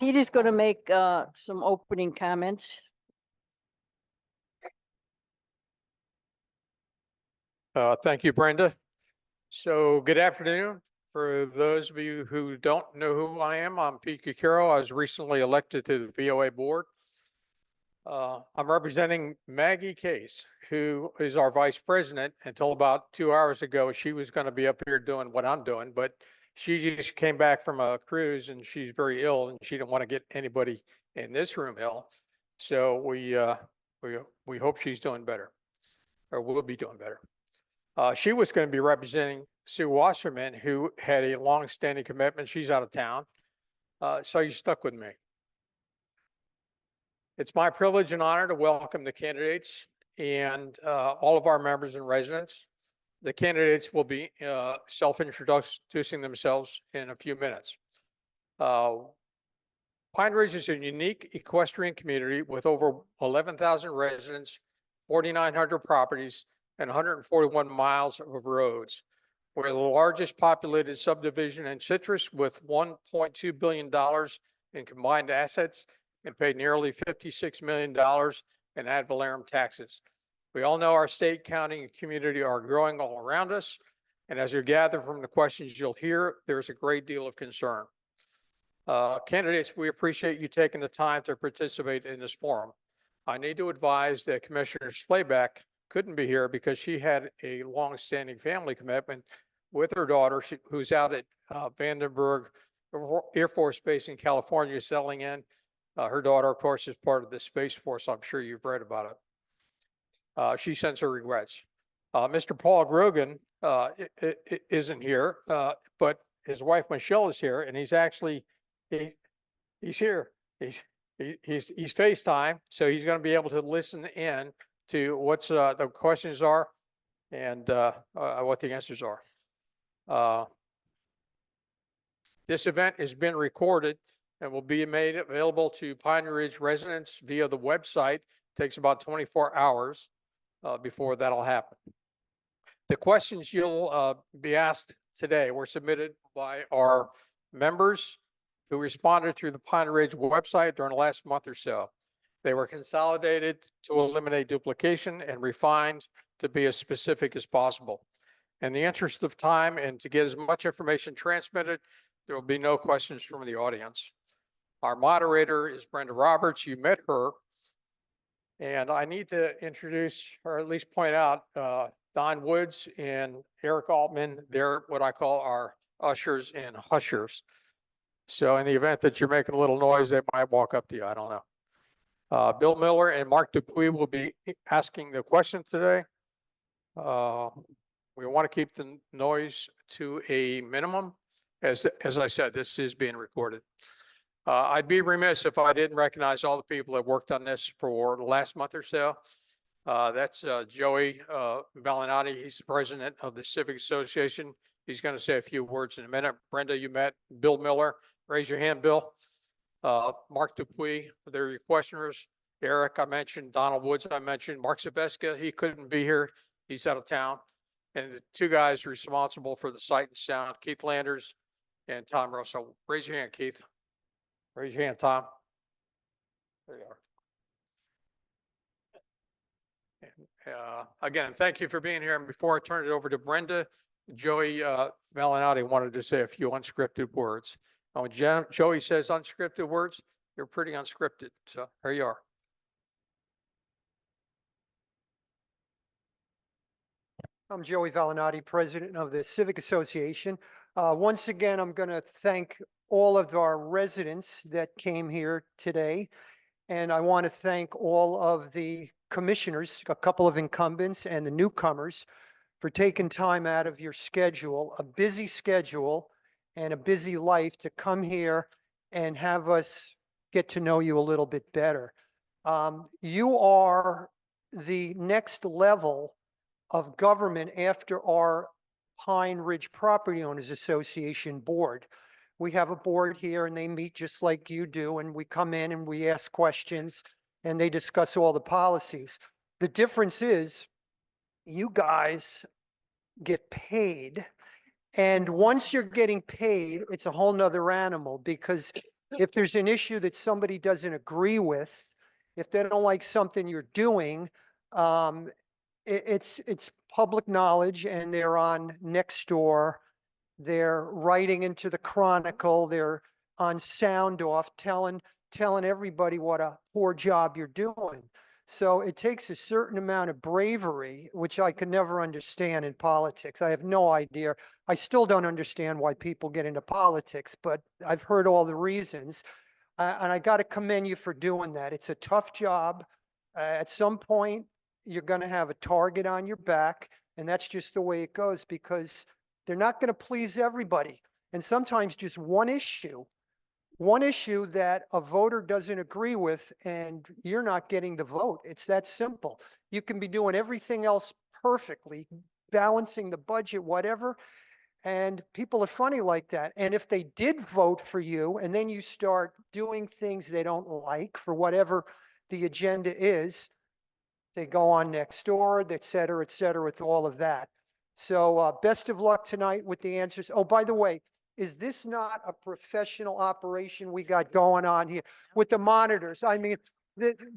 Peter's going to make some opening comments. Thank you, Brenda. So good afternoon. For those of you who don't know who I am, I'm Pete Cucuro. I was recently elected to the VOA board. I'm representing Maggie Case, who is our vice president. Until about 2 hours ago, she was going to be up here doing what I'm doing, but she just came back from a cruise and she's very ill and she didn't want to get anybody in this room ill. So we hope she's doing better, or will be doing better. She was going to be representing Sue Wasserman, who had a long-standing commitment. She's out of town, so you stuck with me. It's my privilege and honor to welcome the candidates and all of our members and residents. The candidates will be self-introducing themselves in a few minutes. Pine Ridge is a unique equestrian community with over 11,000 residents, 4,900 properties, and 141 miles of roads. We're the largest populated subdivision in Citrus with $1.2 billion in combined assets and pay nearly $56 million in ad valorem taxes. We all know our state, county, and community are growing all around us. And as you gather from the questions you'll hear, there's a great deal of concern. Candidates, we appreciate you taking the time to participate in this forum. I need to advise that Commissioner Slayback couldn't be here because she had a long-standing family commitment with her daughter, who's out at Vandenberg Air Force Base in California, settling in. Her daughter, of course, is part of the Space Force. I'm sure you've read about it. She sends her regrets. Mr. Paul Grogan isn't here, but his wife Michelle is here, and he's actually he's here. He's FaceTime, so he's going to be able to listen in to what's the questions are and what the answers are. This event has been recorded and will be made available to Pine Ridge residents via the website. It takes about 24 hours before that'll happen. The questions you'll be asked today were submitted by our members who responded through the Pine Ridge website during the last month or so. They were consolidated to eliminate duplication and refined to be as specific as possible. In the interest of time and to get as much information transmitted, there will be no questions from the audience. Our moderator is Brenda Roberts. You met her. And I need to introduce, or at least point out, Don Woods and Eric Altman. They're what I call our ushers and hushers. So in the event that you're making a little noise, they might walk up to you. I don't know. Bill Miller and Mark Dupuis will be asking the questions today. We want to keep the noise to a minimum. As I said, this is being recorded. I'd be remiss if I didn't recognize all the people that worked on this for the last month or so. That's Joey Valinati. He's the president of the Civic Association. He's going to say a few words in a minute. Brenda, you met Bill Miller. Raise your hand, Bill. Mark Dupuis, they're your questioners. Eric, I mentioned. Donald Woods, I mentioned. Mark Zabeska, he couldn't be here. He's out of town. And the two guys responsible for the sight and sound, Keith Landers and Tom Russell. Raise your hand, Keith. Raise your hand, Tom. There you are. And, again, thank you for being here. And before I turn it over to Brenda, Joey Valinati wanted to say a few unscripted words. Now, when Joey says unscripted words, you're pretty unscripted. So here you are. I'm Joey Valinati, president of the Civic Association. Once again, I'm going to thank all of our residents that came here today. And I want to thank all of the commissioners, a couple of incumbents and the newcomers, for taking time out of your schedule, a busy schedule and a busy life, to come here and have us get to know you a little bit better. You are the next level of government after our Pine Ridge Property Owners Association board. We have a board here and they meet just like you do, and we come in and we ask questions and they discuss all the policies. The difference is you guys get paid, and once you're getting paid, it's a whole nother animal, because if there's an issue that somebody doesn't agree with, if they don't like something you're doing, it's public knowledge, and they're on Nextdoor. They're writing into the Chronicle. They're on Sound Off telling everybody what a poor job you're doing. So it takes a certain amount of bravery, which I could never understand in politics. I have no idea. I still don't understand why people get into politics, but I've heard all the reasons. And I got to commend you for doing that. It's a tough job. At some point, you're going to have a target on your back, and that's just the way it goes, because they're not going to please everybody. And sometimes just one issue that a voter doesn't agree with, and you're not getting the vote. It's that simple. You can be doing everything else perfectly, balancing the budget, whatever, and people are funny like that. And if they did vote for you, and then you start doing things they don't like for whatever the agenda is, they go on Nextdoor, et cetera, with all of that. So best of luck tonight with the answers. Oh, by the way, is this not a professional operation we got going on here with the monitors? I mean,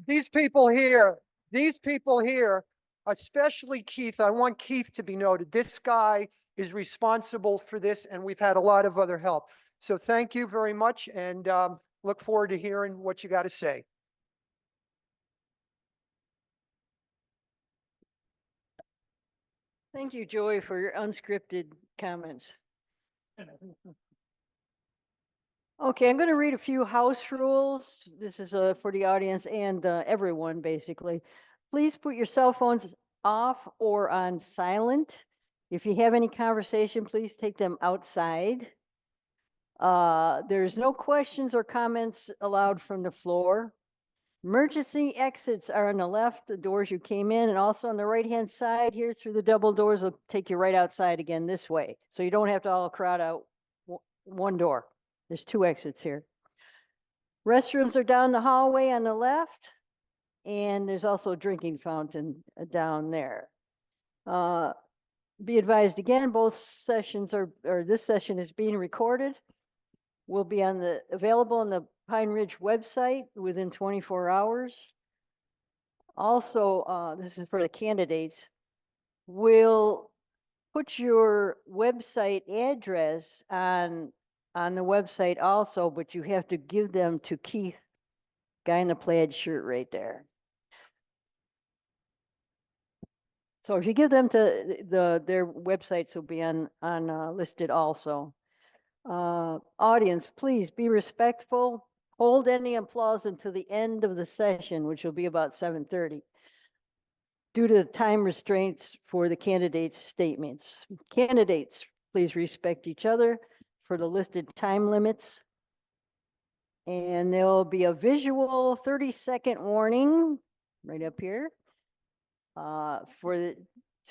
these people here, especially Keith, I want Keith to be noted. This guy is responsible for this, and we've had a lot of other help. So thank you very much, and look forward to hearing what you got to say. Thank you, Joey, for your unscripted comments. Okay, I'm going to read a few house rules. This is for the audience and everyone, basically. Please put your cell phones off or on silent. If you have any conversation, please take them outside. There's no questions or comments allowed from the floor. Emergency exits are on the left, the doors you came in, and also on the right-hand side here through the double doors will take you right outside again this way. So you don't have to all crowd out one door. There's two exits here. Restrooms are down the hallway on the left, and there's also a drinking fountain down there. Be advised again, both sessions or this session is being recorded. Will be available on the Pine Ridge website within 24 hours. Also, this is for the candidates. We'll put your website address on the website also, but you have to give them to Keith, guy in the plaid shirt right there. So if you give them to their websites will be on listed also. Audience, please be respectful. Hold any applause until the end of the session, which will be about 7:30. Due to the time restraints for the candidates' statements. Candidates, please respect each other for the listed time limits. And there'll be a visual 30-second warning right up here to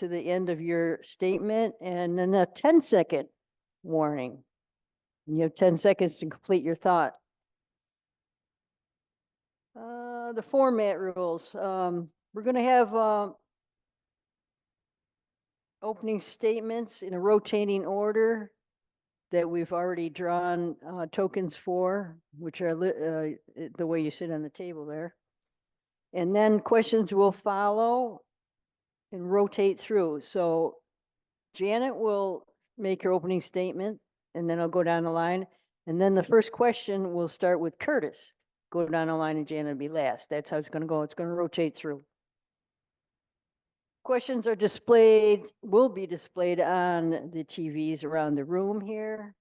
the end of your statement, and then a 10-second warning. And you have 10 seconds to complete your thought. The format rules. We're going to have opening statements in a rotating order that we've already drawn tokens for, which are the way you sit on the table there. And then questions will follow and rotate through. So Janet will make her opening statement, and then I'll go down the line. And then the first question will start with Curtis. Go down the line, and Janet will be last. That's how it's going to go. It's going to rotate through. Questions are will be displayed on the TVs around the room here.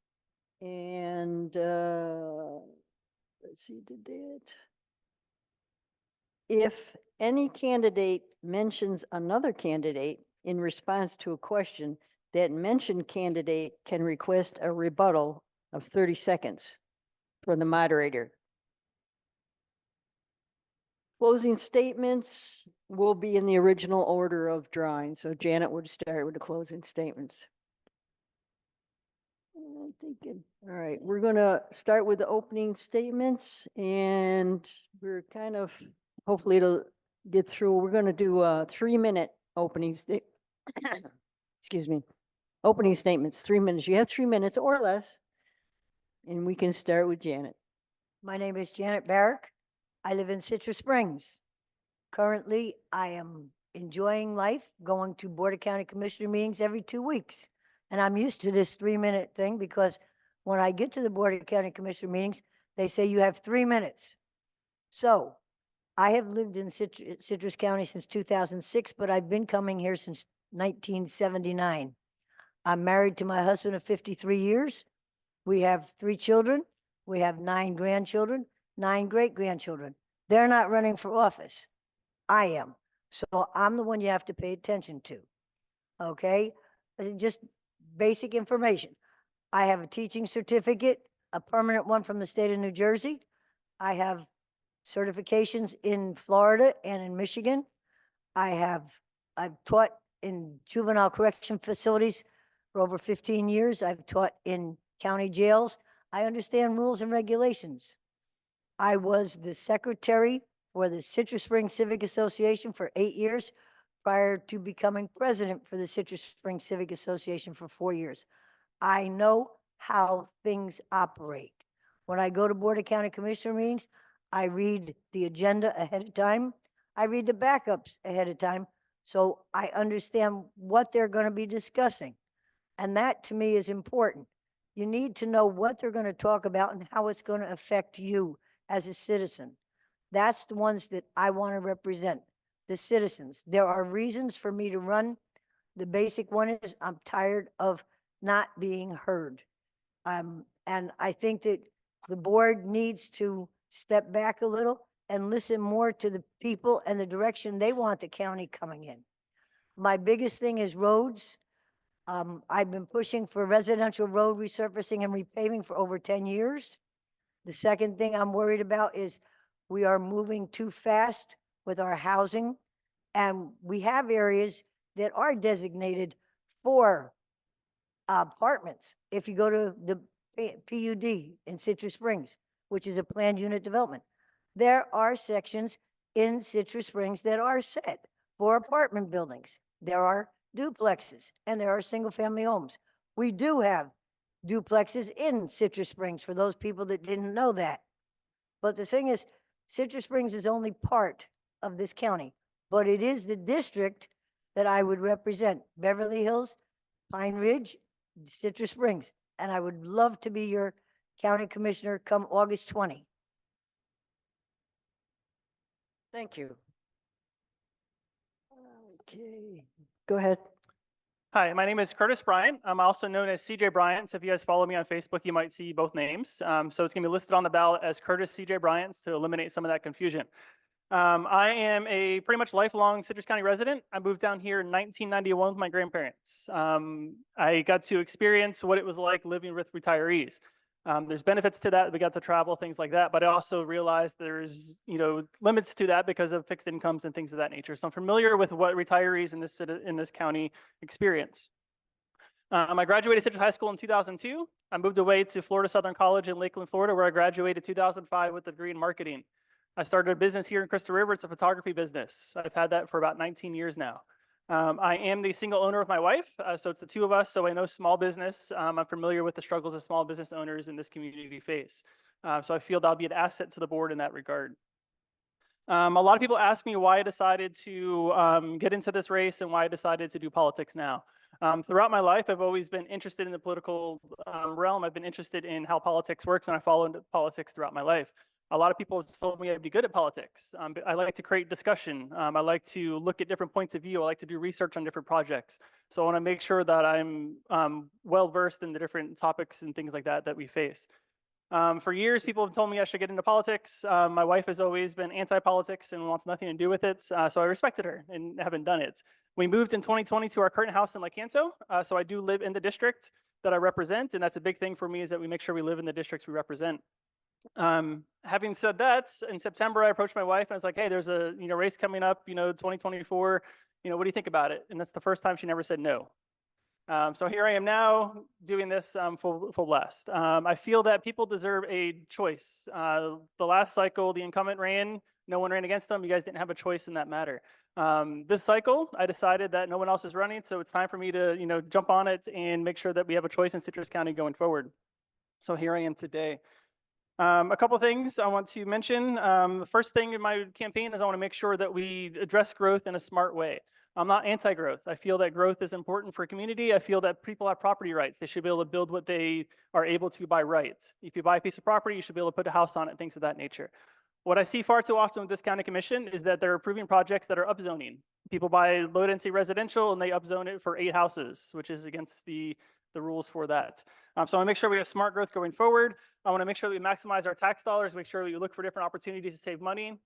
And let's see, did that. If any candidate mentions another candidate in response to a question, that mentioned candidate can request a rebuttal of 30 seconds from the moderator. Closing statements will be in the original order of drawing. So Janet would start with the closing statements. I'm thinking, all right, we're going to start with the opening statements, and we're kind of, hopefully it'll get through. We're going to do a 3-minute opening excuse me, opening statements, 3 minutes. You have 3 minutes or less, and we can start with Janet. My name is Janet Barrick. I live in Citrus Springs. Currently, I am enjoying life, going to Board of County Commissioner meetings every 2 weeks. And I'm used to this 3-minute thing because when I get to the Board of County Commissioner meetings, they say you have 3 minutes. So I have lived in Citrus County since 2006, but I've been coming here since 1979. I'm married to my husband of 53 years. We have 3 children. We have 9 grandchildren, 9 great-grandchildren. They're not running for office. I am. So I'm the one you have to pay attention to. Okay? Just basic information. I have a teaching certificate, a permanent one from the state of New Jersey. I have certifications in Florida and in Michigan. I've taught in juvenile correction facilities for over 15 years. I've taught in county jails. I understand rules and regulations. I was the secretary for the Citrus Springs Civic Association for 8 years prior to becoming president for the Citrus Springs Civic Association for 4 years. I know how things operate. When I go to Board of County Commissioner meetings, I read the agenda ahead of time. I read the backups ahead of time, so I understand what they're going to be discussing. And that to me is important. You need to know what they're going to talk about and how it's going to affect you as a citizen. That's the ones that I want to represent, the citizens. There are reasons for me to run. The basic one is I'm tired of not being heard. And I think that the board needs to step back a little and listen more to the people and the direction they want the county coming in. My biggest thing is roads. I've been pushing for residential road resurfacing and repaving for over 10 years. The second thing I'm worried about is we are moving too fast with our housing, and we have areas that are designated for apartments. If you go to the PUD in Citrus Springs, which is a planned unit development, there are sections in Citrus Springs that are set for apartment buildings. There are duplexes and there are single-family homes. We do have duplexes in Citrus Springs for those people that didn't know that. But the thing is, Citrus Springs is only part of this county, but it is the district that I would represent, Beverly Hills, Pine Ridge, Citrus Springs. And I would love to be your county commissioner come August 20. Thank you. Okay, go ahead. Hi, my name is Curtis Bryant. I'm also known as CJ Bryant. So if you guys follow me on Facebook, you might see both names. So it's going to be listed on the ballot as Curtis CJ Bryant to eliminate some of that confusion. I am a pretty much lifelong Citrus County resident. I moved down here in 1991 with my grandparents. I got to experience what it was like living with retirees. There's benefits to that. We got to travel, things like that. But I also realized there's, limits to that because of fixed incomes and things of that nature. So I'm familiar with what retirees in this county experience. I graduated Citrus High School in 2002. I moved away to Florida Southern College in Lakeland, Florida, where I graduated 2005 with a degree in marketing. I started a business here in Crystal River. It's a photography business. I've had that for about 19 years now. I am the single owner of my wife, so it's the two of us, so I know small business. I'm familiar with the struggles of small business owners in this community face. So I feel that'll be an asset to the board in that regard. A lot of people ask me why I decided to get into this race and why I decided to do politics now. Throughout my life, I've always been interested in the political realm. I've been interested in how politics works, and I followed politics throughout my life. A lot of people have told me I'd be good at politics. I like to create discussion. I like to look at different points of view. I like to do research on different projects. So I want to make sure that I'm well-versed in the different topics and things like that we face. For years, people have told me I should get into politics. My wife has always been anti-politics and wants nothing to do with it. So I respected her and haven't done it. We moved in 2020 to our current house in Lake Canto. So I do live in the district that I represent. And that's a big thing for me is that we make sure we live in the districts we represent. Having said that, in September, I approached my wife and I was like, hey, there's a race coming up, 2024, what do you think about it? And that's the first time she never said no. So here I am now doing this full blast. I feel that people deserve a choice. The last cycle, the incumbent ran, no one ran against them. You guys didn't have a choice in that matter. This cycle, I decided that no one else is running, so it's time for me to jump on it and make sure that we have a choice in Citrus County going forward. So here I am today. A couple things I want to mention. The first thing in my campaign is I want to make sure that we address growth in a smart way. I'm not anti-growth. I feel that growth is important for a community. I feel that people have property rights. They should be able to build what they are able to by right. If you buy a piece of property, you should be able to put a house on it, things of that nature. What I see far too often with this county commission is that they're approving projects that are upzoning. People buy low density residential and they upzone it for 8 houses, which is against the rules for that. So I want to make sure we have smart growth going forward. I want to make sure that we maximize our tax dollars, make sure we look for different opportunities to save money,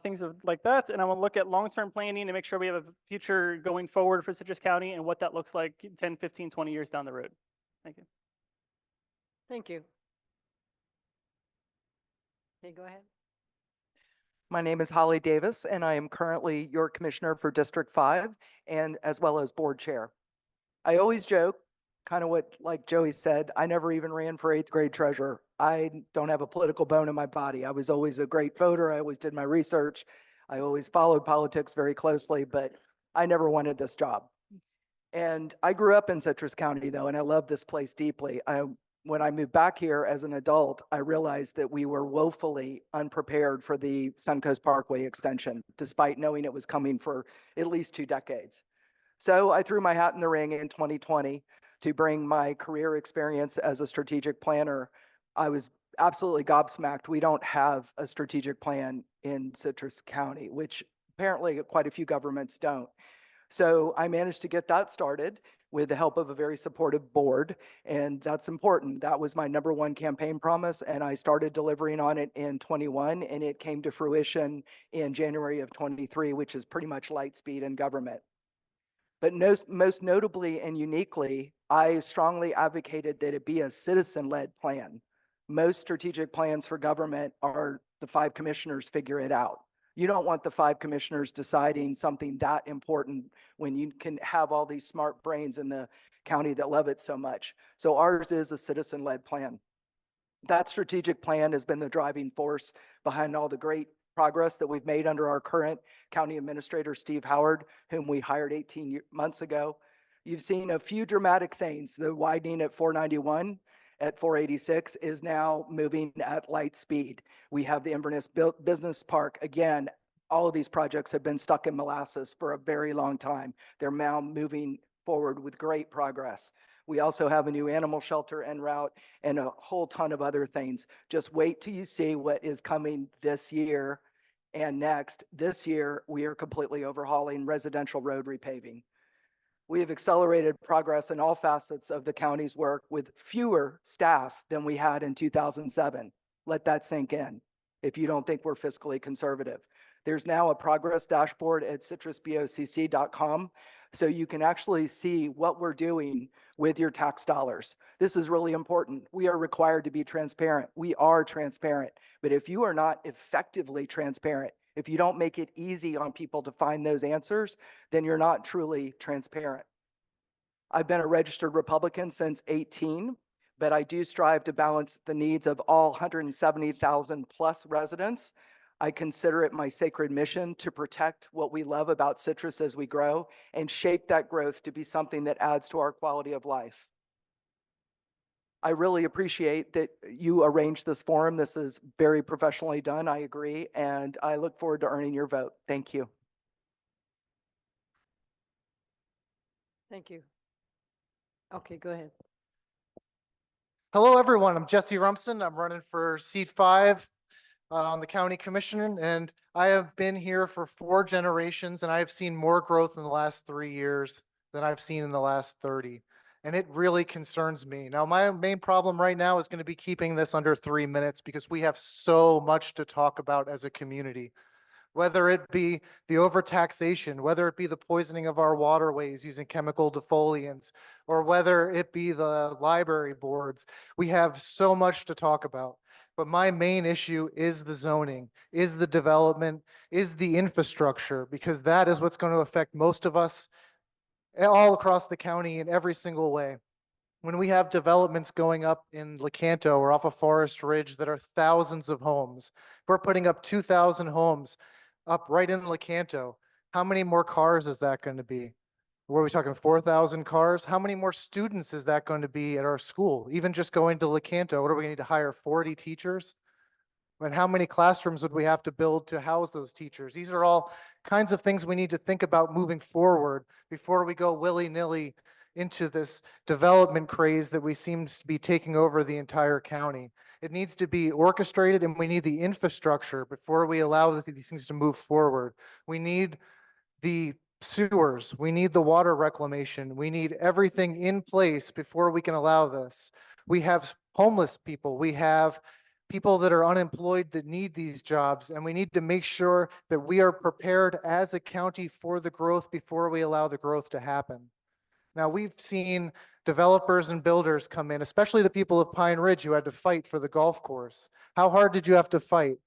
things like that. And I want to look at long-term planning to make sure we have a future going forward for Citrus County and what that looks like 10, 15, 20 years down the road. Thank you. Thank you. Okay, go ahead. My name is Holly Davis, and I am currently your commissioner for District 5 and as well as board chair. I always joke, kind of what like Joey said, I never even ran for 8th grade treasurer. I don't have a political bone in my body. I was always a great voter. I always did my research. I always followed politics very closely, but I never wanted this job. And I grew up in Citrus County though, and I love this place deeply. When I moved back here as an adult, I realized that we were woefully unprepared for the Suncoast Parkway extension, despite knowing it was coming for at least 2 decades. So I threw my hat in the ring in 2020 to bring my career experience as a strategic planner. I was absolutely gobsmacked. We don't have a strategic plan in Citrus County, which apparently quite a few governments don't. So I managed to get that started with the help of a very supportive board, and that's important. That was my #1 campaign promise, and I started delivering on it in 21, and it came to fruition in January of 23, which is pretty much light speed in government. But most notably and uniquely, I strongly advocated that it be a citizen-led plan. Most strategic plans for government are the 5 commissioners figure it out. You don't want the 5 commissioners deciding something that important when you can have all these smart brains in the county that love it so much. So ours is a citizen-led plan. That strategic plan has been the driving force behind all the great progress that we've made under our current county administrator, Steve Howard, whom we hired 18 months ago. You've seen a few dramatic things. The widening at 491 at 486 is now moving at light speed. We have the Inverness Business Park. Again, all of these projects have been stuck in molasses for a very long time. They're now moving forward with great progress. We also have a new animal shelter en route and a whole ton of other things. Just wait till you see what is coming this year and next. This year, we are completely overhauling residential road repaving. We have accelerated progress in all facets of the county's work with fewer staff than we had in 2007. Let that sink in if you don't think we're fiscally conservative. There's now a progress dashboard at citrusbocc.com, so you can actually see what we're doing with your tax dollars. This is really important. We are required to be transparent. We are transparent, but if you are not effectively transparent, if you don't make it easy on people to find those answers, then you're not truly transparent. I've been a registered Republican since 18, but I do strive to balance the needs of all 170,000 plus residents. I consider it my sacred mission to protect what we love about Citrus as we grow and shape that growth to be something that adds to our quality of life. I really appreciate that you arranged this forum. This is very professionally done, I agree, and I look forward to earning your vote. Thank you. Thank you. Okay, go ahead. Hello, everyone. I'm Jesse Rumson. I'm running for seat 5 on the county commission, and I have been here for 4 generations, and I have seen more growth in the last 3 years than I've seen in the last 30. And it really concerns me. Now, my main problem right now is going to be keeping this under 3 minutes because we have so much to talk about as a community. Whether it be the overtaxation, whether it be the poisoning of our waterways using chemical defoliants, or whether it be the library boards, we have so much to talk about. But my main issue is the zoning, is the development, is the infrastructure, because that is what's going to affect most of us all across the county in every single way. When we have developments going up in Lecanto or off of Forest Ridge that are thousands of homes, we're putting up 2,000 homes up right in Lecanto. How many more cars is that going to be? Were we talking 4,000 cars? How many more students is that going to be at our school? Even just going to Lecanto, what are we going to need to hire 40 teachers? And how many classrooms would we have to build to house those teachers? These are all kinds of things we need to think about moving forward before we go willy-nilly into this development craze that we seem to be taking over the entire county. It needs to be orchestrated, and we need the infrastructure before we allow these things to move forward. We need the sewers, we need the water reclamation, we need everything in place before we can allow this. We have homeless people, we have people that are unemployed that need these jobs, and we need to make sure that we are prepared as a county for the growth before we allow the growth to happen. Now, we've seen developers and builders come in, especially the people of Pine Ridge who had to fight for the golf course. How hard did you have to fight?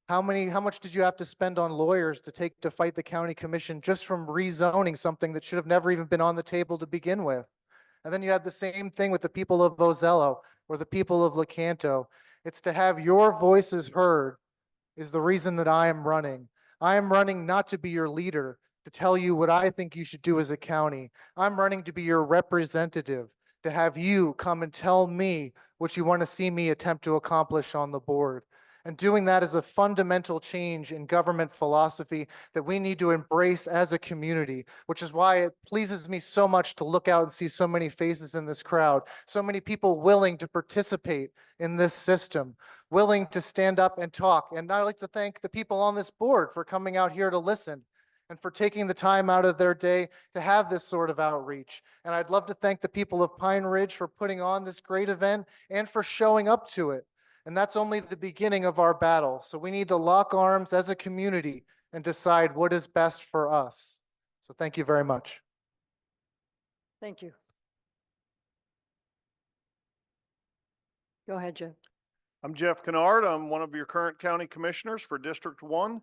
How much did you have to spend on lawyers to fight the county commission just from rezoning something that should have never even been on the table to begin with? And then you had the same thing with the people of Bozello or the people of Lecanto. It's to have your voices heard is the reason that I am running. I am running not to be your leader, to tell you what I think you should do as a county. I'm running to be your representative, to have you come and tell me what you want to see me attempt to accomplish on the board. And doing that is a fundamental change in government philosophy that we need to embrace as a community, which is why it pleases me so much to look out and see so many faces in this crowd, so many people willing to participate in this system, willing to stand up and talk. And I'd like to thank the people on this board for coming out here to listen and for taking the time out of their day to have this sort of outreach. And I'd love to thank the people of Pine Ridge for putting on this great event and for showing up to it. And that's only the beginning of our battle. So we need to lock arms as a community and decide what is best for us. So thank you very much. Thank you. Go ahead, Jeff. I'm Jeff Kennard. I'm one of your current county commissioners for District 1.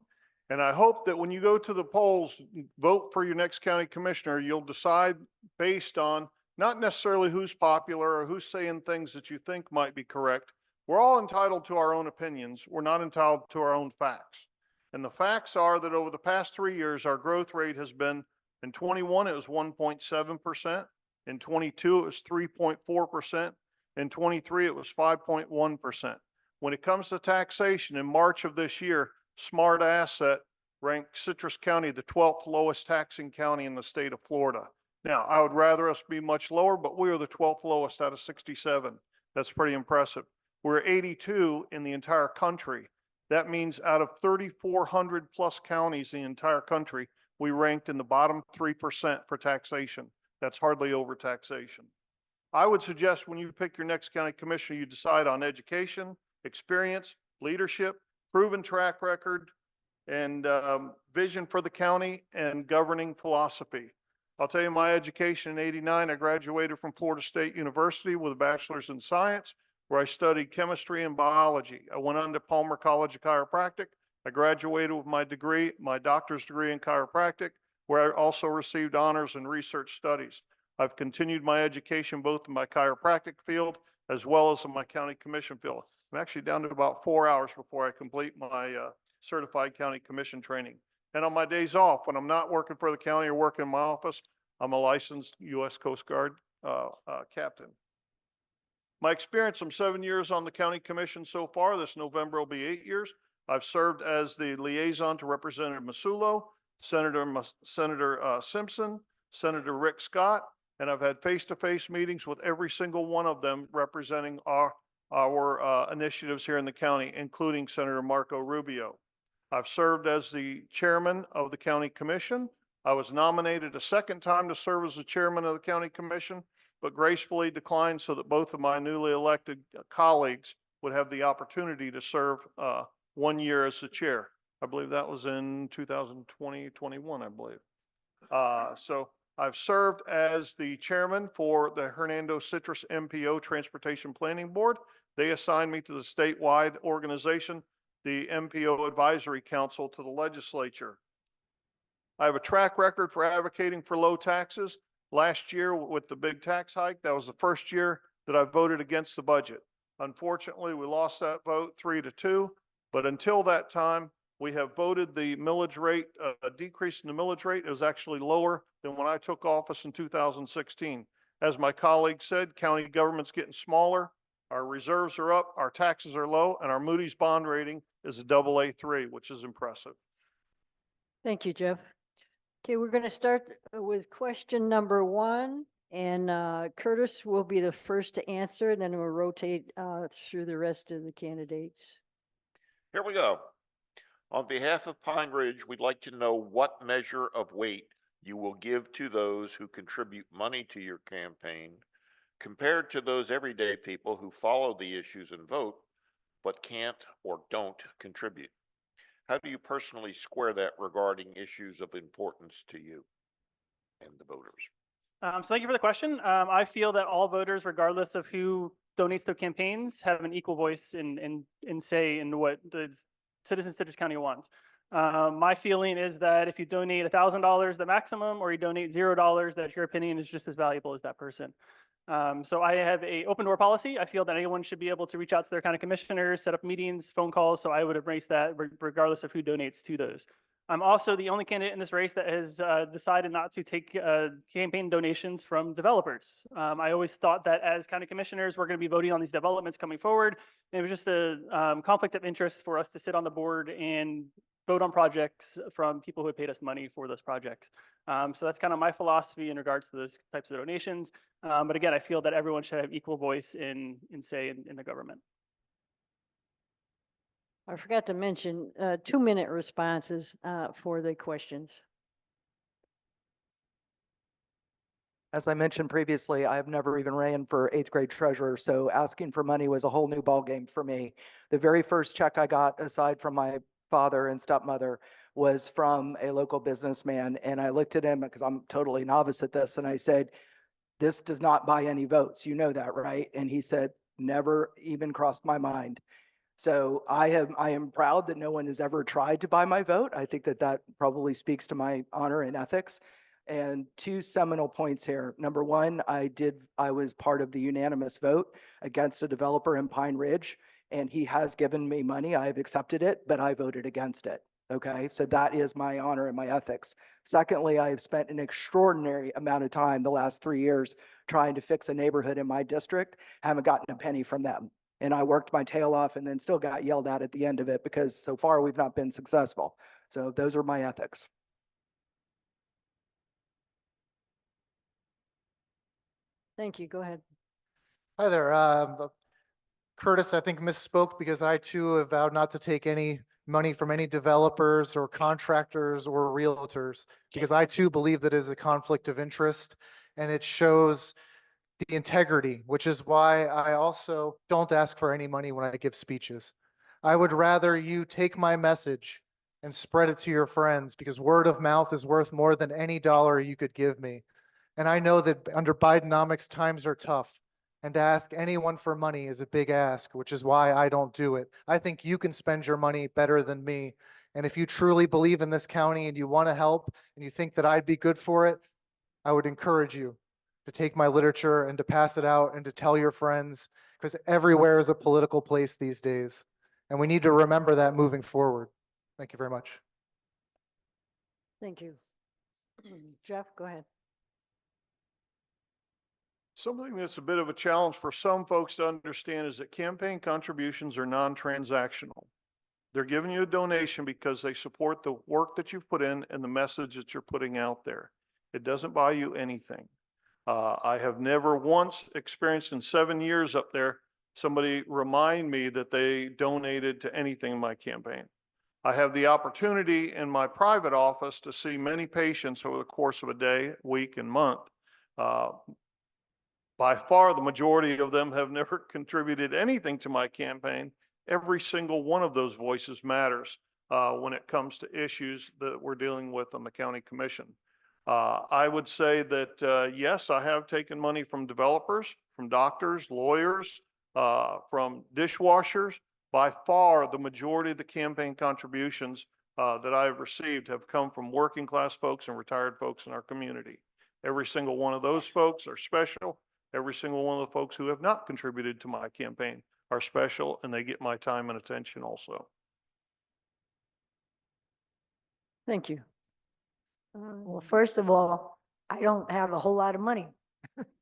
And I hope that when you go to the polls, vote for your next county commissioner, you'll decide based on not necessarily who's popular or who's saying things that you think might be correct. We're all entitled to our own opinions. We're not entitled to our own facts. And the facts are that over the past 3 years, our growth rate has been, in 21, it was 1.7%. In 22, it was 3.4%. In 23, it was 5.1%. When it comes to taxation, in March of this year, Smart Asset ranked Citrus County the 12th lowest taxing county in the state of Florida. Now, I would rather us be much lower, but we are the 12th lowest out of 67. That's pretty impressive. We're 82 in the entire country. That means out of 3,400 plus counties in the entire country, we ranked in the bottom 3% for taxation. That's hardly over taxation. I would suggest when you pick your next county commissioner, you decide on education, experience, leadership, proven track record, and vision for the county and governing philosophy. I'll tell you my education in '89, I graduated from Florida State University with a bachelor's in science, where I studied chemistry and biology. I went on to Palmer College of Chiropractic. I graduated with my degree, my doctor's degree in chiropractic, where I also received honors in research studies. I've continued my education both in my chiropractic field as well as in my county commission field. I'm actually down to about 4 hours before I complete my certified county commission training. And on my days off, when I'm not working for the county or working in my office, I'm a licensed U.S. Coast Guard captain. My experience, I'm 7 years on the county commission so far. This November will be 8 years. I've served as the liaison to Representative Masulo, Senator Simpson, Senator Rick Scott, and I've had face-to-face meetings with every single one of them representing our initiatives here in the county, including Senator Marco Rubio. I've served as the chairman of the county commission. I was nominated a second time to serve as the chairman of the county commission, but gracefully declined so that both of my newly elected colleagues would have the opportunity to serve 1 year as the chair. I believe that was in 2020, 21, I believe. So I've served as the chairman for the Hernando Citrus MPO Transportation Planning Board. They assigned me to the statewide organization, the MPO Advisory Council to the legislature. I have a track record for advocating for low taxes. Last year with the big tax hike, that was the first year that I voted against the budget. Unfortunately, we lost that vote 3-2, but until that time, we have voted the millage rate, a decrease in the millage rate. It was actually lower than when I took office in 2016. As my colleague said, county government's getting smaller. Our reserves are up, our taxes are low, and our Moody's bond rating is a AA3, which is impressive. Thank you, Jeff. Okay, we're going to start with question number 1, and Curtis will be the first to answer, and then we'll rotate through the rest of the candidates. Here we go. On behalf of Pine Ridge, we'd like to know what measure of weight you will give to those who contribute money to your campaign compared to those everyday people who follow the issues and vote, but can't or don't contribute. How do you personally square that regarding issues of importance to you and the voters? So thank you for the question. I feel that all voters, regardless of who donates to campaigns, have an equal voice in say in what the citizens of Citrus County wants. My feeling is that if you donate $1,000, the maximum, or you donate $0, that your opinion is just as valuable as that person. So I have a open door policy. I feel that anyone should be able to reach out to their county commissioners, set up meetings, phone calls. So I would embrace that regardless of who donates to those. I'm also the only candidate in this race that has decided not to take campaign donations from developers. I always thought that as county commissioners, we're going to be voting on these developments coming forward. And it was just a conflict of interest for us to sit on the board and vote on projects from people who had paid us money for those projects. So that's kind of my philosophy in regards to those types of donations. But again, I feel that everyone should have equal voice in say in the government. I forgot to mention 2-minute responses for the questions. As I mentioned previously, I have never even ran for 8th grade treasurer, so asking for money was a whole new ballgame for me. The very first check I got, aside from my father and stepmother, was from a local businessman, and I looked at him because I'm totally novice at this, and I said, "This does not buy any votes. You know that, right?" And he said, "Never even crossed my mind." So I am proud that no one has ever tried to buy my vote. I think that probably speaks to my honor and ethics. And 2 seminal points here. Number 1, I was part of the unanimous vote against a developer in Pine Ridge, and he has given me money. I have accepted it, but I voted against it. Okay, so that is my honor and my ethics. Secondly, I have spent an extraordinary amount of time the last 3 years trying to fix a neighborhood in my district. Haven't gotten a penny from them. And I worked my tail off and then still got yelled at the end of it because so far we've not been successful. So those are my ethics. Thank you. Go ahead. Hi there. Curtis, I think misspoke because I too have vowed not to take any money from any developers or contractors or realtors, because I too believe that is a conflict of interest, and it shows the integrity, which is why I also don't ask for any money when I give speeches. I would rather you take my message and spread it to your friends, because word of mouth is worth more than any dollar you could give me. And I know that under Bidenomics, times are tough. And to ask anyone for money is a big ask, which is why I don't do it. I think you can spend your money better than me. And if you truly believe in this county and you want to help and you think that I'd be good for it, I would encourage you to take my literature and to pass it out and to tell your friends, because everywhere is a political place these days. And we need to remember that moving forward. Thank you very much. Thank you. Jeff, go ahead. Something that's a bit of a challenge for some folks to understand is that campaign contributions are non-transactional. They're giving you a donation because they support the work that you've put in and the message that you're putting out there. It doesn't buy you anything. I have never once experienced in 7 years up there somebody remind me that they donated to anything in my campaign. I have the opportunity in my private office to see many patients over the course of a day, week, and month. By far, the majority of them have never contributed anything to my campaign. Every single one of those voices matters when it comes to issues that we're dealing with on the county commission. I would say that, yes, I have taken money from developers, from doctors, lawyers, from dishwashers. By far, the majority of the campaign contributions that I've received have come from working class folks and retired folks in our community. Every single one of those folks are special. Every single one of the folks who have not contributed to my campaign are special, and they get my time and attention also. Thank you. Well, first of all, I don't have a whole lot of money.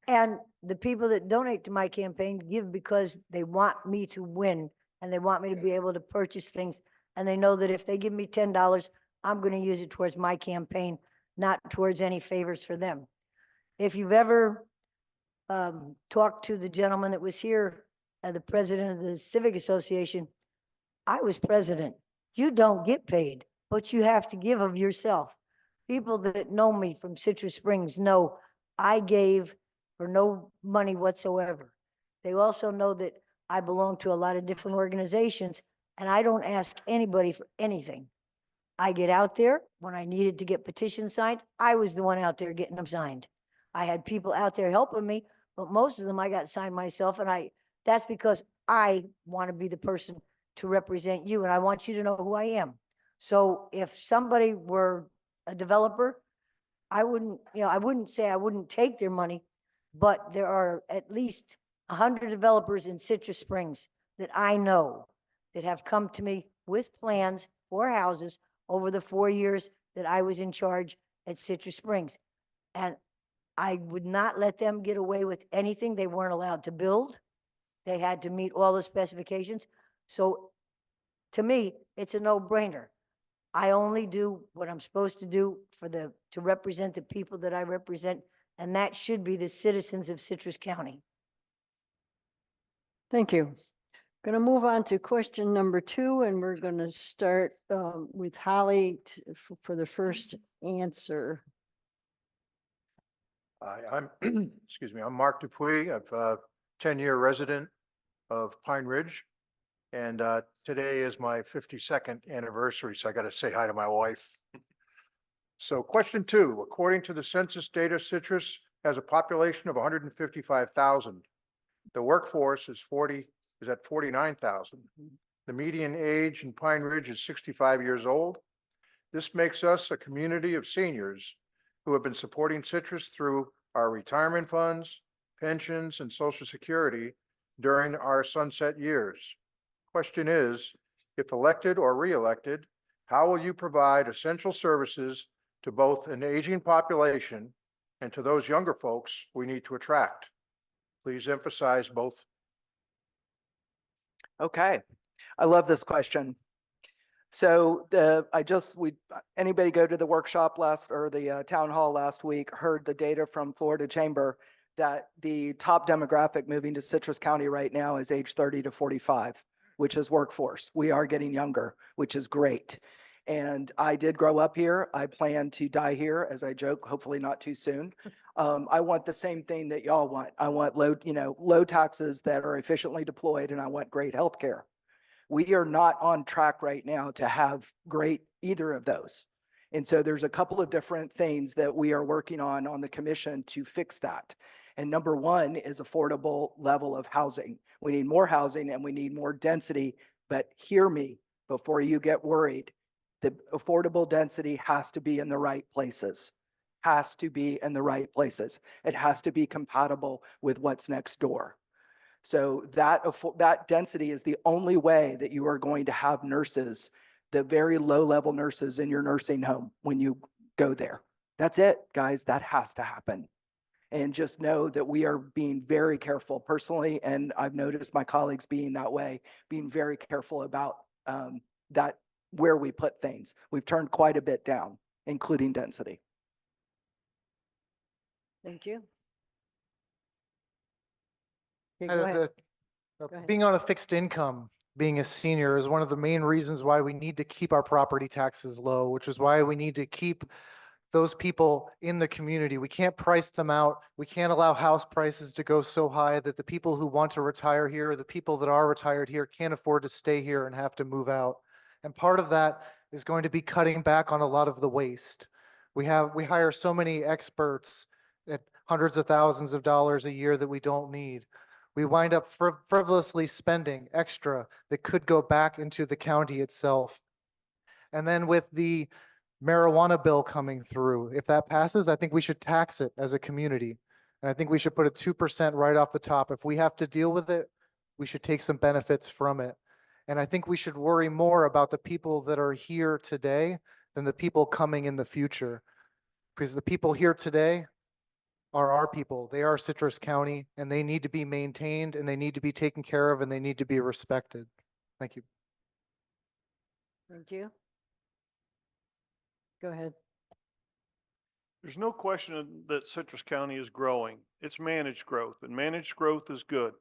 And the people that donate to my campaign give because they want me to win and they want me to be able to purchase things. And they know that if they give me $10, I'm going to use it towards my campaign, not towards any favors for them. If you've ever talked to the gentleman that was here, the president of the Civic Association, I was president. You don't get paid, but you have to give of yourself. People that know me from Citrus Springs know I gave for no money whatsoever. They also know that I belong to a lot of different organizations and I don't ask anybody for anything. I get out there when I needed to get petitions signed. I was the one out there getting them signed. I had people out there helping me, but most of them I got signed myself. And that's because I want to be the person to represent you. And I want you to know who I am. So if somebody were a developer, I wouldn't say I wouldn't take their money, but there are at least 100 developers in Citrus Springs that I know that have come to me with plans for houses over the 4 years that I was in charge at Citrus Springs. And I would not let them get away with anything they weren't allowed to build. They had to meet all the specifications. So to me, it's a no-brainer. I only do what I'm supposed to do to represent the people that I represent, and that should be the citizens of Citrus County. Thank you. Going to move on to question number 2, and we're going to start with Holly for the first answer. Hi, I'm, excuse me, I'm Mark Dupuy. I'm a 10-year resident of Pine Ridge. And today is my 52nd anniversary, so I got to say hi to my wife. So question 2, according to the census data, Citrus has a population of 155,000. The workforce is at 49,000. The median age in Pine Ridge is 65 years old. This makes us a community of seniors who have been supporting Citrus through our retirement funds, pensions, and Social Security during our sunset years. Question is, if elected or re-elected, how will you provide essential services to both an aging population and to those younger folks we need to attract? Please emphasize both. Okay, I love this question. So anybody go to the workshop or the town hall last week, heard the data from Florida Chamber that the top demographic moving to Citrus County right now is age 30 to 45, which is workforce. We are getting younger, which is great. And I did grow up here. I plan to die here, as I joke, hopefully not too soon. I want the same thing that y'all want. I want low taxes that are efficiently deployed, and I want great health care. We are not on track right now to have great either of those. And so there's a couple of different things that we are working on the commission to fix that. And number one is affordable level of housing. We need more housing and we need more density, but hear me before you get worried. The affordable density has to be in the right places. Has to be in the right places. It has to be compatible with what's next door. So that density is the only way that you are going to have nurses, the very low-level nurses in your nursing home when you go there. That's it, guys. That has to happen. And just know that we are being very careful personally, and I've noticed my colleagues being that way, being very careful about that where we put things. We've turned quite a bit down, including density. Thank you. Okay, go ahead. Go ahead. Being on a fixed income, being a senior is one of the main reasons why we need to keep our property taxes low, which is why we need to keep those people in the community. We can't price them out. We can't allow house prices to go so high that the people who want to retire here, or the people that are retired here, can't afford to stay here and have to move out. And part of that is going to be cutting back on a lot of the waste. We hire so many experts at hundreds of thousands of dollars a year that we don't need. We wind up frivolously spending extra that could go back into the county itself. And then with the marijuana bill coming through, if that passes, I think we should tax it as a community. And I think we should put a 2% right off the top. If we have to deal with it, we should take some benefits from it. And I think we should worry more about the people that are here today than the people coming in the future. Because the people here today, are our people. They are Citrus County, and they need to be maintained, and they need to be taken care of, and they need to be respected. Thank you. Thank you. Go ahead. There's no question that Citrus County is growing. It's managed growth, and managed growth is good.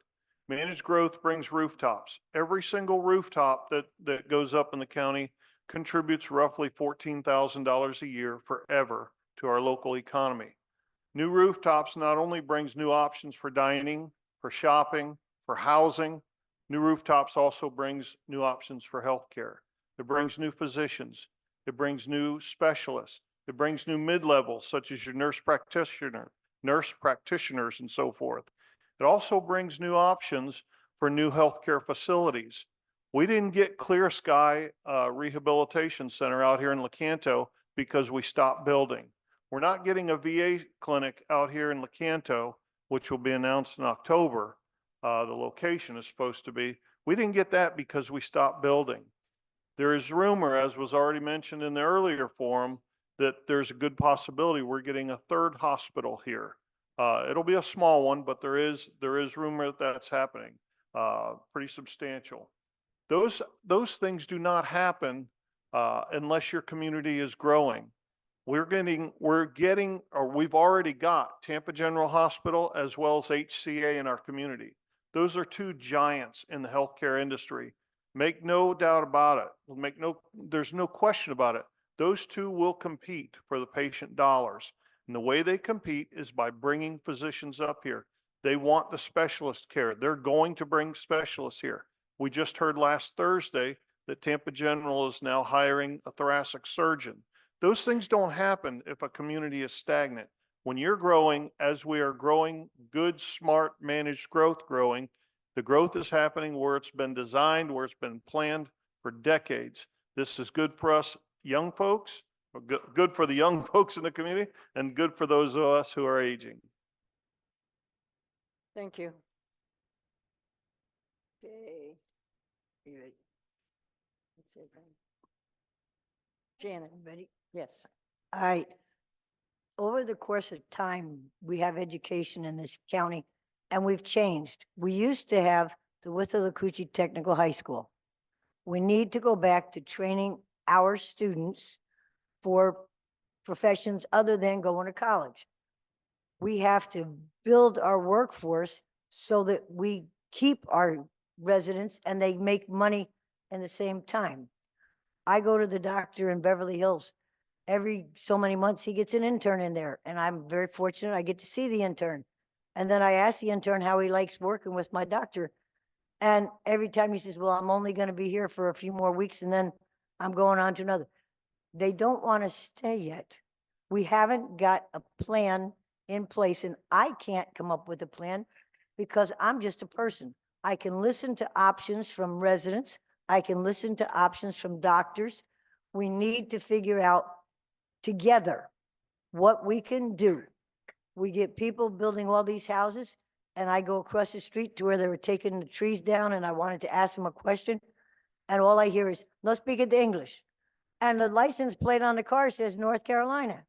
Managed growth brings rooftops. Every single rooftop that goes up in the county contributes roughly $14,000 a year forever to our local economy. New rooftops not only brings new options for dining, for shopping, for housing, new rooftops also brings new options for healthcare. It brings new physicians. It brings new specialists. It brings new mid-levels such as your nurse practitioners and so forth. It also brings new options for new healthcare facilities. We didn't get Clear Sky Rehabilitation Center out here in Lecanto because we stopped building. We're not getting a VA clinic out here in Lecanto, which will be announced in October. The location is supposed to be. We didn't get that because we stopped building. There is rumor, as was already mentioned in the earlier forum, that there's a good possibility we're getting a third hospital here. It'll be a small one, but there is rumor that that's happening. Pretty substantial. Those things do not happen unless your community is growing. We've already got Tampa General Hospital as well as HCA in our community. Those are two giants in the healthcare industry. Make no doubt about it. There's no question about it. Those two will compete for the patient dollars. And the way they compete is by bringing physicians up here. They want the specialist care. They're going to bring specialists here. We just heard last Thursday that Tampa General is now hiring a thoracic surgeon. Those things don't happen if a community is stagnant. When you're growing, as we are growing, good, smart, managed growth growing, the growth is happening where it's been designed, where it's been planned for decades. This is good for us young folks, good for the young folks in the community, and good for those of us who are aging. Thank you. Okay. You ready? That's it, right? Janet, ready? Yes. All right. Over the course of time, we have education in this county, and we've changed. We used to have the Withlacoochee Technical High School. We need to go back to training our students for professions other than going to college. We have to build our workforce so that we keep our residents and they make money in the same time. I go to the doctor in Beverly Hills. Every so many months, he gets an intern in there, and I'm very fortunate I get to see the intern. And then I ask the intern how he likes working with my doctor. And every time he says, well, I'm only going to be here for a few more weeks, and then I'm going on to another. They don't want to stay yet. We haven't got a plan in place, and I can't come up with a plan because I'm just a person. I can listen to options from residents. I can listen to options from doctors. We need to figure out together what we can do. We get people building all these houses, and I go across the street to where they were taking the trees down, and I wanted to ask them a question, and all I hear is, no speaking to English. And the license plate on the car says North Carolina.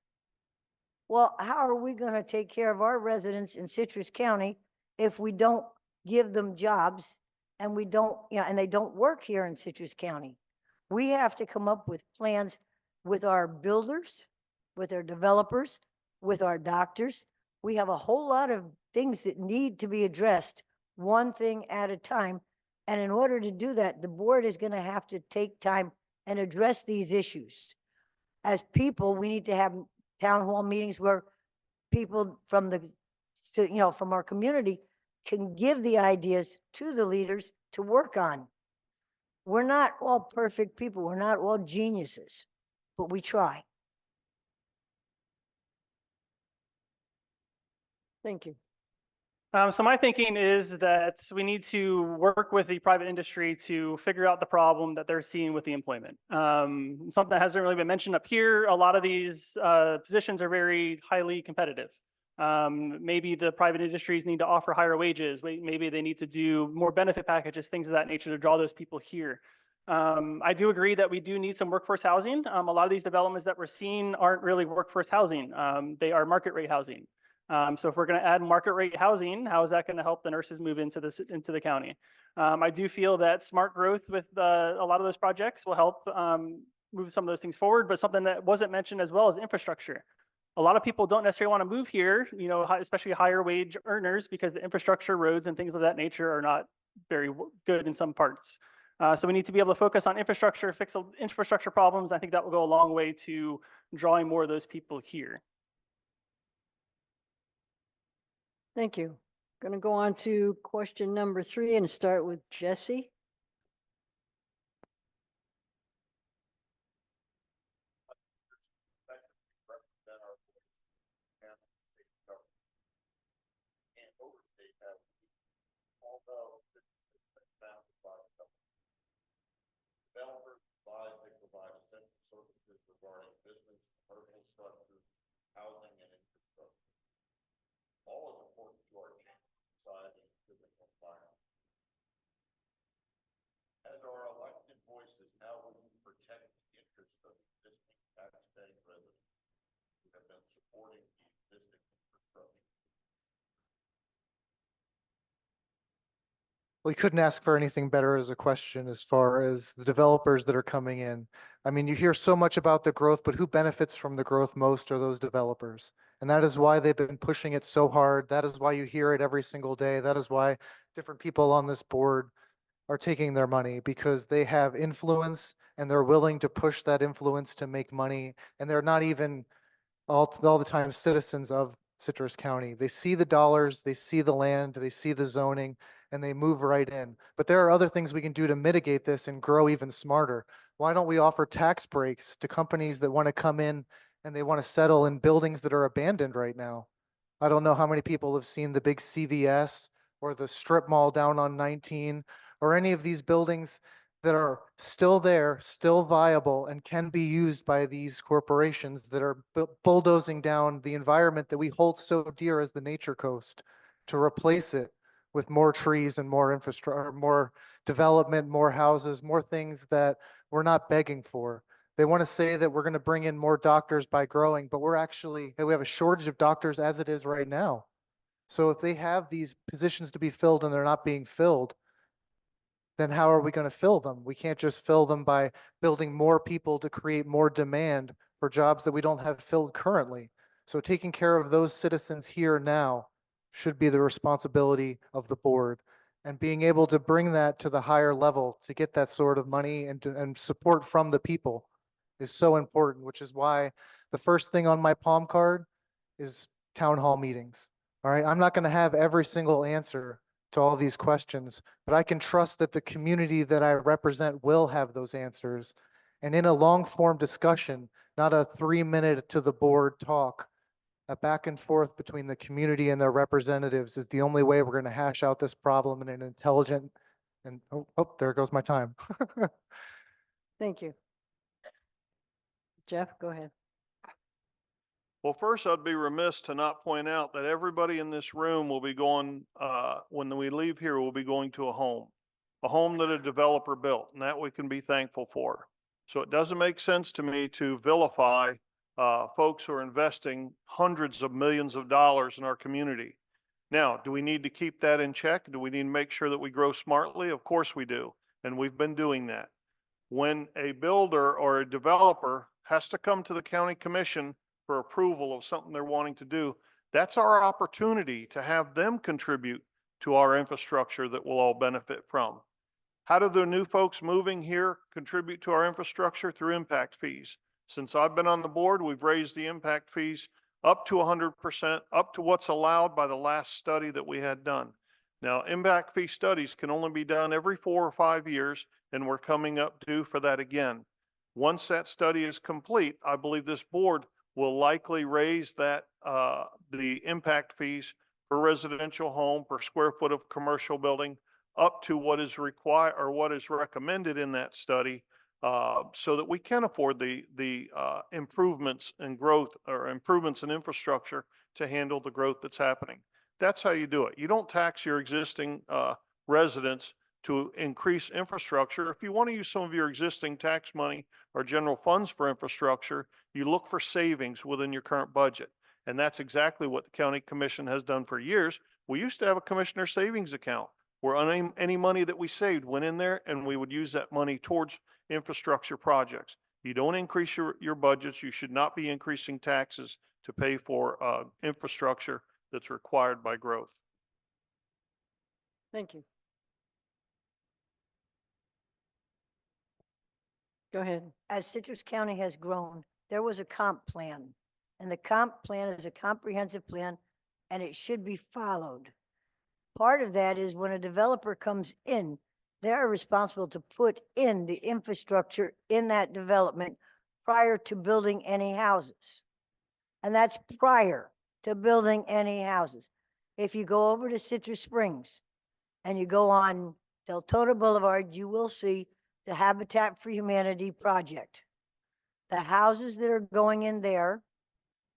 Well, how are we going to take care of our residents in Citrus County if we don't give them jobs and we don't, and they don't work here in Citrus County? We have to come up with plans with our builders, with our developers, with our doctors. We have a whole lot of things that need to be addressed one thing at a time. And in order to do that, the board is going to have to take time and address these issues. As people, we need to have town hall meetings where people from from our community can give the ideas to the leaders to work on. We're not all perfect people. We're not all geniuses, but we try. Thank you. So my thinking is that we need to work with the private industry to figure out the problem that they're seeing with the employment. Something that hasn't really been mentioned up here, a lot of these positions are very highly competitive. Maybe the private industries need to offer higher wages. Maybe they need to do more benefit packages, things of that nature to draw those people here. I do agree that we do need some workforce housing. A lot of these developments that we're seeing aren't really workforce housing. They are market rate housing. So if we're going to add market rate housing, how is that going to help the nurses move into the county? I do feel that smart growth with a lot of those projects will help move some of those things forward, but something that wasn't mentioned as well is infrastructure. A lot of people don't necessarily want to move here, especially higher wage earners, because the infrastructure, roads and things of that nature are not very good in some parts. So we need to be able to focus on infrastructure, fix the infrastructure problems. I think that will go a long way to drawing more of those people here. Thank you. Going to go on to question number 3 and start with Jesse. Developers provide essential services regarding business, commercial structures, housing, and infrastructure. All is important to our society and civic environment. As our elected voices, how will you protect the interests of existing taxpaying residents who have been supporting the existing infrastructure? We couldn't ask for anything better as a question as far as the developers that are coming in. I mean, you hear so much about the growth, but who benefits from the growth most are those developers. And that is why they've been pushing it so hard. That is why you hear it every single day. That is why different people on this board are taking their money, because they have influence and they're willing to push that influence to make money. And they're not even all the time citizens of Citrus County. They see the dollars, they see the land, they see the zoning, and they move right in. But there are other things we can do to mitigate this and grow even smarter. Why don't we offer tax breaks to companies that want to come in and they want to settle in buildings that are abandoned right now? I don't know how many people have seen the big CVS or the strip mall down on 19 or any of these buildings that are still there, still viable, and can be used by these corporations that are bulldozing down the environment that we hold so dear as the Nature Coast, to replace it with more trees and more infrastructure, more development, more houses, more things that we're not begging for. They want to say that we're going to bring in more doctors by growing, but we have a shortage of doctors as it is right now. So if they have these positions to be filled and they're not being filled, then how are we going to fill them? We can't just fill them by building more people to create more demand for jobs that we don't have filled currently. So taking care of those citizens here now should be the responsibility of the board, and being able to bring that to the higher level to get that sort of money and support from the people is so important, which is why the first thing on my palm card is town hall meetings. All right, I'm not going to have every single answer to all these questions, but I can trust that the community that I represent will have those answers. And in a long form discussion, not a 3-minute to the board talk, a back and forth between the community and their representatives is the only way we're going to hash out this problem in an intelligent and, oh, there goes my time. Thank you. Jeff, go ahead. Well, first, I'd be remiss to not point out that everybody in this room will be going, when we leave here, we'll be going to a home that a developer built, and that we can be thankful for. So it doesn't make sense to me to vilify folks who are investing hundreds of millions of dollars in our community. Now, do we need to keep that in check? Do we need to make sure that we grow smartly? Of course we do, and we've been doing that. When a builder or a developer has to come to the county commission for approval of something they're wanting to do, that's our opportunity to have them contribute to our infrastructure that we'll all benefit from. How do the new folks moving here contribute to our infrastructure? Through impact fees. Since I've been on the board, we've raised the impact fees up to 100%, up to what's allowed by the last study that we had done. Now, impact fee studies can only be done every 4 or 5 years, and we're coming up due for that again. Once that study is complete, I believe this board will likely raise that the impact fees for residential home per square foot of commercial building up to what is required or what is recommended in that study, so that we can afford the improvements in growth or improvements in infrastructure to handle the growth that's happening. That's how you do it. You don't tax your existing residents to increase infrastructure. If you want to use some of your existing tax money or general funds for infrastructure, you look for savings within your current budget. And that's exactly what the county commission has done for years. We used to have a commissioner savings account where any money that we saved went in there and we would use that money towards infrastructure projects. You don't increase your budgets. You should not be increasing taxes to pay for infrastructure that's required by growth. Thank you. Go ahead. As Citrus County has grown, there was a comp plan. And the comp plan is a comprehensive plan and it should be followed. Part of that is when a developer comes in, they're responsible to put in the infrastructure in that development prior to building any houses. And that's prior to building any houses. If you go over to Citrus Springs and you go on Deltona Boulevard, you will see the Habitat for Humanity project. The houses that are going in there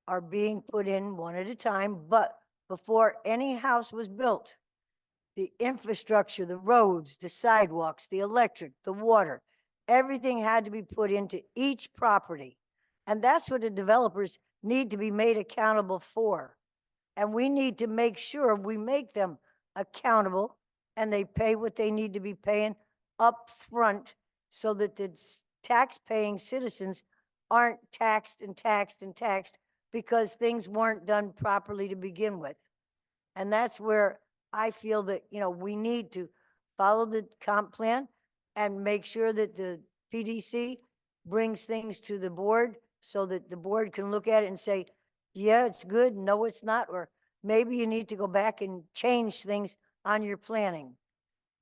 are being put in one at a time, but before any house was built, the infrastructure, the roads, the sidewalks, the electric, the water, everything had to be put into each property. And that's what the developers need to be made accountable for. And we need to make sure we make them accountable and they pay what they need to be paying up front so that the tax-paying citizens aren't taxed and taxed and taxed because things weren't done properly to begin with. And that's where I feel that, you know, we need to follow the comp plan and make sure that the PDC brings things to the board so that the board can look at it and say, yeah, it's good, no, it's not, or maybe you need to go back and change things on your planning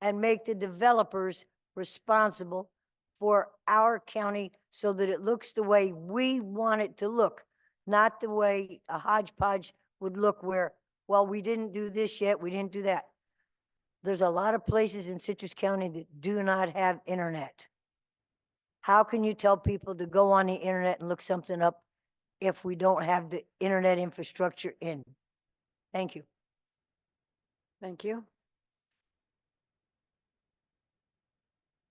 and make the developers responsible for our county so that it looks the way we want it to look, not the way a hodgepodge would look where, well, we didn't do this yet, we didn't do that. There's a lot of places in Citrus County that do not have internet. How can you tell people to go on the internet and look something up if we don't have the internet infrastructure in? Thank you. Thank you.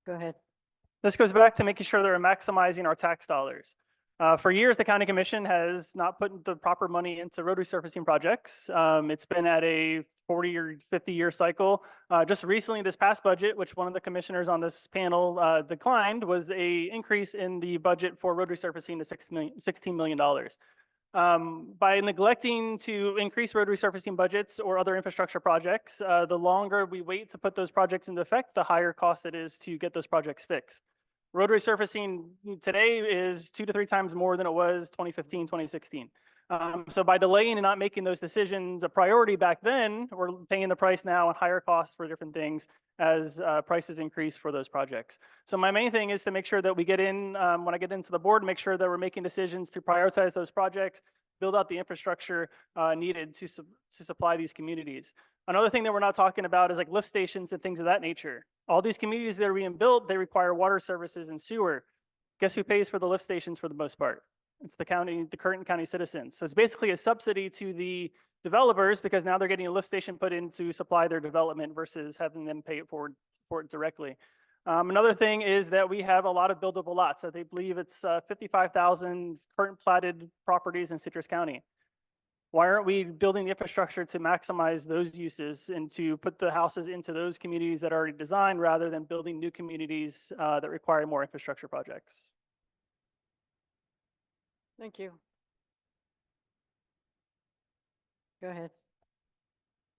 Go ahead. This goes back to making sure that we're maximizing our tax dollars. For years, the county commission has not put the proper money into road resurfacing projects. It's been at a 40 or 50-year cycle. Just recently, this past budget, which one of the commissioners on this panel declined, was a increase in the budget for road resurfacing to $16 million. By neglecting to increase road resurfacing budgets or other infrastructure projects, the longer we wait to put those projects into effect, the higher cost it is to get those projects fixed. Road resurfacing today is 2 to 3 times more than it was 2015, 2016. So by delaying and not making those decisions a priority back then, we're paying the price now and higher costs for different things as prices increase for those projects. So my main thing is to make sure that we get in, when I get into the board, make sure that we're making decisions to prioritize those projects, build out the infrastructure needed to supply these communities. Another thing that we're not talking about is like lift stations and things of that nature. All these communities that are being built, they require water services and sewer. Guess who pays for the lift stations for the most part? It's the county, the current county citizens. So it's basically a subsidy to the developers because now they're getting a lift station put in to supply their development versus having them pay it for it directly. Another thing is that we have a lot of buildable lots. So they believe it's 55,000 current platted properties in Citrus County. Why aren't we building the infrastructure to maximize those uses and to put the houses into those communities that are already designed rather than building new communities that require more infrastructure projects? Thank you. Go ahead.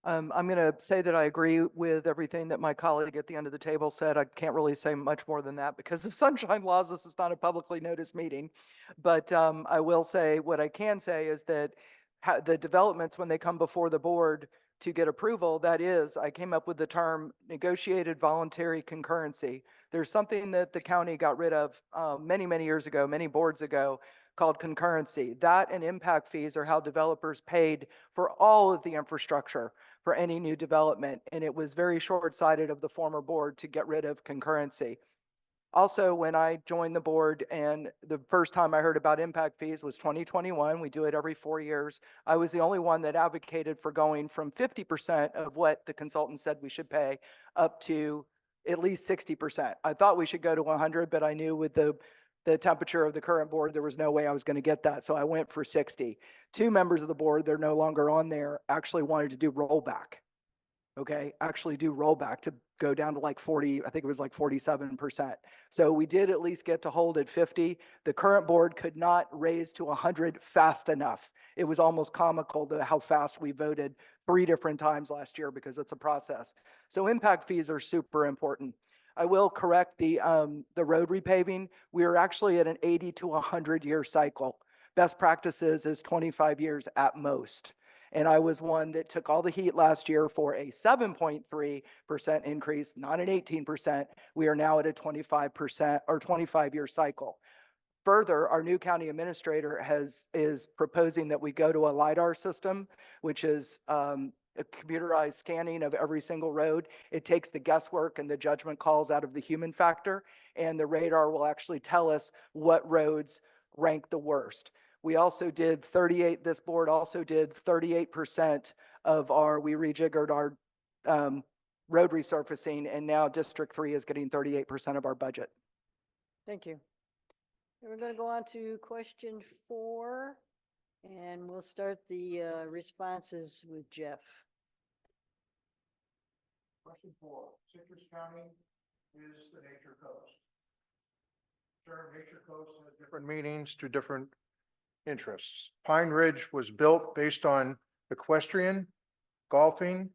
I'm going to say that I agree with everything that my colleague at the end of the table said. I can't really say much more than that because of sunshine laws. This is not a publicly noticed meeting. But I will say what I can say is that the developments, when they come before the board to get approval, that is, I came up with the term negotiated voluntary concurrency. There's something that the county got rid of many, many years ago, many boards ago, called concurrency. That and impact fees are how developers paid for all of the infrastructure for any new development. And it was very short-sighted of the former board to get rid of concurrency. Also, when I joined the board and the first time I heard about impact fees was 2021, we do it every 4 years. I was the only one that advocated for going from 50% of what the consultant said we should pay up to at least 60%. I thought we should go to 100, but I knew with the the temperature of the current board, there was no way I was going to get that. So I went for 60. 2 members of the board, they're no longer on there, actually wanted to do rollback. Okay, actually do rollback to go down to like 40, I think it was like 47%. So we did at least get to hold at 50. The current board could not raise to 100 fast enough. It was almost comical how fast we voted 3 different times last year because it's a process. So impact fees are super important. I will correct the road repaving. We are actually at an 80 to 100 year cycle. Best practices is 25 years at most. And I was one that took all the heat last year for a 7.3% increase, not an 18%. We are now at a 25% or 25-year cycle. Further, our new county administrator is proposing that we go to a LiDAR system, which is a computerized scanning of every single road. It takes the guesswork and the judgment calls out of the human factor, and the radar will actually tell us what roads rank the worst. We also did this board also did 38% of we rejiggered our road resurfacing, and now District 3 is getting 38% of our budget. Thank you. And we're going to go on to question 4, and we'll start the responses with Jeff. Question 4, Citrus County is the nature coast. Term nature coast has different meanings to different interests. Pine Ridge was built based on equestrian, golfing,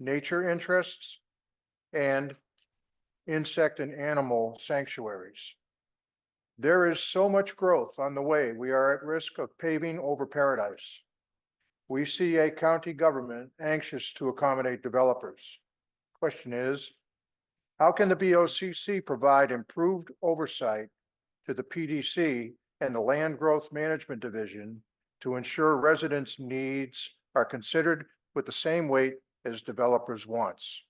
nature interests, and insect and animal sanctuaries. There is so much growth on the way. We are at risk of paving over paradise. We see a county government anxious to accommodate developers. Question is, how can the BOCC provide improved oversight to the PDC and the Land Growth Management Division to ensure residents' needs are considered with the same weight as developers' wants?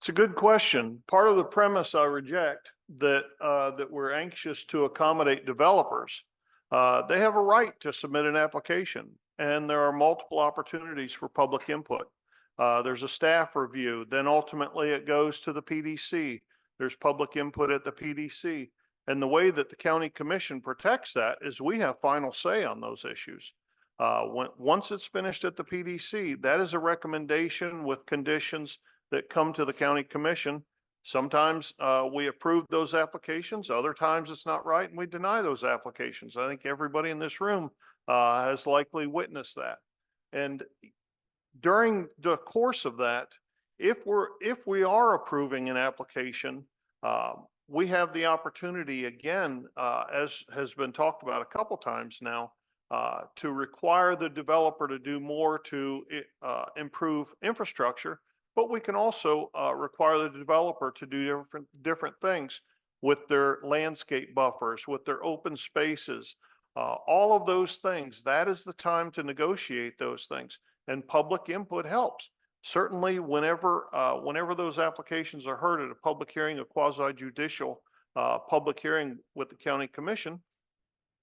It's a good question. Part of the premise I reject that we're anxious to accommodate developers. They have a right to submit an application, and there are multiple opportunities for public input. There's a staff review, then ultimately it goes to the PDC. There's public input at the PDC. And the way that the county commission protects that is we have final say on those issues. Once it's finished at the PDC, that is a recommendation with conditions that come to the county commission. Sometimes we approve those applications, other times it's not right and we deny those applications. I think everybody in this room has likely witnessed that. And during the course of that, if we are approving an application, we have the opportunity again, as has been talked about a couple times now, to require the developer to do more to improve infrastructure, but we can also require the developer to do different things with their landscape buffers, with their open spaces, all of those things. That is the time to negotiate those things, and public input helps. Certainly, whenever those applications are heard at a public hearing, a quasi-judicial public hearing with the county commission,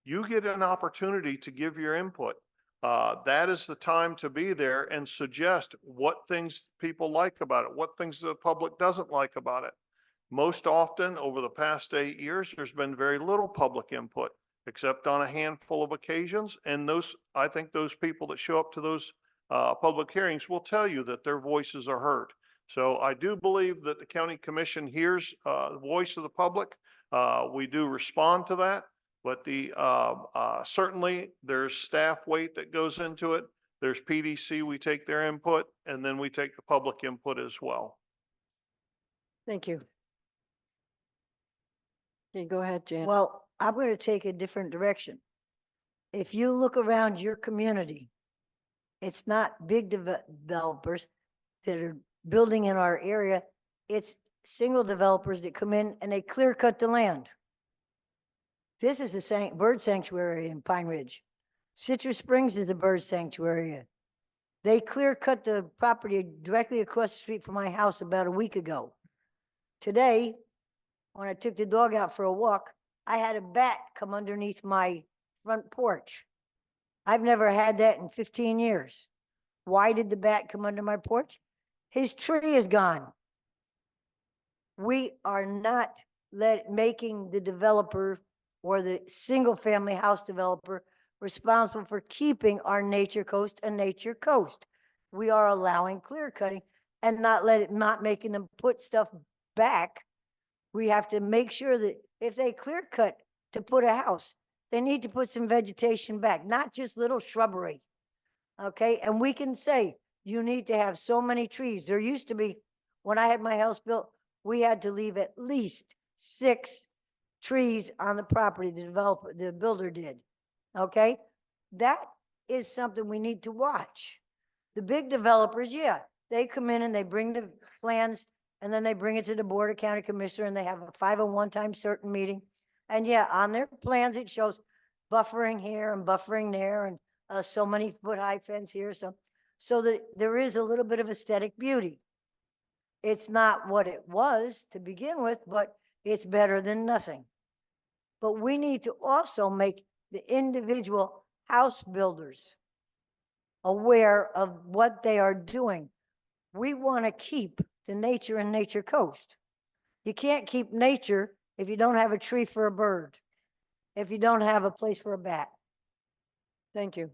you get an opportunity to give your input. That is the time to be there and suggest what things people like about it, what things the public doesn't like about it. Most often, over the past 8 years, there's been very little public input, except on a handful of occasions. And I think those people that show up to those public hearings will tell you that their voices are heard. So I do believe that the county commission hears the voice of the public. We do respond to that, but certainly there's staff weight that goes into it. There's PDC, we take their input, and then we take the public input as well. Thank you. Okay, go ahead, Jan. Well, I'm going to take a different direction. If you look around your community, it's not big developers that are building in our area. It's single developers that come in and they clear cut the land. This is a bird sanctuary in Pine Ridge. Citrus Springs is a bird sanctuary. They clear cut the property directly across the street from my house about a week ago. Today, when I took the dog out for a walk, I had a bat come underneath my front porch. I've never had that in 15 years. Why did the bat come under my porch? His tree is gone. We are not making the developer or the single-family house developer responsible for keeping our nature coast a nature coast. We are allowing clear cutting and not making them put stuff back. We have to make sure that if they clear cut to put a house, they need to put some vegetation back, not just little shrubbery. Okay, and we can say, you need to have so many trees. There used to be, when I had my house built, we had to leave at least 6 trees on the property, the builder did. Okay, that is something we need to watch. The big developers, yeah, they come in and they bring the plans, and then they bring it to the Board of County Commissioner, and they have a 501 time certain meeting. And yeah, on their plans, it shows buffering here and buffering there, and so many foot high fence here, so that there is a little bit of aesthetic beauty. It's not what it was to begin with, but it's better than nothing. But we need to also make the individual house builders aware of what they are doing. We want to keep the nature and nature coast. You can't keep nature if you don't have a tree for a bird, if you don't have a place for a bat. Thank you.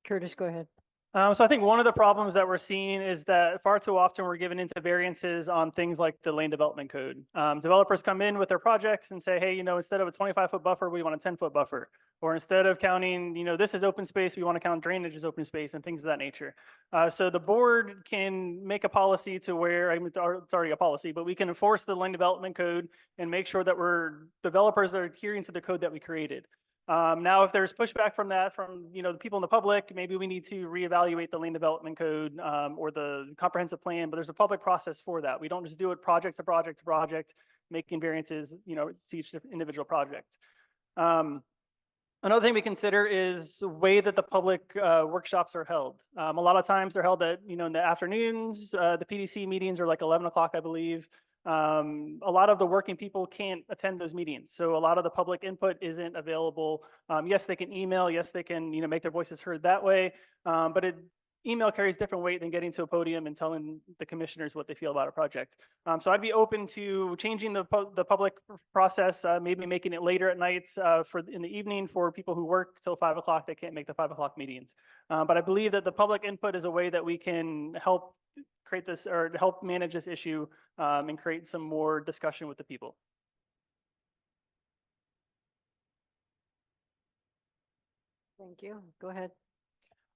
Curtis, go ahead. So I think one of the problems that we're seeing is that far too often we're given into variances on things like the land development code. Developers come in with their projects and say, hey, instead of a 25-foot buffer, we want a 10-foot buffer. Or instead of counting, this is open space, we want to count drainage as open space and things of that nature. So the board can make a policy to where, it's already a policy, but we can enforce the land development code and make sure that developers are adhering to the code that we created. Now, if there's pushback from that, from the people in the public, maybe we need to reevaluate the land development code or the comprehensive plan. But there's a public process for that. We don't just do it project to project to project, making variances, to each individual project. Another thing we consider is the way that the public workshops are held. A lot of times they're held at in the afternoons. The PDC meetings are like 11 o'clock, I believe. A lot of the working people can't attend those meetings, so a lot of the public input isn't available. Yes, they can email, yes, they can make their voices heard that way, but email carries different weight than getting to a podium and telling the commissioners what they feel about a project. So I'd be open to changing the public process, maybe making it later at nights in the evening for people who work till 5 o'clock. They can't make the 5 o'clock meetings, but I believe that the public input is a way that we can help create this or help manage this issue and create some more discussion with the people. Thank you. Go ahead.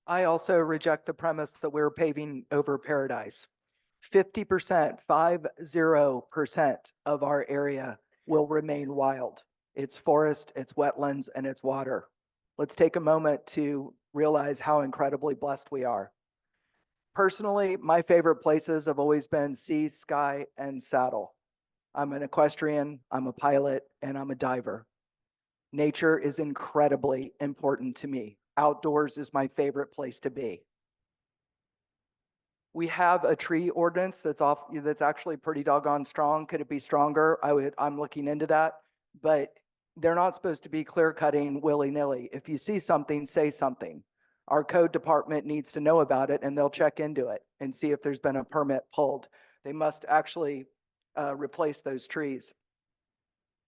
I also reject the premise that we're paving over paradise. 50%, 50% of our area will remain wild. It's forest, it's wetlands, and it's water. Let's take a moment to realize how incredibly blessed we are. Personally, my favorite places have always been sea, sky, and saddle. I'm an equestrian, I'm a pilot, and I'm a diver. Nature is incredibly important to me. Outdoors is my favorite place to be. We have a tree ordinance that's actually pretty doggone strong. Could it be stronger? I'm looking into that, but they're not supposed to be clear cutting willy-nilly. If you see something, say something. Our code department needs to know about it, and they'll check into it and see if there's been a permit pulled. They must actually replace those trees.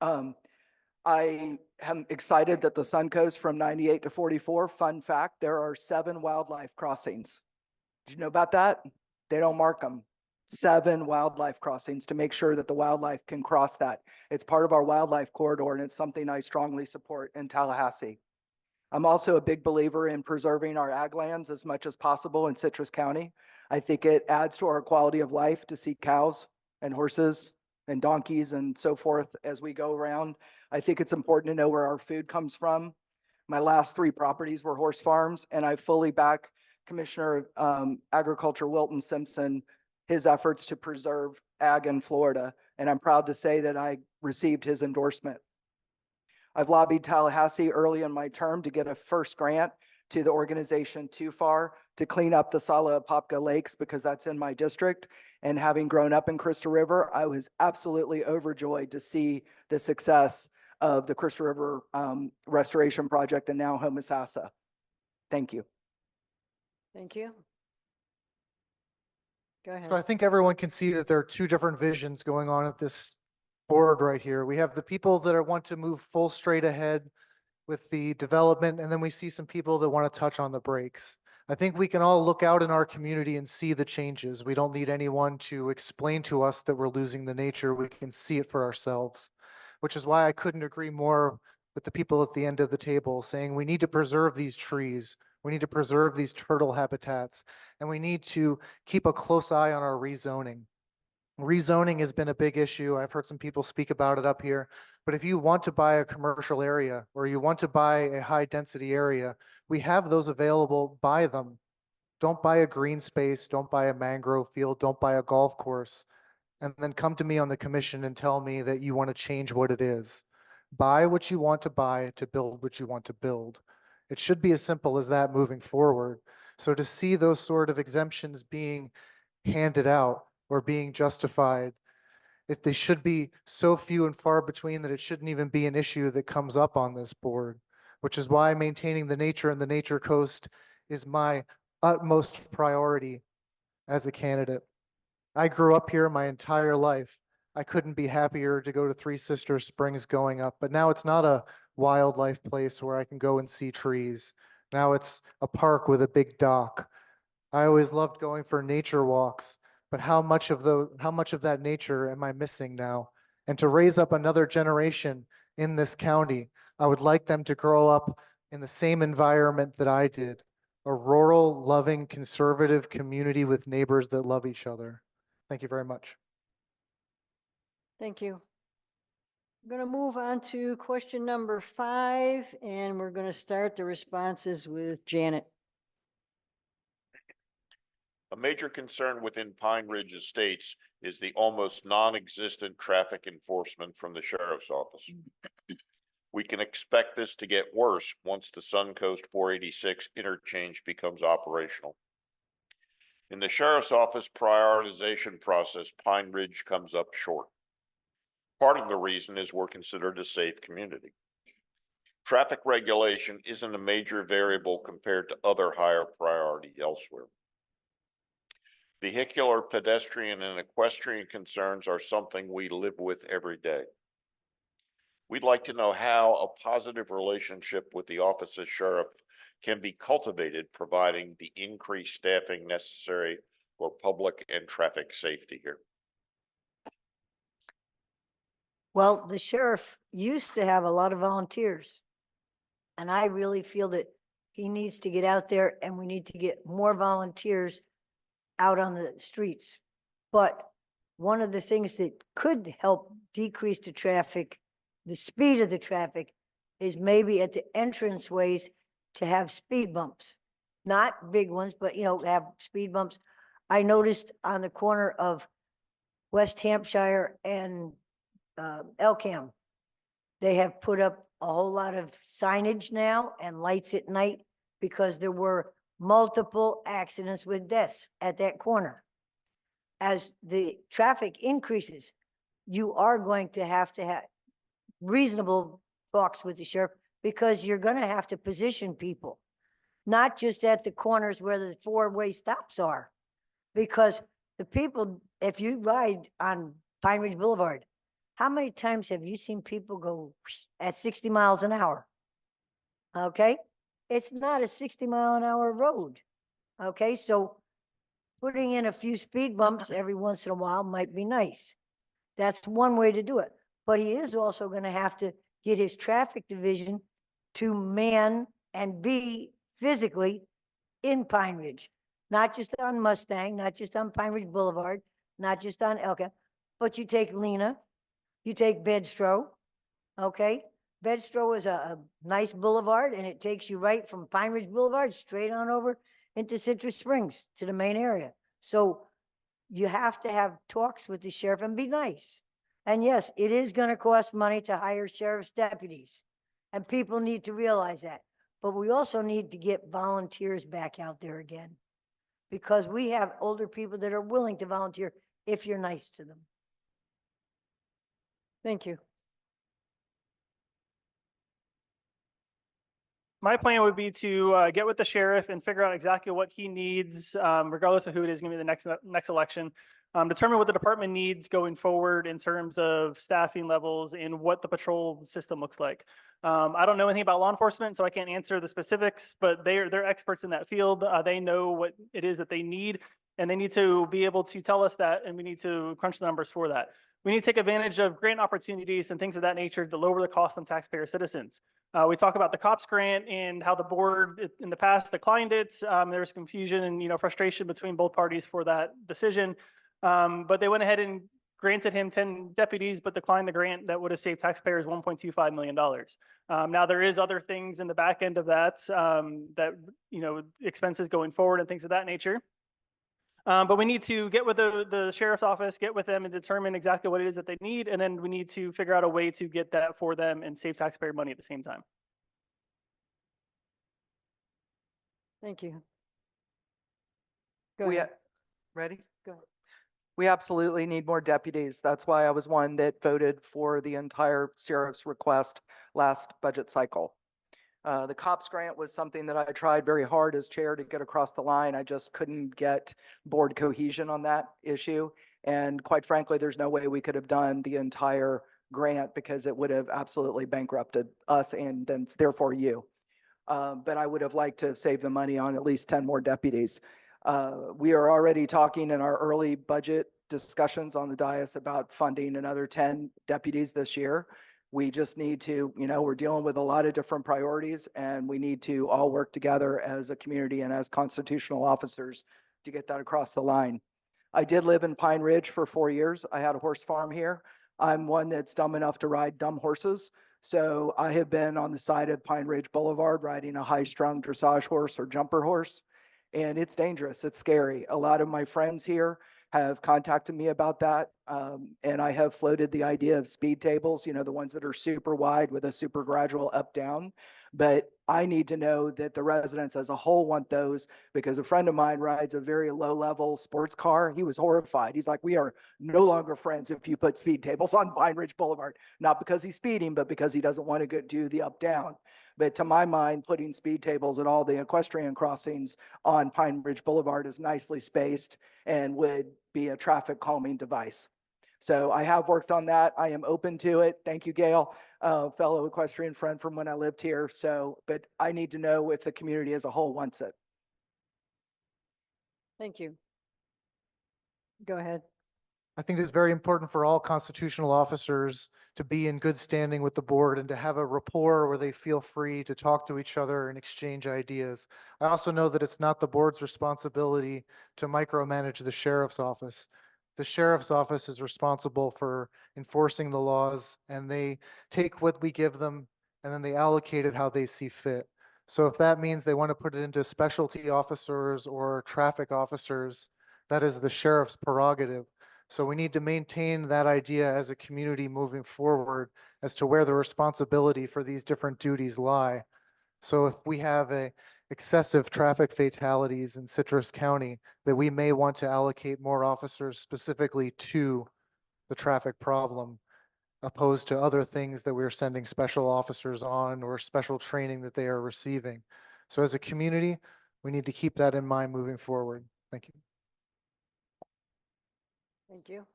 I am excited that the sun goes from 98 to 44. Fun fact, there are 7 wildlife crossings. Did you know about that? They don't mark them. 7 wildlife crossings to make sure that the wildlife can cross that. It's part of our wildlife corridor, and it's something I strongly support in Tallahassee. I'm also a big believer in preserving our ag lands as much as possible in Citrus County. I think it adds to our quality of life to see cows and horses and donkeys and so forth as we go around. I think it's important to know where our food comes from. My last 3 properties were horse farms, and I fully back Commissioner Agriculture Wilton Simpson, his efforts to preserve ag in Florida, and I'm proud to say that I received his endorsement. I've lobbied Tallahassee early in my term to get a first grant to the organization Too Far to clean up the Sala-Apopka lakes because that's in my district. And having grown up in Crystal River, I was absolutely overjoyed to see the success of the Crystal River Restoration Project and now Homosassa. Thank you. Thank you. Go ahead. So I think everyone can see that there are two different visions going on at this board right here. We have the people that want to move full straight ahead with the development, and then we see some people that want to touch on the brakes. I think we can all look out in our community and see the changes. We don't need anyone to explain to us that we're losing the nature. We can see it for ourselves, which is why I couldn't agree more with the people at the end of the table saying we need to preserve these trees. We need to preserve these turtle habitats, and we need to keep a close eye on our rezoning. Rezoning has been a big issue. I've heard some people speak about it up here. But if you want to buy a commercial area or you want to buy a high density area, we have those available. Buy them. Don't buy a green space. Don't buy a mangrove field. Don't buy a golf course. And then come to me on the commission and tell me that you want to change what it is. Buy what you want to buy to build what you want to build. It should be as simple as that moving forward. So to see those sort of exemptions being handed out or being justified, if they should be so few and far between that it shouldn't even be an issue that comes up on this board, which is why maintaining the nature and the nature coast is my utmost priority as a candidate. I grew up here my entire life. I couldn't be happier to go to Three Sisters Springs going up, but now it's not a wildlife place where I can go and see trees. Now it's a park with a big dock. I always loved going for nature walks, but how much of that nature am I missing now? And to raise up another generation in this county, I would like them to grow up in the same environment that I did, a rural, loving, conservative community with neighbors that love each other. Thank you very much. Thank you. I'm going to move on to question number 5, and we're going to start the responses with Janet. A major concern within Pine Ridge Estates is the almost non-existent traffic enforcement from the sheriff's office. We can expect this to get worse once the Suncoast 486 interchange becomes operational. In the sheriff's office prioritization process, Pine Ridge comes up short. Part of the reason is we're considered a safe community. Traffic regulation isn't a major variable compared to other higher priority elsewhere. Vehicular, pedestrian, and equestrian concerns are something we live with every day. We'd like to know how a positive relationship with the office of sheriff can be cultivated, providing the increased staffing necessary for public and traffic safety here. Well, the sheriff used to have a lot of volunteers. And I really feel that he needs to get out there and we need to get more volunteers out on the streets. But one of the things that could help decrease the traffic, the speed of the traffic, is maybe at the entranceways to have speed bumps. Not big ones, but have speed bumps. I noticed on the corner of West Hampshire and Elkham, they have put up a whole lot of signage now and lights at night because there were multiple accidents with deaths at that corner. As the traffic increases, you are going to have reasonable talks with the sheriff because you're going to have to position people, not just at the corners where the 4-way stops are. Because the people, if you ride on Pine Ridge Boulevard, how many times have you seen people go at 60 miles an hour? Okay, it's not a 60-mile-an-hour road. Okay, so putting in a few speed bumps every once in a while might be nice. That's one way to do it. But he is also going to have to get his traffic division to man and be physically in Pine Ridge, not just on Mustang, not just on Pine Ridge Boulevard, not just on Elka, but you take Lena, you take Bedstro, okay? Bedstro is a nice boulevard, and it takes you right from Pine Ridge Boulevard straight on over into Citrus Springs to the main area. So you have to have talks with the sheriff and be nice. And yes, it is going to cost money to hire sheriff's deputies, and people need to realize that. But we also need to get volunteers back out there again, because we have older people that are willing to volunteer if you're nice to them. Thank you. My plan would be to get with the sheriff and figure out exactly what he needs, regardless of who it is going to be the next election. Determine what the department needs going forward in terms of staffing levels and what the patrol system looks like. I don't know anything about law enforcement, so I can't answer the specifics, but they're experts in that field. They know what it is that they need, and they need to be able to tell us that, and we need to crunch the numbers for that. We need to take advantage of grant opportunities and things of that nature to lower the cost on taxpayer citizens. We talk about the COPS grant and how the board in the past declined it. There was confusion and frustration between both parties for that decision, but they went ahead and granted him 10 deputies, but declined the grant that would have saved taxpayers $1.25 million. Now there is other things in the back end of that, expenses going forward and things of that nature. But we need to get with the sheriff's office, get with them and determine exactly what it is that they need. And then we need to figure out a way to get that for them and save taxpayer money at the same time. Thank you. Go We, ahead. ready? Go ahead. We absolutely need more deputies. That's why I was one that voted for the entire sheriff's request last budget cycle. The COPS grant was something that I tried very hard as chair to get across the line. I just couldn't get board cohesion on that issue. And quite frankly, there's no way we could have done the entire grant because it would have absolutely bankrupted us and then therefore you. But I would have liked to save the money on at least 10 more deputies. We are already talking in our early budget discussions on the dais about funding another 10 deputies this year. We just need to, we're dealing with a lot of different priorities and we need to all work together as a community and as constitutional officers to get that across the line. I did live in Pine Ridge for 4 years. I had a horse farm here. I'm one that's dumb enough to ride dumb horses. So I have been on the side of Pine Ridge Boulevard riding a high-strung dressage horse or jumper horse. And it's dangerous. It's scary. A lot of my friends here have contacted me about that. And I have floated the idea of speed tables, the ones that are super wide with a super gradual up down. But I need to know that the residents as a whole want those because a friend of mine rides a very low level sports car. He was horrified. He's like, we are no longer friends if you put speed tables on Pine Ridge Boulevard, not because he's speeding, but because he doesn't want to do the up down. But to my mind, putting speed tables at all the equestrian crossings on Pine Ridge Boulevard is nicely spaced and would be a traffic calming device. So I have worked on that. I am open to it. Thank you, Gail, fellow equestrian friend from when I lived here. But I need to know if the community as a whole wants it. Thank you. Go ahead. I think it's very important for all constitutional officers to be in good standing with the board and to have a rapport where they feel free to talk to each other and exchange ideas. I also know that it's not the board's responsibility to micromanage the sheriff's office. The sheriff's office is responsible for enforcing the laws, and they take what we give them and then they allocate it how they see fit. So if that means they want to put it into specialty officers or traffic officers, that is the sheriff's prerogative. So we need to maintain that idea as a community moving forward as to where the responsibility for these different duties lie. So if we have excessive traffic fatalities in Citrus County, that we may want to allocate more officers specifically to the traffic problem, opposed to other things that we're sending special officers on or special training that they are receiving. So as a community, we need to keep that in mind moving forward. Thank you. Thank you.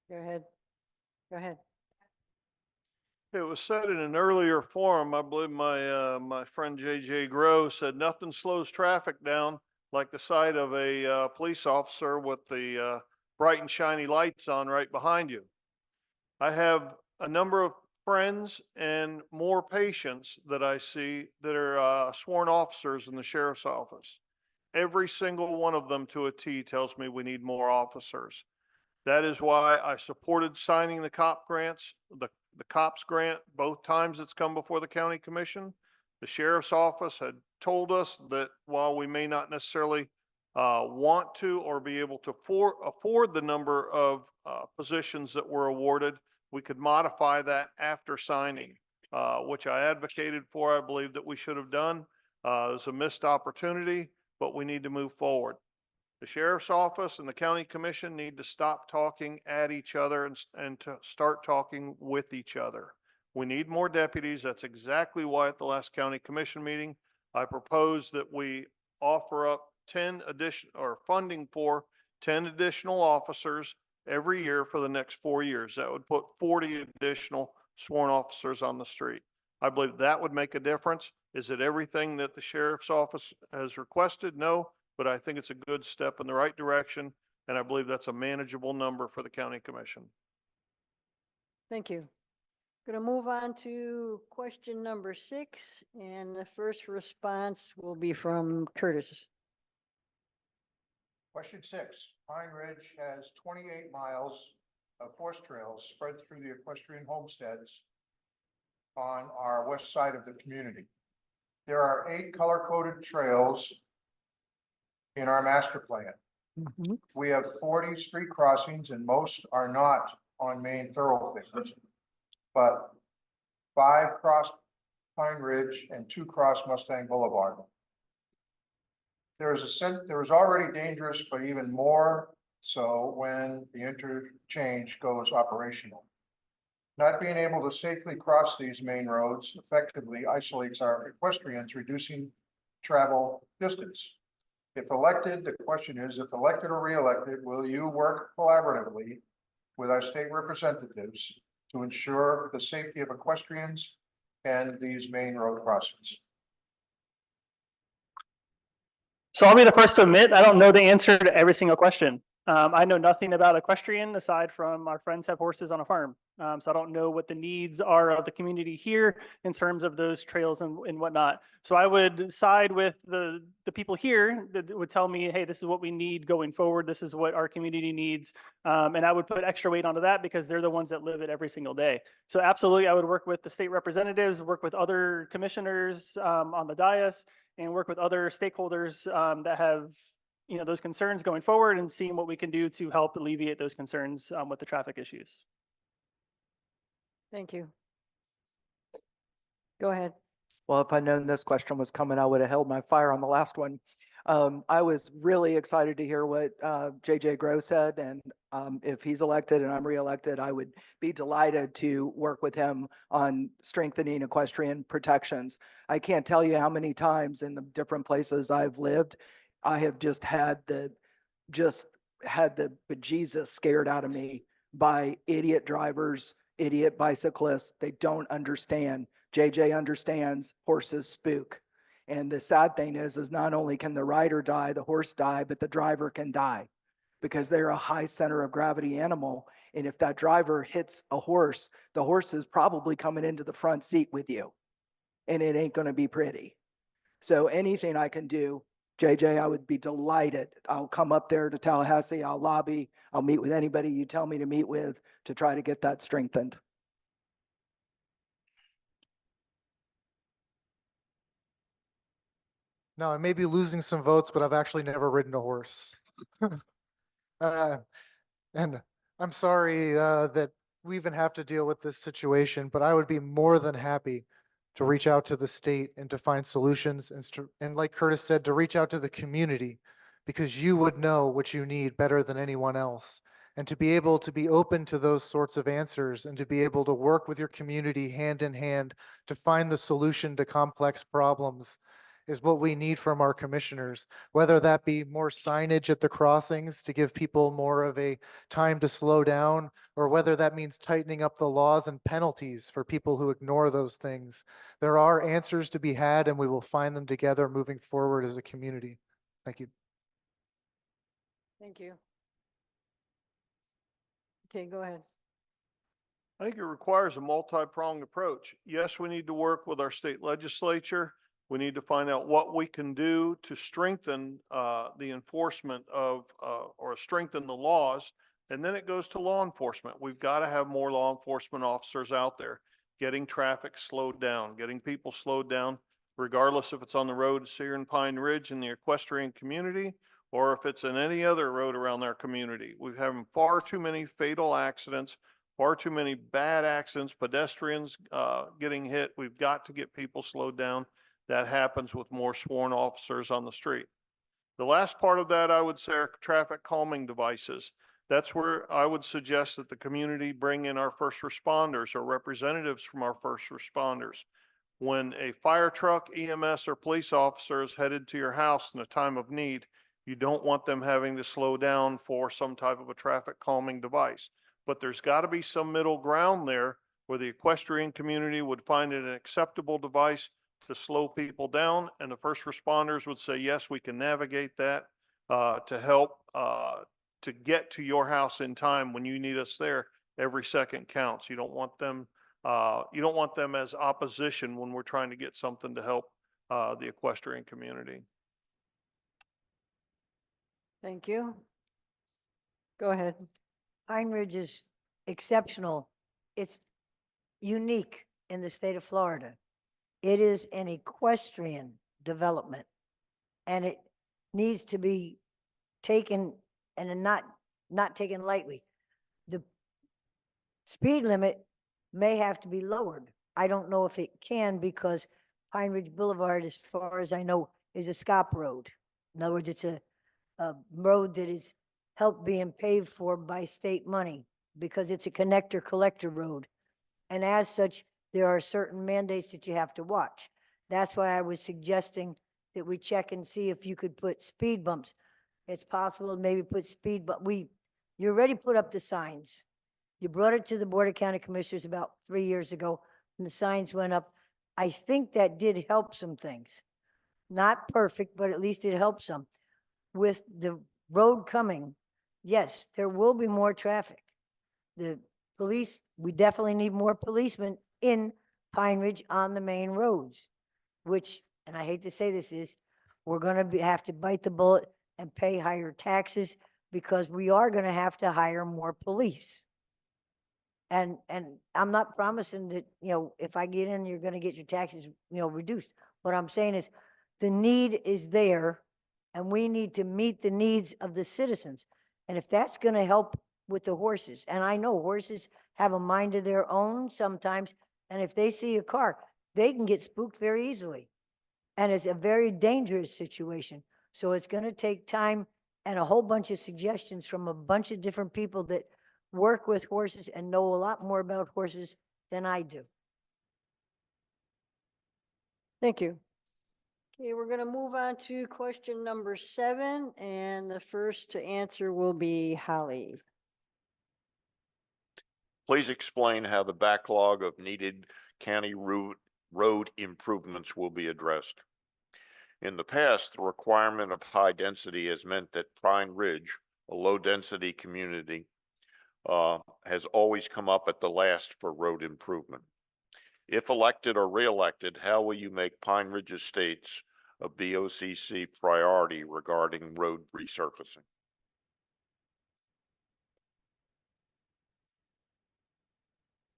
Go ahead. Go ahead. It was said in an earlier forum, I believe my friend JJ Grow said nothing slows traffic down like the sight of a police officer with the bright and shiny lights on right behind you. I have a number of friends and more patients that I see that are sworn officers in the sheriff's office. Every single one of them to a T tells me we need more officers. That is why I supported signing the COP grants, the COPS grant, both times it's come before the county commission. The sheriff's office had told us that while we may not necessarily want to or be able to afford the number of positions that were awarded, we could modify that after signing, which I advocated for. I believe that we should have done. It was a missed opportunity, but we need to move forward. The sheriff's office and the county commission need to stop talking at each other and to start talking with each other. We need more deputies. That's exactly why at the last county commission meeting, I proposed that we offer up 10 addition or funding for 10 additional officers every year for the next 4 years. That would put 40 additional sworn officers on the street. I believe that would make a difference. Is it everything that the sheriff's office has requested? No, but I think it's a good step in the right direction. And I believe that's a manageable number for the county commission. Thank you. Going to move on to question number 6, and the first response will be from Curtis. Question 6, Pine Ridge has 28 miles of horse trails spread through the equestrian homesteads on our west side of the community. There are 8 color-coded trails in our master plan. We have 40 street crossings and most are not on main thoroughfares, but 5 cross Pine Ridge and 2 cross Mustang Boulevard. There is already dangerous, but even more so when the interchange goes operational. Not being able to safely cross these main roads effectively isolates our equestrians, reducing travel distance. If elected, the question is, if elected or re-elected, will you work collaboratively with our state representatives to ensure the safety of equestrians and these main road crossings? So I'll be the first to admit, I don't know the answer to every single question. I know nothing about equestrian aside from our friends have horses on a farm. So I don't know what the needs are of the community here in terms of those trails and whatnot. So I would side with the people here that would tell me, hey, this is what we need going forward. This is what our community needs. And I would put extra weight onto that because they're the ones that live it every single day. So absolutely, I would work with the state representatives, work with other commissioners on the dais, and work with other stakeholders that have those concerns going forward and seeing what we can do to help alleviate those concerns with the traffic issues. Thank you. Go ahead. Well, if I'd known this question was coming, I would have held my fire on the last one. I was really excited to hear what JJ Grow said, and if he's elected and I'm reelected, I would be delighted to work with him on strengthening equestrian protections. I can't tell you how many times in the different places I've lived, I have just had the bejesus scared out of me by idiot drivers, idiot bicyclists. They don't understand. JJ understands horses spook. And the sad thing is not only can the rider die, the horse die, but the driver can die because they're a high center of gravity animal. And if that driver hits a horse, the horse is probably coming into the front seat with you and it ain't going to be pretty. So anything I can do, JJ, I would be delighted. I'll come up there to Tallahassee. I'll lobby. I'll meet with anybody you tell me to meet with to try to get that strengthened. Now, I may be losing some votes, but I've actually never ridden a horse. And I'm sorry that we even have to deal with this situation, but I would be more than happy to reach out to the state and to find solutions and like Curtis said, to reach out to the community because you would know what you need better than anyone else. And to be able to be open to those sorts of answers and to be able to work with your community hand in hand to find the solution to complex problems is what we need from our commissioners, whether that be more signage at the crossings to give people more of a time to slow down, or whether that means tightening up the laws and penalties for people who ignore those things. There are answers to be had, and we will find them together moving forward as a community. Thank you. Thank you. Okay, go ahead. I think it requires a multi-pronged approach. Yes, we need to work with our state legislature. We need to find out what we can do to strengthen the enforcement of or strengthen the laws. And then it goes to law enforcement. We've got to have more law enforcement officers out there getting traffic slowed down, getting people slowed down, regardless if it's on the roads here in Pine Ridge in the equestrian community or if it's in any other road around our community. We're having far too many fatal accidents, far too many bad accidents, pedestrians getting hit. We've got to get people slowed down. That happens with more sworn officers on the street. The last part of that, I would say, are traffic calming devices. That's where I would suggest that the community bring in our first responders or representatives from our first responders. When a fire truck, EMS, or police officer is headed to your house in a time of need, you don't want them having to slow down for some type of a traffic calming device. But there's got to be some middle ground there where the equestrian community would find it an acceptable device to slow people down, and the first responders would say, yes, we can navigate that to help to get to your house in time when you need us there. Every second counts. You don't want them as opposition when we're trying to get something to help the equestrian community. Thank you. Go ahead. Pine Ridge is exceptional. It's unique in the state of Florida. It is an equestrian development, and it needs to be taken and not taken lightly. The speed limit may have to be lowered. I don't know if it can, because Pine Ridge Boulevard, as far as I know, is a SCOP road. In other words, it's a road that is helped being paid for by state money because it's a connector collector road. And as such, there are certain mandates that you have to watch. That's why I was suggesting that we check and see if you could put speed bumps. It's possible to maybe put speed, but you already put up the signs. You brought it to the Board of County Commissioners about 3 years ago, and the signs went up. I think that did help some things. Not perfect, but at least it helped some. With the road coming, yes, there will be more traffic. The police, we definitely need more policemen in Pine Ridge on the main roads, which, and I hate to say this, is we're going to have to bite the bullet and pay higher taxes, because we are going to have to hire more police. And I'm not promising that, if I get in, you're going to get your taxes, reduced. What I'm saying is the need is there, and we need to meet the needs of the citizens. And if that's going to help with the horses, and I know horses have a mind of their own sometimes, and if they see a car, they can get spooked very easily. And it's a very dangerous situation. So it's going to take time and a whole bunch of suggestions from a bunch of different people that work with horses and know a lot more about horses than I do. Thank you. Okay, we're going to move on to question number 7, and the first to answer will be Holly. Please explain how the backlog of needed county road improvements will be addressed. In the past, the requirement of high density has meant that Pine Ridge, a low density community, has always come up at the last for road improvement. If elected or re-elected, how will you make Pine Ridge Estates a BOCC priority regarding road resurfacing?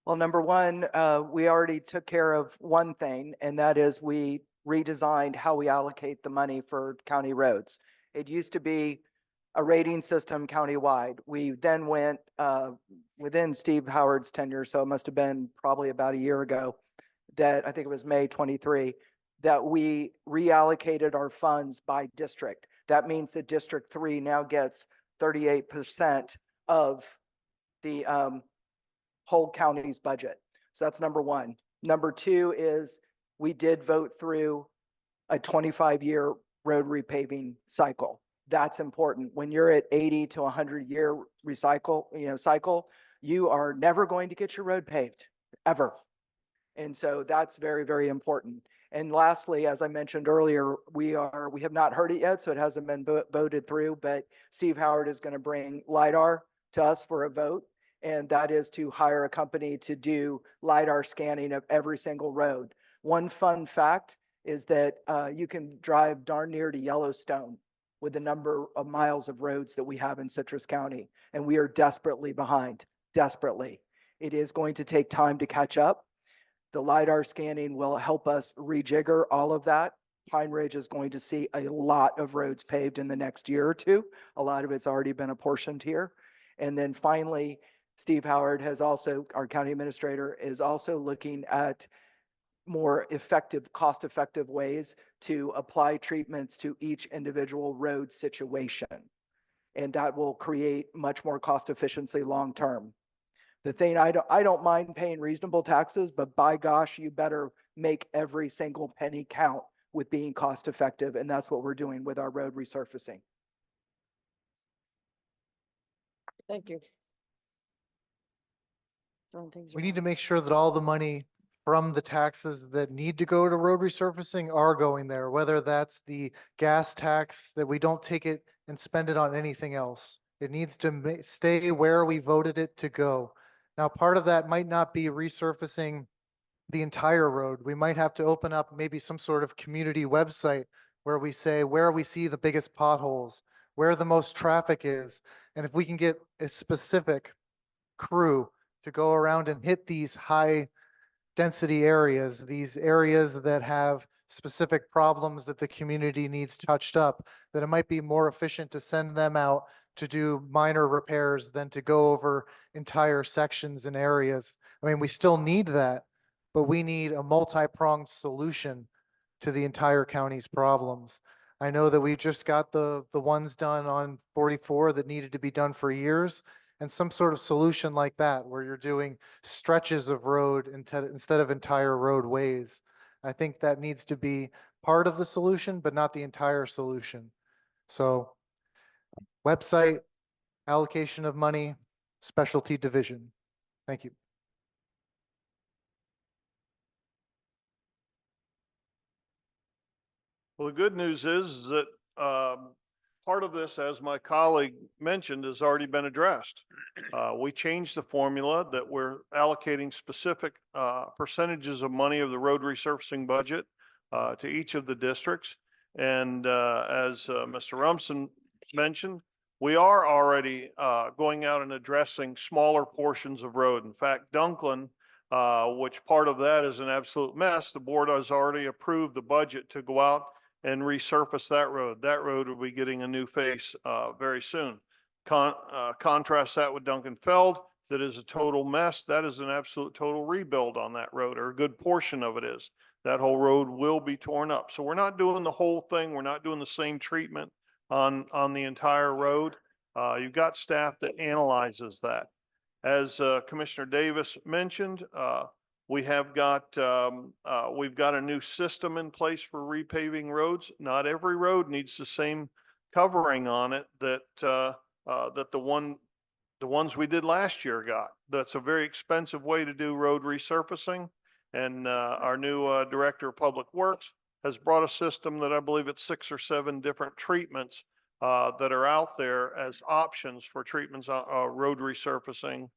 Well, number one, we already took care of one thing, and that is we redesigned how we allocate the money for county roads. It used to be a rating system countywide. We then went within Steve Howard's tenure, so it must have been probably about a year ago, that I think it was May 23, that we reallocated our funds by district. That means that District 3 now gets 38% of the whole county's budget. So that's number one. Number two is we did vote through a 25-year road repaving cycle. That's important. When you're at 80 to 100-year cycle, you are never going to get your road paved, ever. And so that's very, very important. And lastly, as I mentioned earlier, we have not heard it yet, so it hasn't been voted through, but Steve Howard is going to bring LiDAR to us for a vote. And that is to hire a company to do LiDAR scanning of every single road. One fun fact is that you can drive darn near to Yellowstone with the number of miles of roads that we have in Citrus County. And we are desperately behind, desperately. It is going to take time to catch up. The LiDAR scanning will help us rejigger all of that. Pine Ridge is going to see a lot of roads paved in the next year or two. A lot of it's already been apportioned here. And then finally, Steve Howard has also, our county administrator, is also looking at more effective, cost-effective ways to apply treatments to each individual road situation. and that will create much more cost efficiency long-term. The thing, I don't mind paying reasonable taxes, but by gosh, you better make every single penny count with being cost effective. And that's what we're doing with our road resurfacing. Thank you. Throwing things We need to around. make sure that all the money from the taxes that need to go to road resurfacing are going there, whether that's the gas tax, that we don't take it and spend it on anything else. It needs to stay where we voted it to go. Now, part of that might not be resurfacing the entire road. We might have to open up maybe some sort of community website where we say where we see the biggest potholes, where the most traffic is. And if we can get a specific crew to go around and hit these high density areas, these areas that have specific problems that the community needs touched up, that it might be more efficient to send them out to do minor repairs than to go over entire sections and areas. I mean, we still need that, but we need a multi-pronged solution to the entire county's problems. I know that we just got the ones done on 44 that needed to be done for years, and some sort of solution like that, where you're doing stretches of road instead of entire roadways. I think that needs to be part of the solution, but not the entire solution. So website, allocation of money, specialty division. Thank you. Well, the good news is that part of this, as my colleague mentioned, has already been addressed. We changed the formula that we're allocating specific percentages of money of the road resurfacing budget to each of the districts. And as Mr. Rumson mentioned, we are already going out and addressing smaller portions of road. In fact, Dunklin, which part of that is an absolute mess, the board has already approved the budget to go out and resurface that road. That road will be getting a new face very soon. Contrast that with Duncan Feld, that is a total mess. That is an absolute total rebuild on that road, or a good portion of it is. That whole road will be torn up. So we're not doing the whole thing. We're not doing the same treatment on the entire road. You've got staff that analyzes that. As Commissioner Davis mentioned, we've got a new system in place for repaving roads. Not every road needs the same covering on it that the ones we did last year got. That's a very expensive way to do road resurfacing. And our new Director of Public Works has brought a system that I believe it's 6 or 7 different treatments that are out there as options for treatments road resurfacing,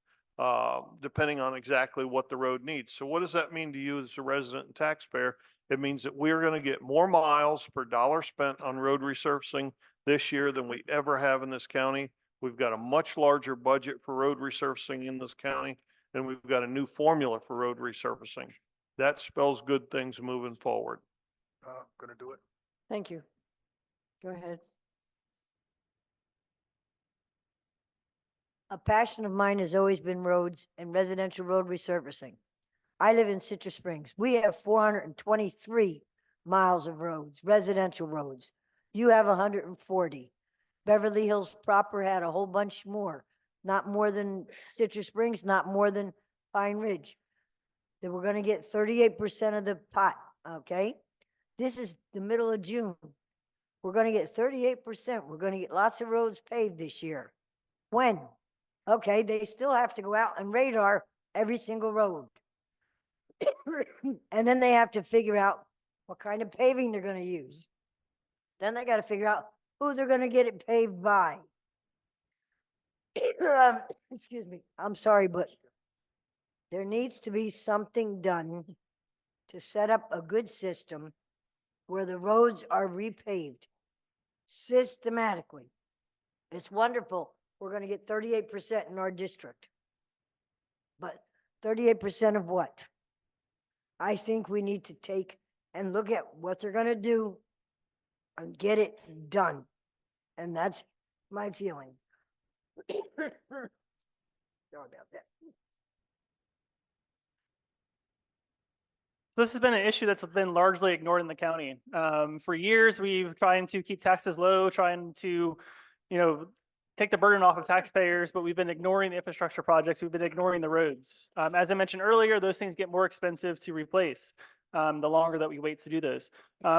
depending on exactly what the road needs. So what does that mean to you as a resident and taxpayer? It means that we're going to get more miles per dollar spent on road resurfacing this year than we ever have in this county. We've got a much larger budget for road resurfacing in this county, and we've got a new formula for road resurfacing. That spells good things moving forward. Gonna do it. Thank you. Go ahead. A passion of mine has always been roads and residential road resurfacing. I live in Citrus Springs. We have 423 miles of roads, residential roads. You have 140. Beverly Hills proper had a whole bunch more, not more than Citrus Springs, not more than Pine Ridge. Then we're going to get 38% of the pot, okay? This is the middle of June. We're going to get 38%. We're going to get lots of roads paved this year. When? Okay, they still have to go out and radar every single road. And then they have to figure out what kind of paving they're going to use. Then they got to figure out who they're going to get it paved by. Excuse me, I'm sorry, but there needs to be something done to set up a good system where the roads are repaved systematically. It's wonderful. We're going to get 38% in our district. But 38% of what? I think we need to take and look at what they're going to do and get it done. And that's my feeling. Sorry about that. This has been an issue that's been largely ignored in the county. For years, we've trying to keep taxes low, trying to, take the burden off of taxpayers, but we've been ignoring the infrastructure projects. We've been ignoring the roads. As I mentioned earlier, those things get more expensive to replace the longer that we wait to do those.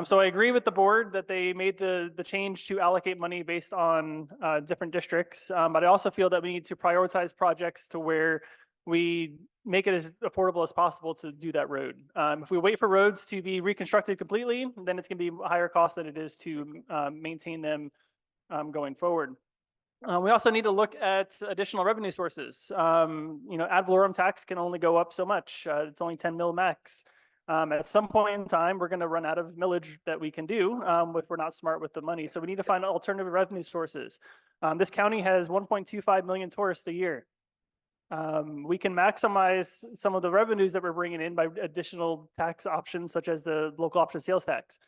So I agree with the board that they made the change to allocate money based on different districts. But I also feel that we need to prioritize projects to where we make it as affordable as possible to do that road. If we wait for roads to be reconstructed completely, then it's going to be a higher cost than it is to maintain them going forward. We also need to look at additional revenue sources. Ad valorem tax can only go up so much. It's only 10 mil max. At some point in time, we're going to run out of millage that we can do if we're not smart with the money. So we need to find alternative revenue sources. This county has 1.25 million tourists a year. We can maximize some of the revenues that we're bringing in by additional tax options, such as the local option sales tax.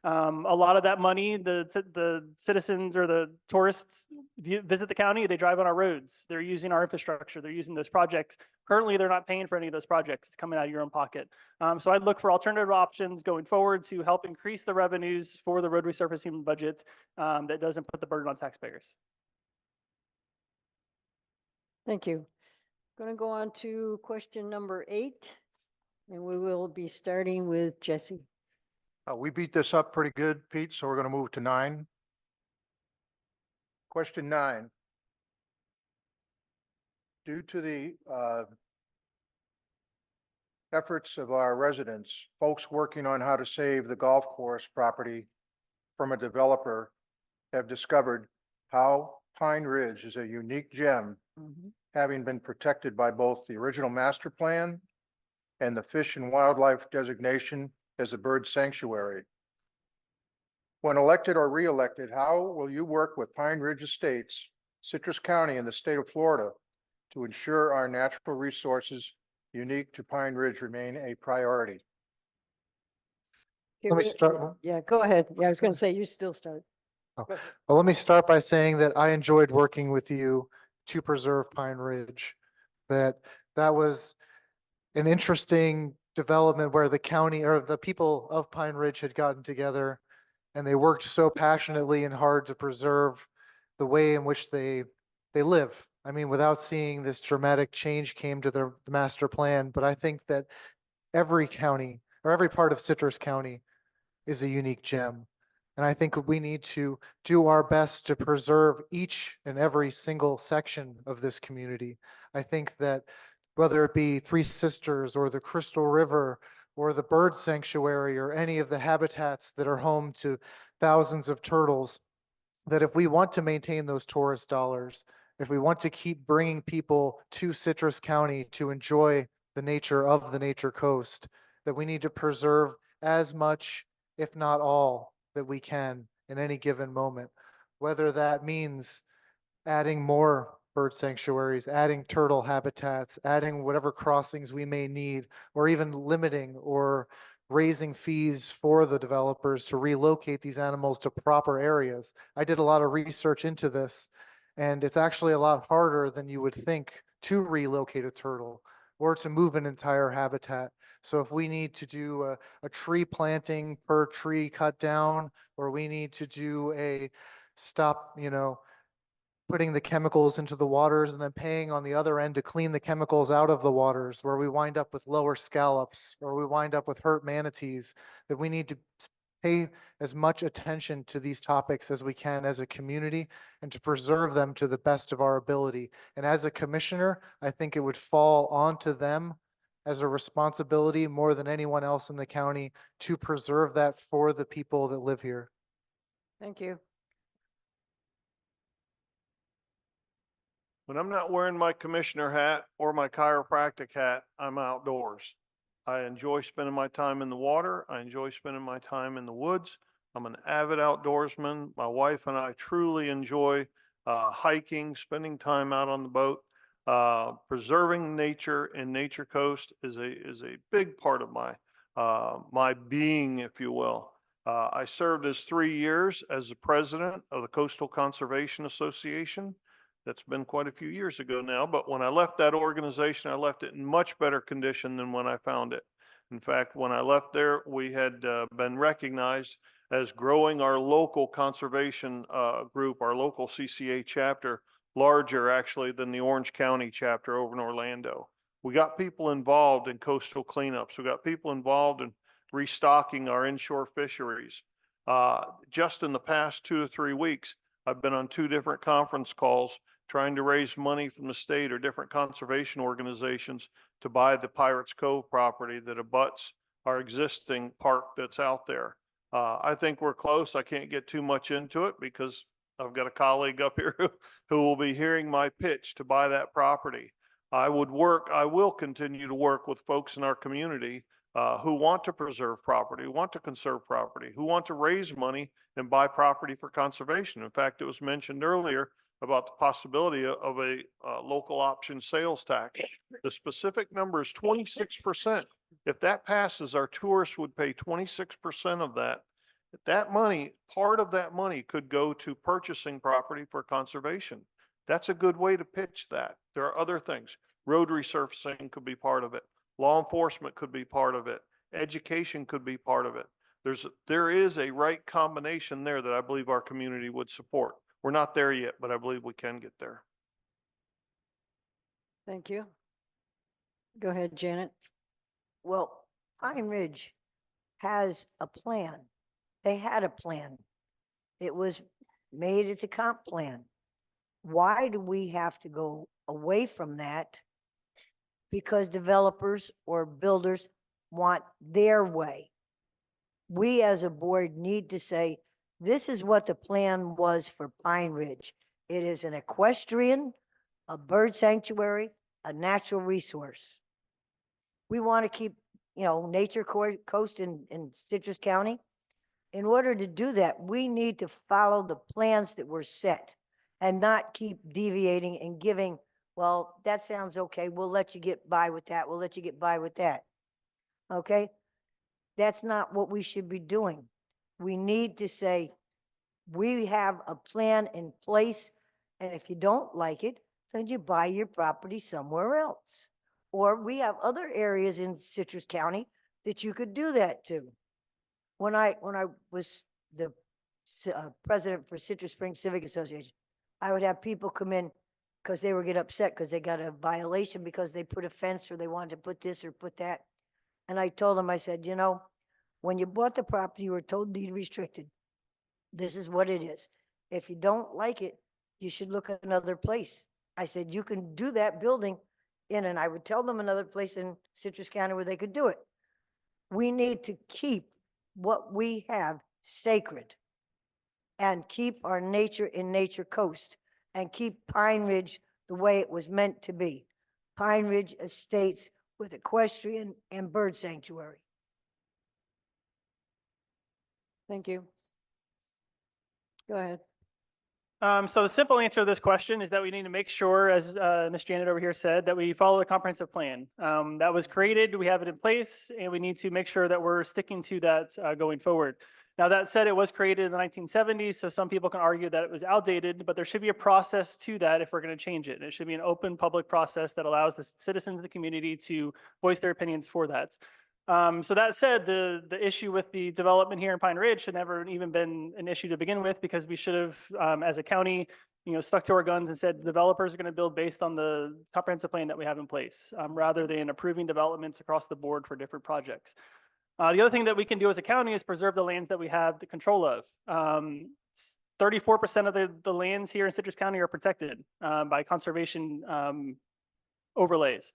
A lot of that money, the citizens or the tourists visit the county, they drive on our roads, they're using our infrastructure, they're using those projects. Currently, they're not paying for any of those projects. It's coming out of your own pocket. So I'd look for alternative options going forward to help increase the revenues for the road resurfacing budget that doesn't put the burden on taxpayers. Thank you. Going to go on to question number 8, and we will be starting with Jesse. We beat this up pretty good, Pete, so we're going to move to 9. Question 9. Due to the efforts of our residents, folks working on how to save the golf course property from a developer have discovered how Pine Ridge is a unique gem, having been protected by both the original master plan and the Fish and Wildlife designation as a bird sanctuary. When elected or re-elected, how will you work with Pine Ridge Estates, Citrus County, and the state of Florida to ensure our natural resources unique to Pine Ridge remain a priority? Can Let me we- start. Yeah, go ahead. Yeah, I was going to say, you still start. Well, let me start by saying that I enjoyed working with you to preserve Pine Ridge. That was an interesting development where the county or the people of Pine Ridge had gotten together and they worked so passionately and hard to preserve the way in which they live. I mean, without seeing this dramatic change came to the master plan, but I think that every county or every part of Citrus County is a unique gem. And I think we need to do our best to preserve each and every single section of this community. I think that whether it be Three Sisters or the Crystal River or the bird sanctuary or any of the habitats that are home to thousands of turtles, that if we want to maintain those tourist dollars, if we want to keep bringing people to Citrus County to enjoy the nature of the Nature Coast, that we need to preserve as much, if not all, that we can in any given moment, whether that means adding more bird sanctuaries, adding turtle habitats, adding whatever crossings we may need, or even limiting or raising fees for the developers to relocate these animals to proper areas. I did a lot of research into this, and it's actually a lot harder than you would think to relocate a turtle or to move an entire habitat. So if we need to do a tree planting per tree cut down, or we need to do a stop, putting the chemicals into the waters and then paying on the other end to clean the chemicals out of the waters, where we wind up with lower scallops or we wind up with hurt manatees, that we need to pay as much attention to these topics as we can as a community and to preserve them to the best of our ability. And as a commissioner, I think it would fall onto them as a responsibility more than anyone else in the county to preserve that for the people that live here. Thank you. When I'm not wearing my commissioner hat or my chiropractic hat, I'm outdoors. I enjoy spending my time in the water. I enjoy spending my time in the woods. I'm an avid outdoorsman. My wife and I truly enjoy hiking, spending time out on the boat. Preserving nature and Nature Coast is a big part of my being, if you will. I served as 3 years as the president of the Coastal Conservation Association. That's been quite a few years ago now, but when I left that organization, I left it in much better condition than when I found it. In fact, when I left there, we had been recognized as growing our local conservation group, our local CCA chapter, larger actually than the Orange County chapter over in Orlando. We got people involved in coastal cleanups. We got people involved in restocking our inshore fisheries. Just in the past 2 to 3 weeks, I've been on 2 different conference calls trying to raise money from the state or different conservation organizations to buy the Pirates Cove property that abuts our existing park that's out there. I think we're close. I can't get too much into it because I've got a colleague up here who will be hearing my pitch to buy that property. I will continue to work with folks in our community who want to preserve property, who want to conserve property, who want to raise money and buy property for conservation. In fact, it was mentioned earlier about the possibility of a local option sales tax. The specific number is 26%. If that passes, our tourists would pay 26% of that. That money, part of that money could go to purchasing property for conservation. That's a good way to pitch that. There are other things. Road resurfacing could be part of it. Law enforcement could be part of it. Education could be part of it. There is a right combination there that I believe our community would support. We're not there yet, but I believe we can get there. Thank you. Go ahead, Janet. Well, Pine Ridge has a plan. They had a plan. It was made as a comp plan. Why do we have to go away from that? Because developers or builders want their way. We as a board need to say, this is what the plan was for Pine Ridge. It is an equestrian, a bird sanctuary, a natural resource. We want to keep, nature coast in Citrus County. In order to do that, we need to follow the plans that were set and not keep deviating and giving, well, that sounds okay. We'll let you get by with that. We'll let you get by with that. Okay? That's not what we should be doing. We need to say, we have a plan in place, and if you don't like it, then you buy your property somewhere else. Or we have other areas in Citrus County that you could do that to. When I was the president for Citrus Springs Civic Association, I would have people come in because they would get upset because they got a violation because they put a fence or they wanted to put this or put that. And I told them, I said, when you bought the property, you were told deed restricted. This is what it is. If you don't like it, you should look at another place. I said, you can do that building in, and I would tell them another place in Citrus County where they could do it. We need to keep what we have sacred and keep our nature in Nature Coast and keep Pine Ridge the way it was meant to be. Pine Ridge Estates with equestrian and bird sanctuary. Thank you. Go ahead. So the simple answer to this question is that we need to make sure, as Ms. Janet over here said, that we follow the comprehensive plan. That was created, we have it in place, and we need to make sure that we're sticking to that going forward. Now, that said, it was created in the 1970s, so some people can argue that it was outdated, but there should be a process to that if we're going to change it. It should be an open public process that allows the citizens of the community to voice their opinions for that. So that said, the issue with the development here in Pine Ridge should never even been an issue to begin with, because we should have, as a county, stuck to our guns and said developers are going to build based on the comprehensive plan that we have in place, rather than approving developments across the board for different projects. The other thing that we can do as a county is preserve the lands that we have the control of. 34% of the lands here in Citrus County are protected by conservation overlays.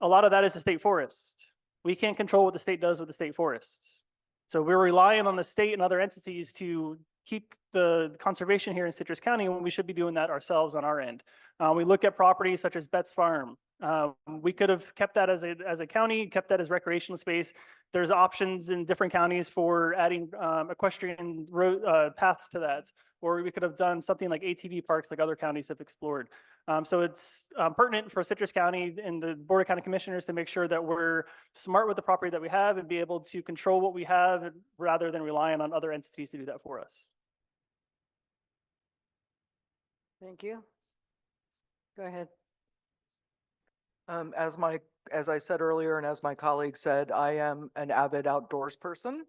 A lot of that is the state forest. We can't control what the state does with the state forests. So we're relying on the state and other entities to keep the conservation here in Citrus County when we should be doing that ourselves on our end. We look at properties such as Betts Farm. We could have kept that as a county, kept that as recreational space. There's options in different counties for adding equestrian road, paths to that. Or we could have done something like ATV parks like other counties have explored. So it's pertinent for Citrus County and the Board of County Commissioners to make sure that we're smart with the property that we have and be able to control what we have rather than relying on other entities to do that for us. Thank you. Go ahead. As I said earlier, and as my colleague said, I am an avid outdoors person.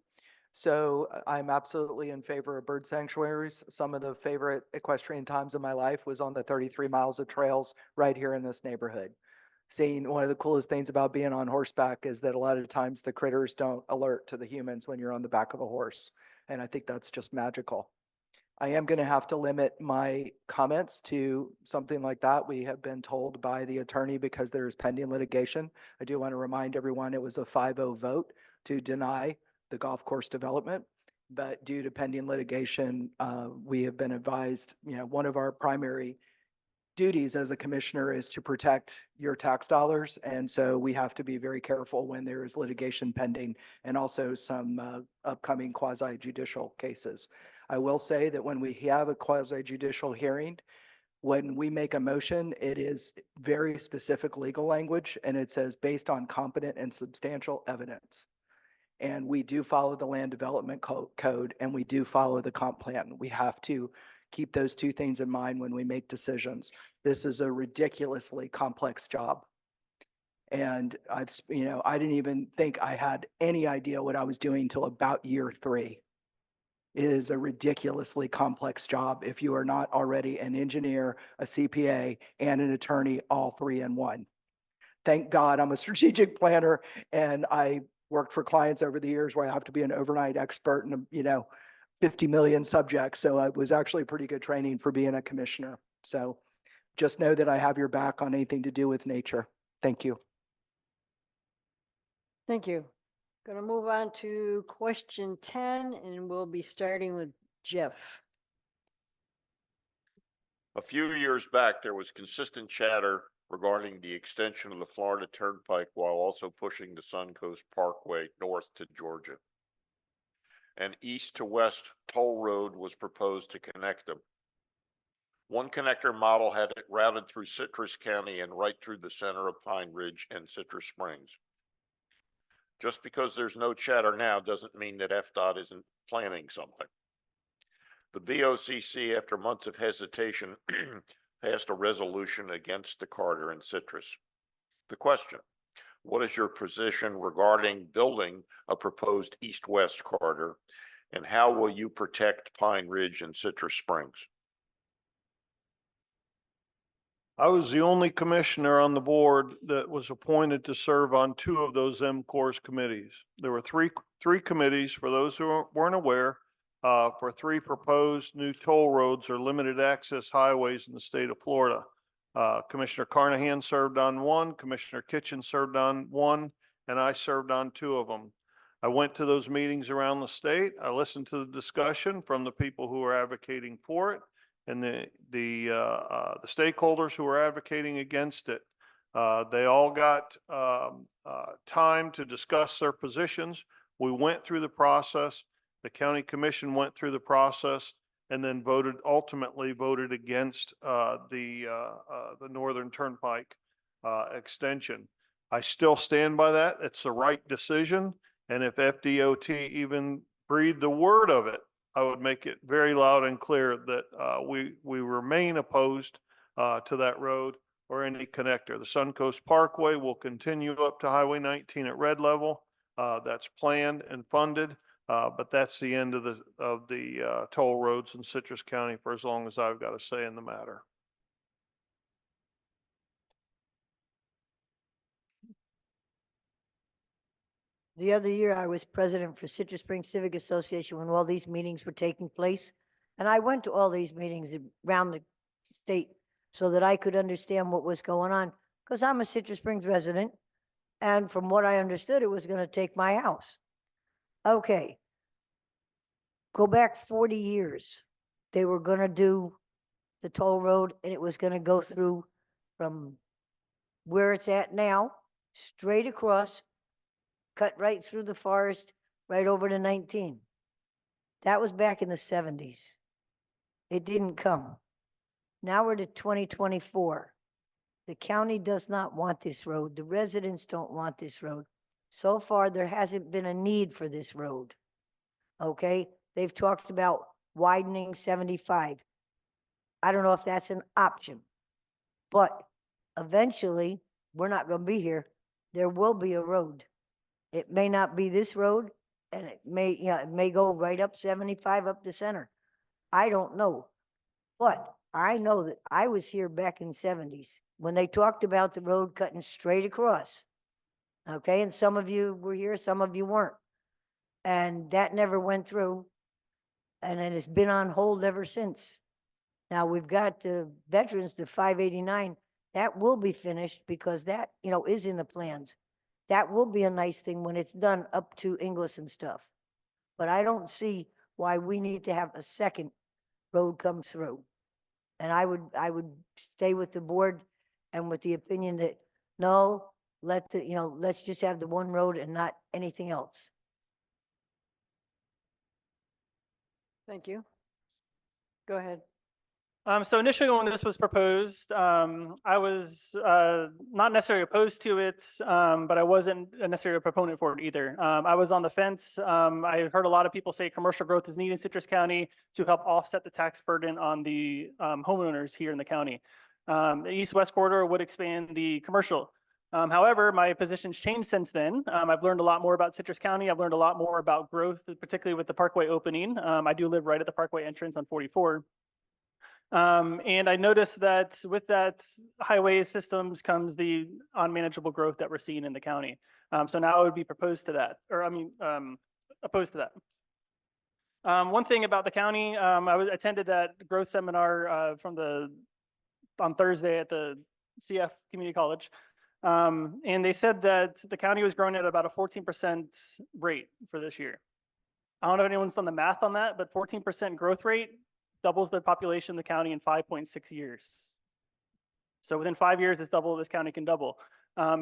So I'm absolutely in favor of bird sanctuaries. Some of the favorite equestrian times of my life was on the 33 miles of trails right here in this neighborhood. Seeing one of the coolest things about being on horseback is that a lot of times the critters don't alert to the humans when you're on the back of a horse. And I think that's just magical. I am going to have to limit my comments to something like that. We have been told by the attorney because there is pending litigation. I do want to remind everyone it was a 5-0 vote to deny the golf course development. But due to pending litigation, we have been advised, one of our primary duties as a commissioner is to protect your tax dollars. And so we have to be very careful when there is litigation pending and also some upcoming quasi judicial cases. I will say that when we have a quasi judicial hearing, when we make a motion, it is very specific legal language and it says based on competent and substantial evidence. And we do follow the land development code and we do follow the comp plan. We have to keep those two things in mind when we make decisions. This is a ridiculously complex job. And I didn't even think I had any idea what I was doing till about year 3. It is a ridiculously complex job if you are not already an engineer, a CPA, and an attorney, all 3 in one. Thank God I'm a strategic planner and I worked for clients over the years where I have to be an overnight expert in 50 million subjects. So it was actually pretty good training for being a commissioner. So just know that I have your back on anything to do with nature. Thank you. Thank you. Going to move on to question 10, and we'll be starting with Jeff. A few years back, there was consistent chatter regarding the extension of the Florida Turnpike while also pushing the Suncoast Parkway north to Georgia. An east to west toll road was proposed to connect them. One connector model had it routed through Citrus County and right through the center of Pine Ridge and Citrus Springs. Just because there's no chatter now doesn't mean that FDOT isn't planning something. The BOCC, after months of hesitation, passed a resolution against the corridor in Citrus. The question: what is your position regarding building a proposed east-west corridor, and how will you protect Pine Ridge and Citrus Springs? I was the only commissioner on the board that was appointed to serve on 2 of those MCORS committees. There were three committees, for those who weren't aware, for 3 proposed new toll roads or limited access highways in the state of Florida. Commissioner Carnahan served on 1, Commissioner Kitchen served on 1, and I served on 2 of them. I went to those meetings around the state. I listened to the discussion from the people who were advocating for it and the stakeholders who were advocating against it. They all got time to discuss their positions. We went through the process. The county commission went through the process and then ultimately voted against the Northern Turnpike extension. I still stand by that. It's the right decision. And if FDOT even breathed the word of it, I would make it very loud and clear that we remain opposed to that road or any connector. The Suncoast Parkway will continue up to Highway 19 at red level. That's planned and funded, but that's the end of the toll roads in Citrus County for as long as I've got a say in the matter. The other year, I was president for Citrus Springs Civic Association when all these meetings were taking place. And I went to all these meetings around the state so that I could understand what was going on, because I'm a Citrus Springs resident. And from what I understood, it was going to take my house. Okay. Go back 40 years. They were going to do the toll road, and it was going to go through from where it's at now, straight across, cut right through the forest, right over to 19. That was back in the 70s. It didn't come. Now we're to 2024. The county does not want this road. The residents don't want this road. So far, there hasn't been a need for this road. Okay? They've talked about widening 75. I don't know if that's an option, but eventually, we're not going to be here. There will be a road. It may not be this road, And it may, it may go right up 75 up the center. I don't know. But I know that I was here back in the 70s when they talked about the road cutting straight across. Okay, and some of you were here, some of you weren't. And that never went through. And it has been on hold ever since. Now we've got the veterans, the 589, that will be finished because that, is in the plans. That will be a nice thing when it's done up to Inglis and stuff. But I don't see why we need to have a second road come through. And I would stay with the board and with the opinion that, no, let's just have the one road and not anything else. Thank you. Go ahead. So initially when this was proposed, I was not necessarily opposed to it, but I wasn't necessarily a proponent for it either. I was on the fence. I heard a lot of people say commercial growth is needed in Citrus County to help offset the tax burden on the homeowners here in the county. The east-west corridor would expand the commercial. However, my position's changed since then. I've learned a lot more about Citrus County. I've learned a lot more about growth, particularly with the Parkway opening. I do live right at the Parkway entrance on 44. And I noticed that with that highway systems comes the unmanageable growth that we're seeing in the county. So now I would be opposed to that. One thing about the county, I attended that growth seminar on Thursday at the CF Community College. And they said that the county was growing at about a 14% rate for this year. I don't know if anyone's done the math on that, but 14% growth rate doubles the population of the county in 5.6 years. So within 5 years, it's double this county can double.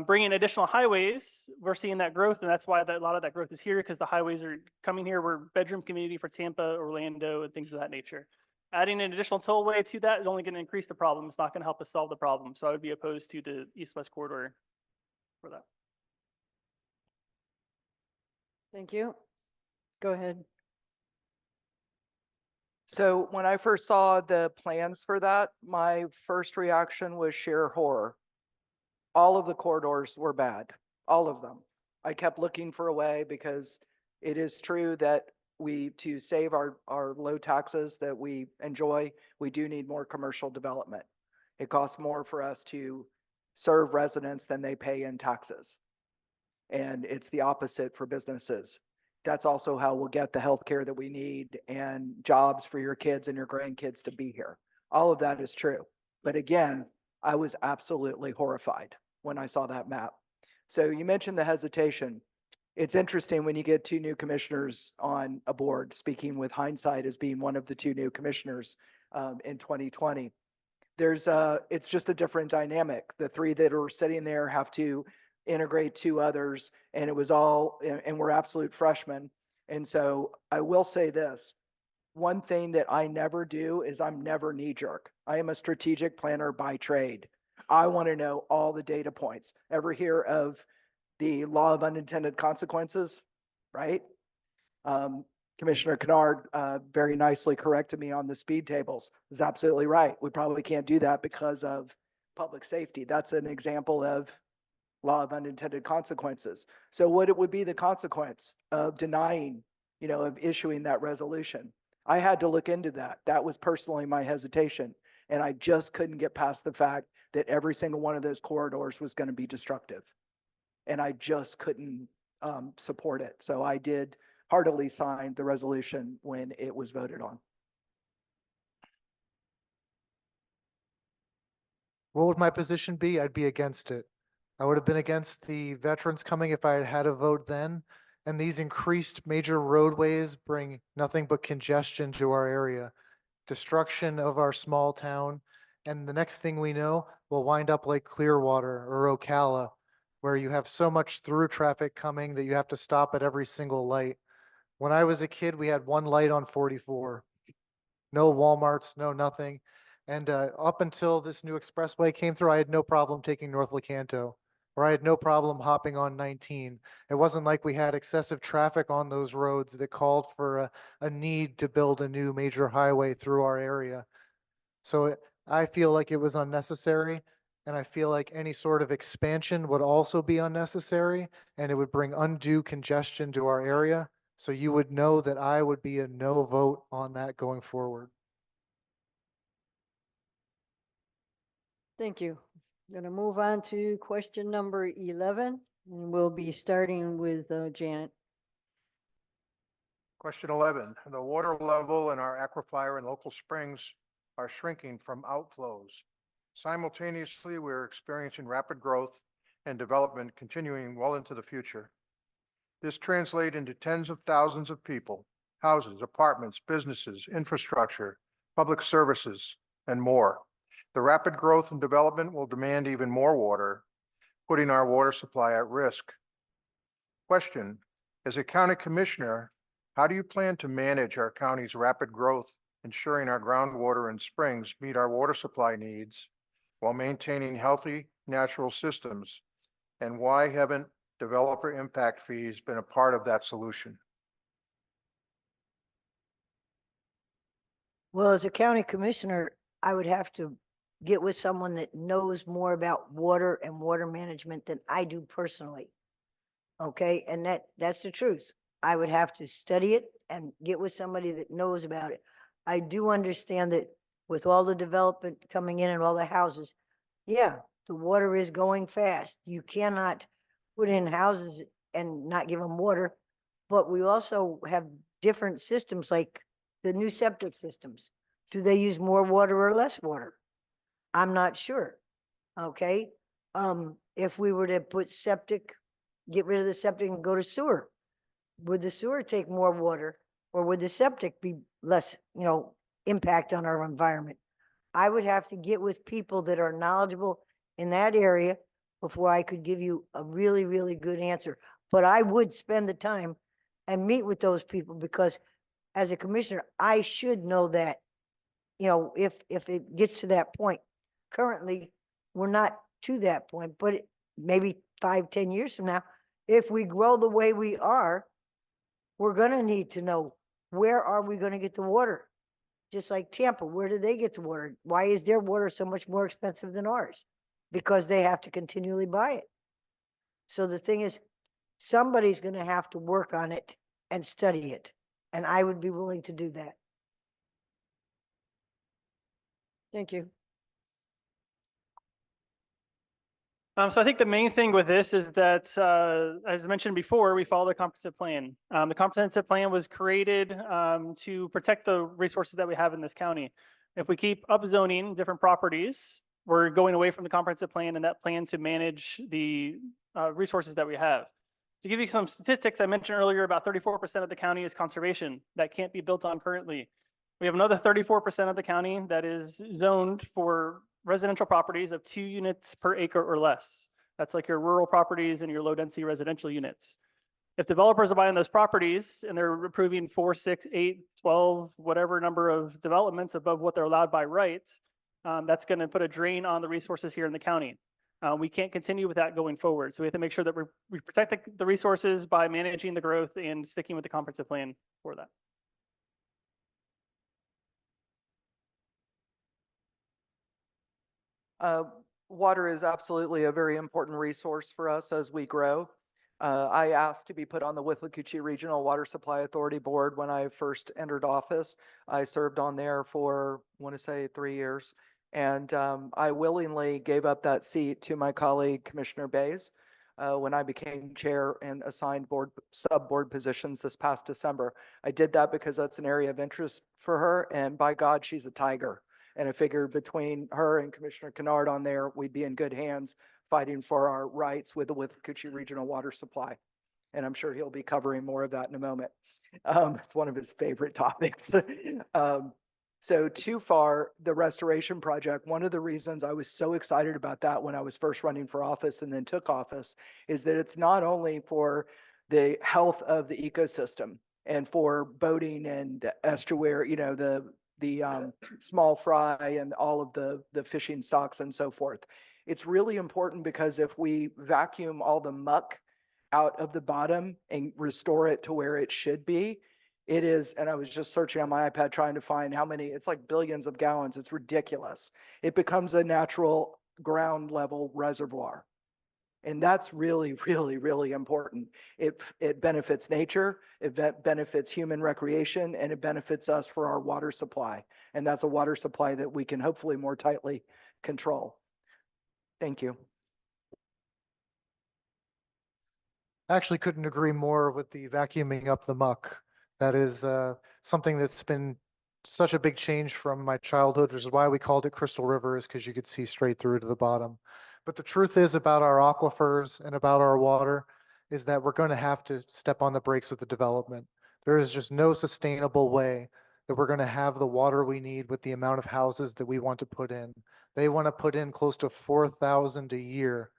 Bringing additional highways, we're seeing that growth, and that's why a lot of that growth is here, because the highways are coming here. We're bedroom community for Tampa, Orlando, and things of that nature. Adding an additional tollway to that is only going to increase the problem. It's not going to help us solve the problem. So I would be opposed to the east-west corridor for that. Thank you. Go ahead. So when I first saw the plans for that, my first reaction was sheer horror. All of the corridors were bad, all of them. I kept looking for a way because it is true that to save our low taxes that we enjoy, we do need more commercial development. It costs more for us to serve residents than they pay in taxes. And it's the opposite for businesses. That's also how we'll get the healthcare that we need and jobs for your kids and your grandkids to be here. All of that is true. But again, I was absolutely horrified when I saw that map. So you mentioned the hesitation. It's interesting when you get two new commissioners on a board, speaking with hindsight as being one of the two new commissioners in 2020. It's just a different dynamic. The three that are sitting there have to integrate two others, and we're absolute freshmen. And so I will say this, one thing that I never do is I'm never knee jerk. I am a strategic planner by trade. I want to know all the data points. Ever hear of the law of unintended consequences, right? Commissioner Kennard very nicely corrected me on the speed tables. Is absolutely right. We probably can't do that because of public safety. That's an example of law of unintended consequences. So what it would be the consequence of denying, of issuing that resolution? I had to look into that. That was personally my hesitation. And I just couldn't get past the fact that every single one of those corridors was going to be destructive. And I just couldn't support it. So I did heartily sign the resolution when it was voted on. What would my position be? I'd be against it. I would have been against the veterans coming if I had had a vote then. And these increased major roadways bring nothing but congestion to our area, destruction of our small town. And the next thing we know, we'll wind up like Clearwater or Ocala, where you have so much through traffic coming that you have to stop at every single light. When I was a kid, we had one light on 44. No Walmarts, no nothing. And up until this new expressway came through, I had no problem taking North Lecanto, or I had no problem hopping on 19. It wasn't like we had excessive traffic on those roads that called for a need to build a new major highway through our area. So I feel like it was unnecessary, and I feel like any sort of expansion would also be unnecessary, and it would bring undue congestion to our area. So you would know that I would be a no vote on that going forward. Thank you. Gonna move on to question number 11, and we'll be starting with Janet. Question 11, the water level in our aquifer and local springs are shrinking from outflows. Simultaneously, we're experiencing rapid growth and development continuing well into the future. This translates into tens of thousands of people, houses, apartments, businesses, infrastructure, public services, and more. The rapid growth and development will demand even more water, putting our water supply at risk. Question, as a county commissioner, how do you plan to manage our county's rapid growth, ensuring our groundwater and springs meet our water supply needs while maintaining healthy natural systems? And why haven't developer impact fees been a part of that solution? Well, as a county commissioner, I would have to get with someone that knows more about water and water management than I do personally. Okay, and that's the truth. I would have to study it and get with somebody that knows about it. I do understand that with all the development coming in and all the houses, yeah, the water is going fast. You cannot put in houses and not give them water. But we also have different systems like the new septic systems. Do they use more water or less water? I'm not sure. Okay. If we were to put septic, get rid of the septic and go to sewer, would the sewer take more water or would the septic be less, impact on our environment? I would have to get with people that are knowledgeable in that area before I could give you a really, really good answer. But I would spend the time and meet with those people because as a commissioner, I should know that, if it gets to that point. Currently, we're not to that point, but maybe 5-10 years from now, if we grow the way we are, we're going to need to know, where are we going to get the water? Just like Tampa, where do they get the water? Why is their water so much more expensive than ours? Because they have to continually buy it. So the thing is, somebody's going to have to work on it and study it. And I would be willing to do that. Thank you. So I think the main thing with this is that, as I mentioned before, we follow the comprehensive plan. The comprehensive plan was created to protect the resources that we have in this county. If we keep upzoning different properties, we're going away from the comprehensive plan and that plan to manage the resources that we have. To give you some statistics, I mentioned earlier about 34% of the county is conservation that can't be built on currently. We have another 34% of the county that is zoned for residential properties of 2 units per acre or less. That's like your rural properties and your low density residential units. If developers are buying those properties and they're approving 4, 6, 8, 12, whatever number of developments above what they're allowed by right, that's going to put a drain on the resources here in the county. We can't continue with that going forward. So we have to make sure that we protect the resources by managing the growth and sticking with the comprehensive plan for that. Water is absolutely a very important resource for us as we grow. I asked to be put on the Withlacoochee Regional Water Supply Authority Board when I first entered office. I served on there for, I want to say, 3 years. And I willingly gave up that seat to my colleague, Commissioner Bays, when I became chair and assigned sub-board positions this past December. I did that because that's an area of interest for her. And by God, she's a tiger. And I figured between her and Commissioner Kennard on there, we'd be in good hands fighting for our rights with the Withlacoochee Regional Water Supply. And I'm sure he'll be covering more of that in a moment. It's one of his favorite topics. So too far, the restoration project, one of the reasons I was so excited about that when I was first running for office and then took office is that it's not only for the health of the ecosystem and for boating and estuary, the small fry and all of the fishing stocks and so forth. It's really important because if we vacuum all the muck out of the bottom and restore it to where it should be, it is, and I was just searching on my iPad trying to find how many, it's like billions of gallons. It's ridiculous. It becomes a natural ground level reservoir. And that's really, really, really important. It benefits nature, benefits human recreation, and it benefits us for our water supply. And that's a water supply that we can hopefully more tightly control. Thank you. I actually couldn't agree more with the vacuuming up the muck. That is something that's been such a big change from my childhood, which is why we called it Crystal River, is because you could see straight through to the bottom. But the truth is about our aquifers and about our water is that we're going to have to step on the brakes with the development. There is just no sustainable way that we're going to have the water we need with the amount of houses that we want to put in. They want to put in close to 4,000 a year,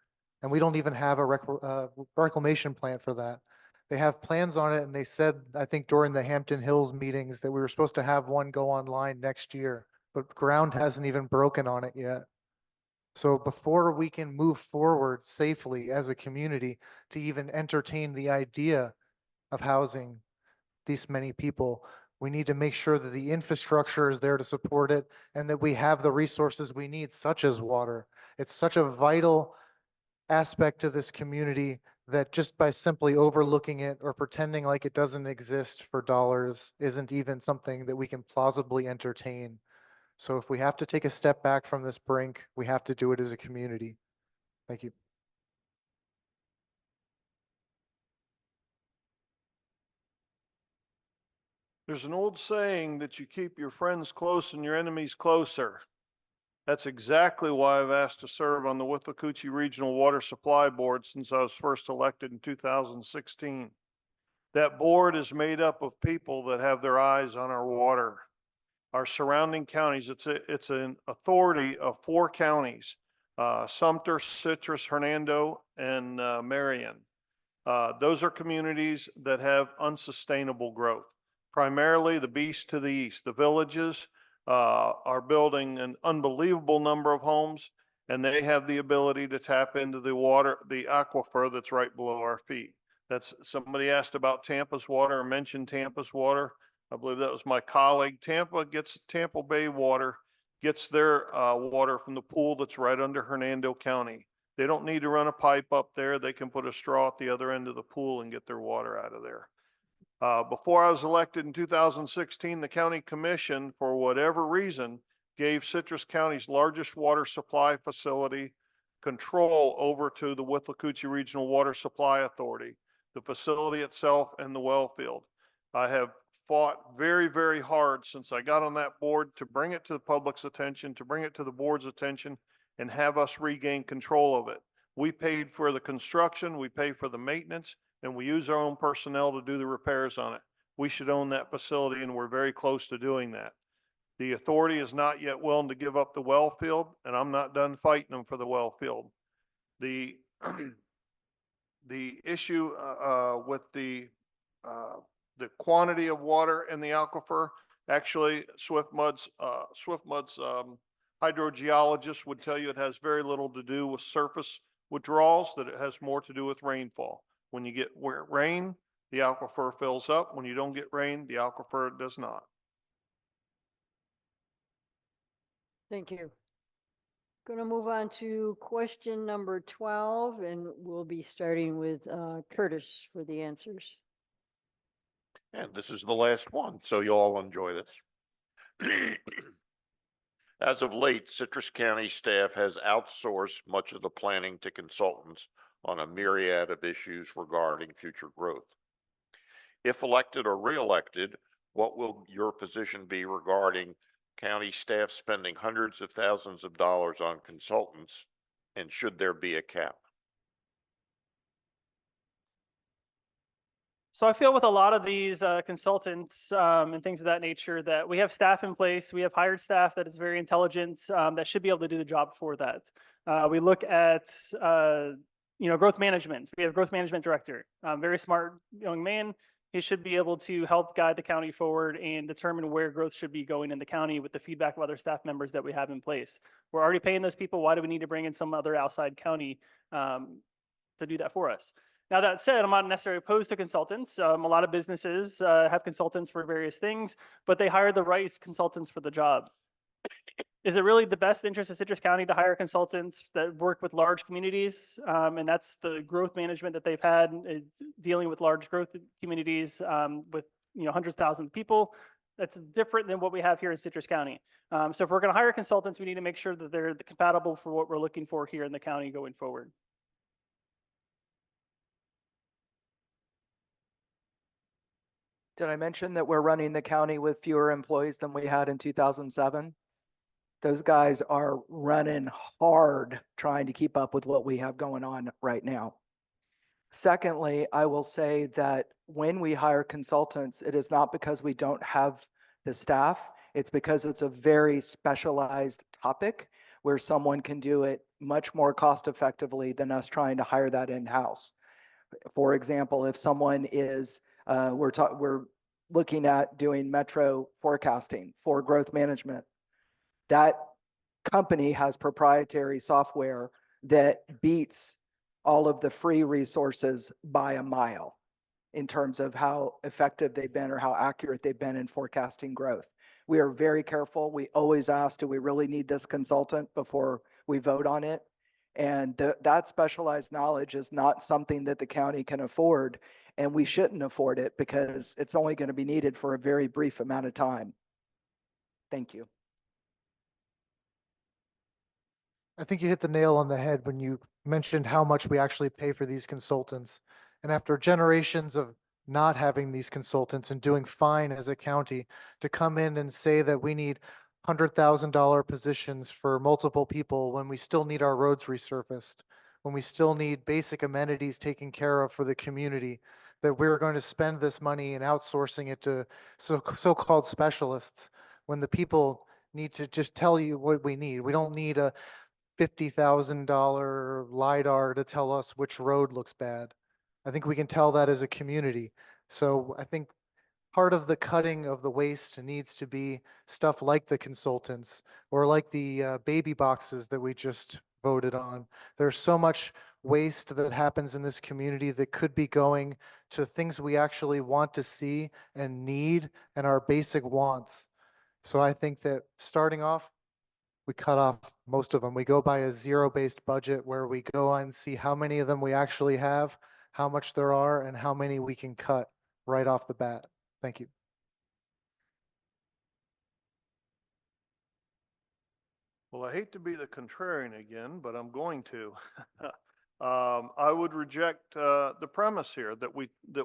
and we don't even have a reclamation plan for that. They have plans on it, and they said, I think during the Hampton Hills meetings, that we were supposed to have one go online next year, but ground hasn't even broken on it yet. So before we can move forward safely as a community to even entertain the idea of housing these many people, we need to make sure that the infrastructure is there to support it and that we have the resources we need, such as water. It's such a vital aspect to this community that just by simply overlooking it or pretending like it doesn't exist for dollars isn't even something that we can plausibly entertain. So if we have to take a step back from this brink, we have to do it as a community. Thank you. There's an old saying that you keep your friends close and your enemies closer. That's exactly why I've asked to serve on the Withlacoochee Regional Water Supply Board since I was first elected in 2016. That board is made up of people that have their eyes on our water, our surrounding counties. It's an authority of 4 counties, Sumter, Citrus, Hernando, and Marion. Those are communities that have unsustainable growth. Primarily the beast to the east. The villages are building an unbelievable number of homes, and they have the ability to tap into the water, the aquifer that's right below our feet. That's, somebody asked about Tampa's water or mentioned Tampa's water. I believe that was my colleague. Tampa Bay water gets their water from the pool that's right under Hernando County. They don't need to run a pipe up there. They can put a straw at the other end of the pool and get their water out of there. Before I was elected in 2016, the county commission, for whatever reason, gave Citrus County's largest water supply facility control over to the Withlacoochee Regional Water Supply Authority, the facility itself and the well field. I have fought very, very hard since I got on that board to bring it to the public's attention, to bring it to the board's attention, and have us regain control of it. We paid for the construction, we pay for the maintenance, and we use our own personnel to do the repairs on it. We should own that facility, and we're very close to doing that. The authority is not yet willing to give up the well field, and I'm not done fighting them for the well field. The issue with the quantity of water in the aquifer, actually Swiftmud's hydrogeologist would tell you it has very little to do with surface withdrawals, that it has more to do with rainfall. When you get rain, the aquifer fills up. When you don't get rain, the aquifer does not. Thank you. Going to move on to question number 12, and we'll be starting with Curtis for the answers. And this is the last one, so you'll all enjoy this. As of late, Citrus County staff has outsourced much of the planning to consultants on a myriad of issues regarding future growth. If elected or re-elected, what will your position be regarding county staff spending hundreds of thousands of dollars on consultants, and should there be a cap? So I feel with a lot of these consultants and things of that nature that we have staff in place, we have hired staff that is very intelligent, that should be able to do the job for that. We look at growth management. We have a growth management director, very smart young man. He should be able to help guide the county forward and determine where growth should be going in the county with the feedback of other staff members that we have in place. We're already paying those people. Why do we need to bring in some other outside county to do that for us? Now, that said, I'm not necessarily opposed to consultants. A lot of businesses have consultants for various things, but they hire the right consultants for the job. is it really the best interest of Citrus County to hire consultants that work with large communities? And that's the growth management that they've had, is dealing with large growth communities with hundreds of thousands of people. That's different than what we have here in Citrus County. So if we're going to hire consultants, we need to make sure that they're compatible for what we're looking for here in the county going forward. Did I mention that we're running the county with fewer employees than we had in 2007? Those guys are running hard trying to keep up with what we have going on right now. Secondly, I will say that when we hire consultants, it is not because we don't have the staff. It's because it's a very specialized topic where someone can do it much more cost effectively than us trying to hire that in-house. For example, if someone is, we're looking at doing metro forecasting for growth management, that company has proprietary software that beats all of the free resources by a mile in terms of how effective they've been or how accurate they've been in forecasting growth. We are very careful. We always ask, do we really need this consultant before we vote on it? And that specialized knowledge is not something that the county can afford, and we shouldn't afford it because it's only going to be needed for a very brief amount of time. Thank you. I think you hit the nail on the head when you mentioned how much we actually pay for these consultants. And after generations of not having these consultants and doing fine as a county, to come in and say that we need $100,000 positions for multiple people when we still need our roads resurfaced, when we still need basic amenities taken care of for the community, that we're going to spend this money and outsourcing it to so-called specialists when the people need to just tell you what we need. We don't need a $50,000 LiDAR to tell us which road looks bad. I think we can tell that as a community. So I think part of the cutting of the waste needs to be stuff like the consultants or like the baby boxes that we just voted on. There's so much waste that happens in this community that could be going to things we actually want to see and need and our basic wants. So I think that starting off, we cut off most of them. We go by a zero-based budget where we go and see how many of them we actually have, how much there are, and how many we can cut right off the bat. Thank you. Well, I hate to be the contrarian again, but I'm going to. I would reject the premise here that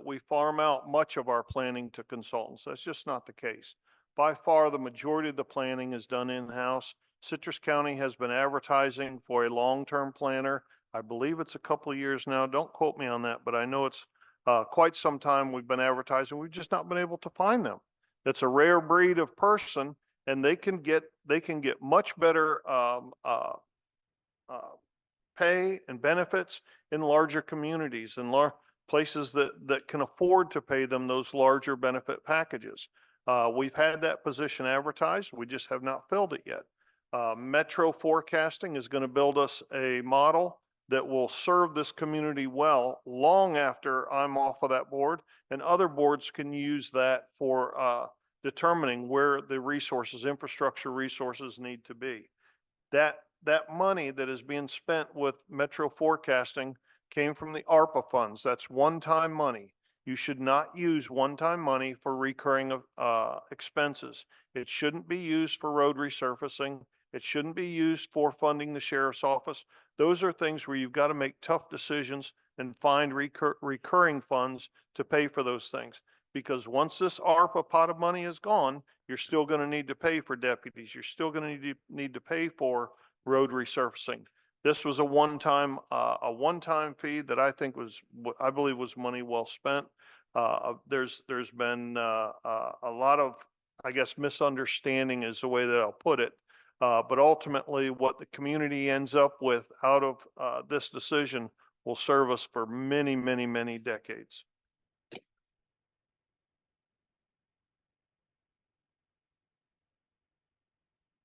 we farm out much of our planning to consultants. That's just not the case. By far, the majority of the planning is done in-house. Citrus County has been advertising for a long-term planner. I believe it's a couple of years now. Don't quote me on that, but I know it's quite some time we've been advertising. We've just not been able to find them. It's a rare breed of person, and they can get much better pay and benefits in larger communities and places that can afford to pay them those larger benefit packages. We've had that position advertised. We just have not filled it yet. Metro forecasting is going to build us a model that will serve this community well long after I'm off of that board, and other boards can use that for determining where the resources, infrastructure resources need to be. That money that is being spent with Metro forecasting came from the ARPA funds. That's one-time money. You should not use one-time money for recurring expenses. It shouldn't be used for road resurfacing. It shouldn't be used for funding the sheriff's office. Those are things where you've got to make tough decisions and find recurring funds to pay for those things. Because once this ARPA pot of money is gone, you're still going to need to pay for deputies. You're still going to need to pay for road resurfacing. This was a one-time fee that I believe was money well spent. There's been a lot of, I guess, misunderstanding is the way that I'll put it. But ultimately, what the community ends up with out of this decision will serve us for many, many, many decades.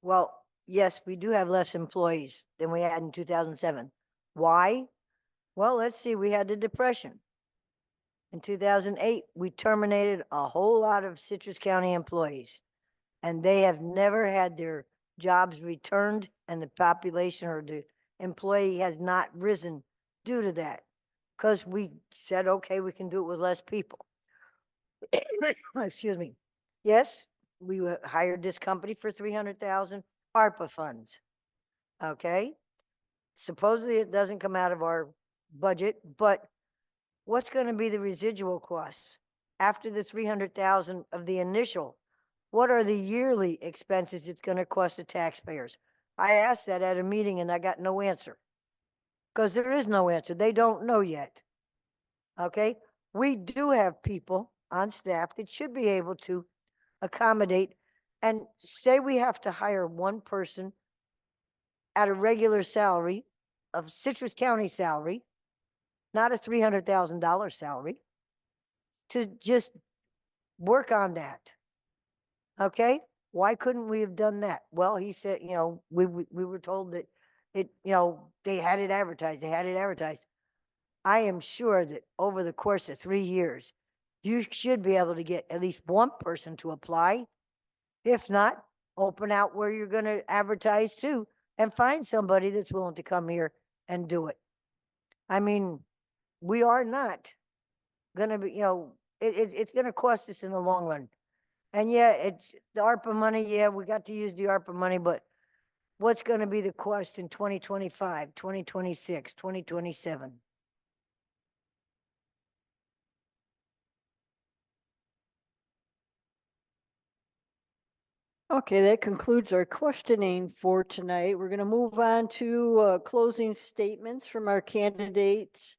Well, yes, we do have less employees than we had in 2007. Why? Well, let's see, we had the Depression. In 2008, we terminated a whole lot of Citrus County employees, and they have never had their jobs returned and the population or the employee has not risen due to that. Because we said, okay, we can do it with less people. Excuse me. Yes, we hired this company for 300,000 ARPA funds. Okay? Supposedly it doesn't come out of our budget, but what's going to be the residual costs after the 300,000 of the initial? What are the yearly expenses it's going to cost the taxpayers? I asked that at a meeting and I got no answer. Because there is no answer. They don't know yet. Okay? We do have people on staff that should be able to accommodate, and say we have to hire one person at a regular salary of Citrus County salary, not a $300,000 salary, to just work on that. Okay? Why couldn't we have done that? Well, he said, you know, we were told that it, you know, they had it advertised. They had it advertised. I am sure that over the course of 3 years, you should be able to get at least one person to apply. If not, open out where you're going to advertise to and find somebody that's willing to come here and do it. I mean, we are not going to be, you know, it's going to cost us in the long run. And yeah, it's the ARPA money. Yeah, we got to use the ARPA money, but what's going to be the cost in 2025, 2026, 2027? Okay, that concludes our questioning for tonight. We're going to move on to closing statements from our candidates.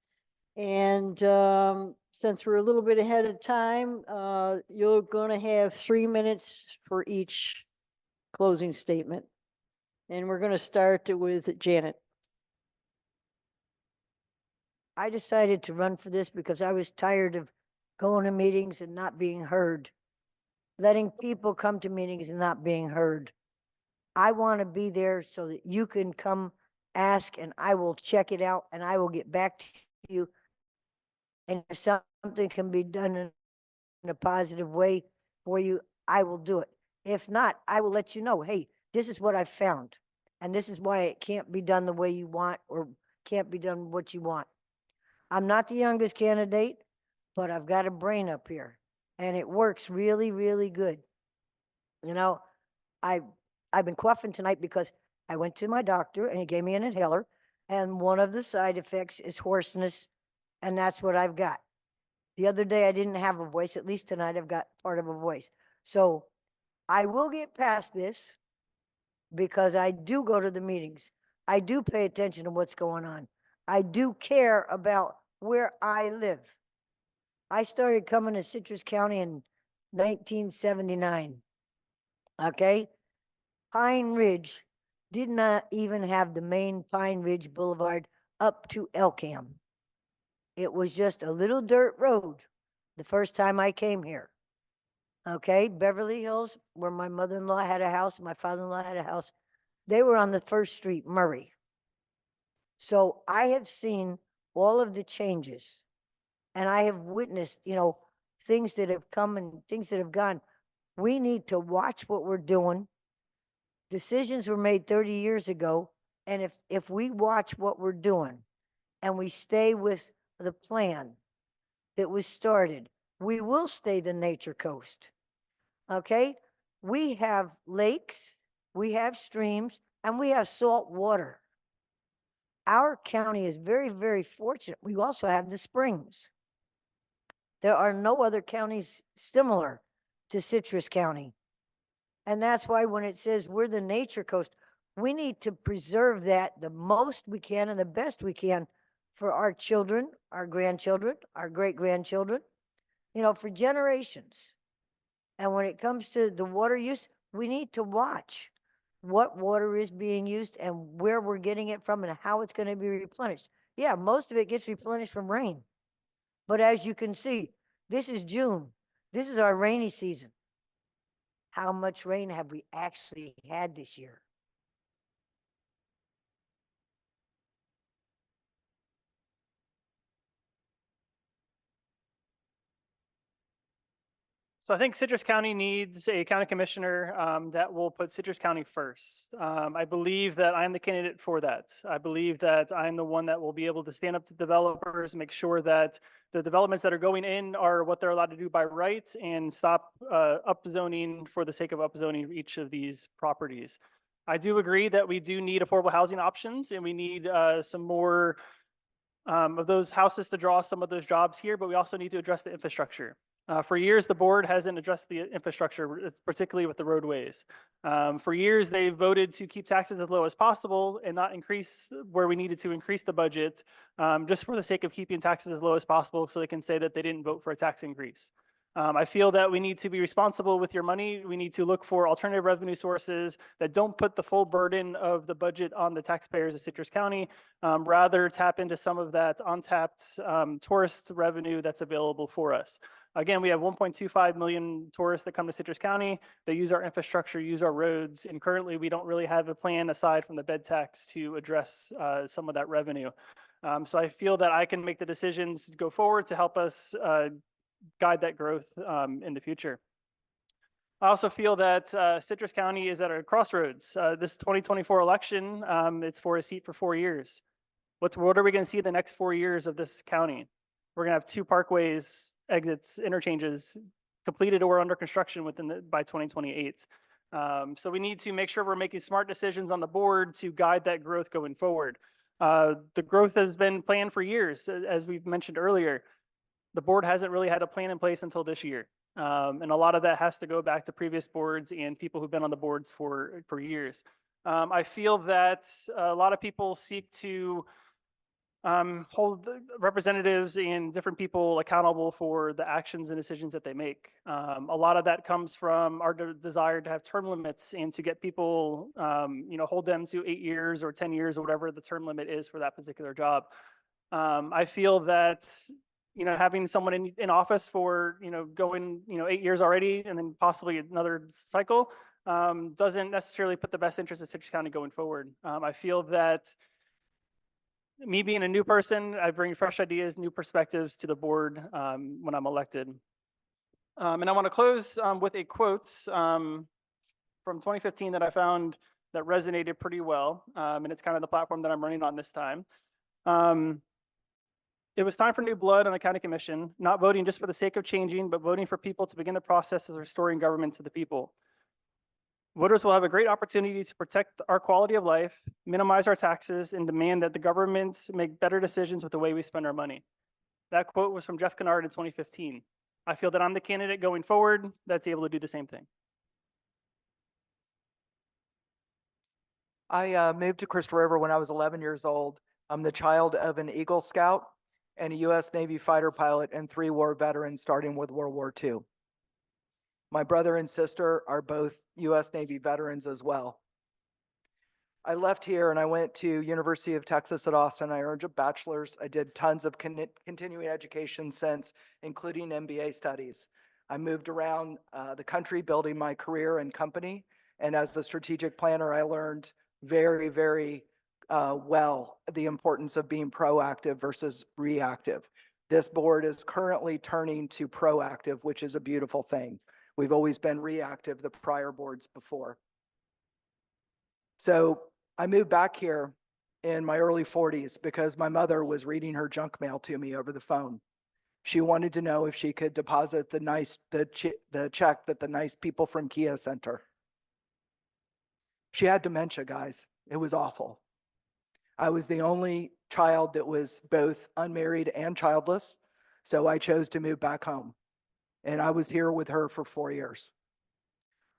And since we're a little bit ahead of time, you're going to have 3 minutes for each closing statement. And we're going to start with Janet. I decided to run for this because I was tired of going to meetings and not being heard, letting people come to meetings and not being heard. I want to be there so that you can come ask and I will check it out and I will get back to you. And if something can be done in a positive way for you, I will do it. If not, I will let you know, hey, this is what I found. And this is why it can't be done the way you want or can't be done what you want. I'm not the youngest candidate, but I've got a brain up here and it works really, really good. You know, I've been coughing tonight because I went to my doctor and he gave me an inhaler, and one of the side effects is hoarseness, and that's what I've got. The other day I didn't have a voice. At least tonight I've got part of a voice. So I will get past this because I do go to the meetings. I do pay attention to what's going on. I do care about where I live. I started coming to Citrus County in 1979. Okay? Pine Ridge did not even have the main Pine Ridge Boulevard up to Elkham. It was just a little dirt road the first time I came here. Okay, Beverly Hills, where my mother-in-law had a house, my father-in-law had a house, they were on the first street, Murray. So I have seen all of the changes, and I have witnessed, you know, things that have come and things that have gone. We need to watch what we're doing. Decisions were made 30 years ago, and if we watch what we're doing and we stay with the plan that was started, we will stay the nature coast. Okay? We have lakes, we have streams, and we have salt water. Our county is very, very fortunate. We also have the springs. There are no other counties similar to Citrus County. And that's why when it says we're the nature coast, we need to preserve that the most we can and the best we can for our children, our grandchildren, our great-grandchildren, you know, for generations. And when it comes to the water use, we need to watch what water is being used and where we're getting it from and how it's going to be replenished. Yeah, most of it gets replenished from rain. But as you can see, this is June. This is our rainy season. How much rain have we actually had this year? So I think Citrus County needs a county commissioner that will put Citrus County first. I believe that I'm the candidate for that. I believe that I'm the one that will be able to stand up to developers, make sure that the developments that are going in are what they're allowed to do by right, and stop upzoning for the sake of upzoning each of these properties. I do agree that we do need affordable housing options, and we need some more of those houses to draw some of those jobs here, but we also need to address the infrastructure. For years, the board hasn't addressed the infrastructure, particularly with the roadways. For years, they voted to keep taxes as low as possible and not increase where we needed to increase the budget, just for the sake of keeping taxes as low as possible so they can say that they didn't vote for a tax increase. I feel that we need to be responsible with your money. We need to look for alternative revenue sources that don't put the full burden of the budget on the taxpayers of Citrus County. Rather tap into some of that untapped tourist revenue that's available for us. Again, we have 1.25 million tourists that come to Citrus County. They use our infrastructure, use our roads, and currently we don't really have a plan aside from the bed tax to address some of that revenue. So I feel that I can make the decisions to go forward to help us guide that growth in the future. I also feel that Citrus County is at a crossroads. This 2024 election, it's for a seat for 4 years. What are we going to see the next 4 years of this county? We're going to have 2 parkways, exits, interchanges completed or under construction by 2028. So we need to make sure we're making smart decisions on the board to guide that growth going forward. The growth has been planned for years, as we've mentioned earlier. The board hasn't really had a plan in place until this year. And a lot of that has to go back to previous boards and people who've been on the boards for years. I feel that a lot of people seek to hold representatives and different people accountable for the actions and decisions that they make. A lot of that comes from our desire to have term limits and to get people, hold them to 8 years or 10 years or whatever the term limit is for that particular job. I feel that having someone in office for, going, 8 years already and then possibly another cycle doesn't necessarily put the best interest of Citrus County going forward. I feel that me being a new person, I bring fresh ideas, new perspectives to the board when I'm elected. And I want to close with a quote from 2015 that I found that resonated pretty well. And it's kind of the platform that I'm running on this time. It was time for new blood on the county commission, not voting just for the sake of changing, but voting for people to begin the process of restoring government to the people. Voters will have a great opportunity to protect our quality of life, minimize our taxes, and demand that the government make better decisions with the way we spend our money. That quote was from Jeff Kennard in 2015. I feel that I'm the candidate going forward that's able to do the same thing. I moved to Crystal River when I was 11 years old. I'm the child of an Eagle Scout and a U.S. Navy fighter pilot and 3 war veterans starting with World War II. My brother and sister are both U.S. Navy veterans as well. I left here and I went to University of Texas at Austin. I earned a bachelor's. I did tons of continuing education since, including MBA studies. I moved around the country building my career and company. And as a strategic planner, I learned very, very well the importance of being proactive versus reactive. This board is currently turning to proactive, which is a beautiful thing. We've always been reactive, the prior boards before. So I moved back here in my early 40s because my mother was reading her junk mail to me over the phone. She wanted to know if she could deposit the check that the nice people from Kia sent her. She had dementia, guys. It was awful. I was the only child that was both unmarried and childless, so I chose to move back home. And I was here with her for 4 years.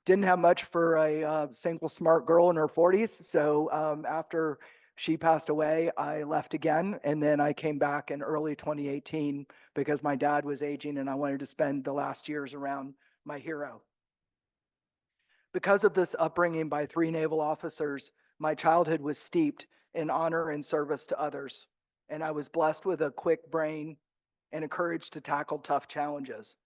Didn't have much for a single smart girl in her 40s. So after she passed away, I left again. And then I came back in early 2018 because my dad was aging and I wanted to spend the last years around my hero. Because of this upbringing by 3 naval officers, my childhood was steeped in honor and service to others. And I was blessed with a quick brain and a courage to tackle tough challenges.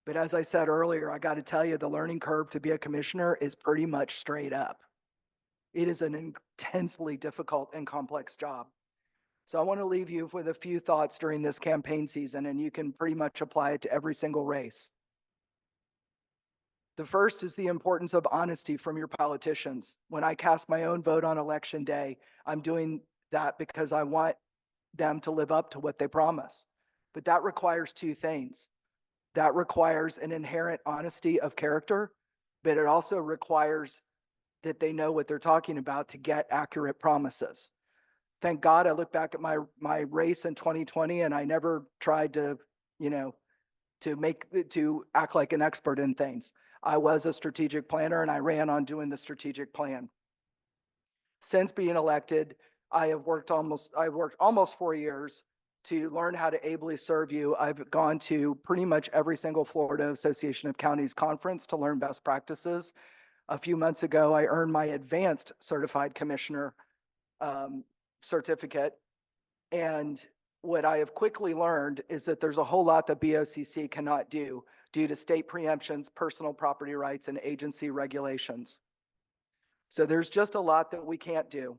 But as I said earlier, I got to tell you, the learning curve to be a commissioner is pretty much straight up. It is an intensely difficult and complex job. So I want to leave you with a few thoughts during this campaign season, and you can pretty much apply it to every single race. The first is the importance of honesty from your politicians. When I cast my own vote on election day, I'm doing that because I want them to live up to what they promise. But that requires two things. That requires an inherent honesty of character, but it also requires that they know what they're talking about to get accurate promises. Thank God I look back at my race in 2020 and I never tried to, to act like an expert in things. I was a strategic planner and I ran on doing the strategic plan. Since being elected, I worked almost 4 years to learn how to ably serve you. I've gone to pretty much every single Florida Association of Counties conference to learn best practices. A few months ago, I earned my advanced certified commissioner certificate. And what I have quickly learned is that there's a whole lot that BOCC cannot do due to state preemptions, personal property rights, and agency regulations. So there's just a lot that we can't do.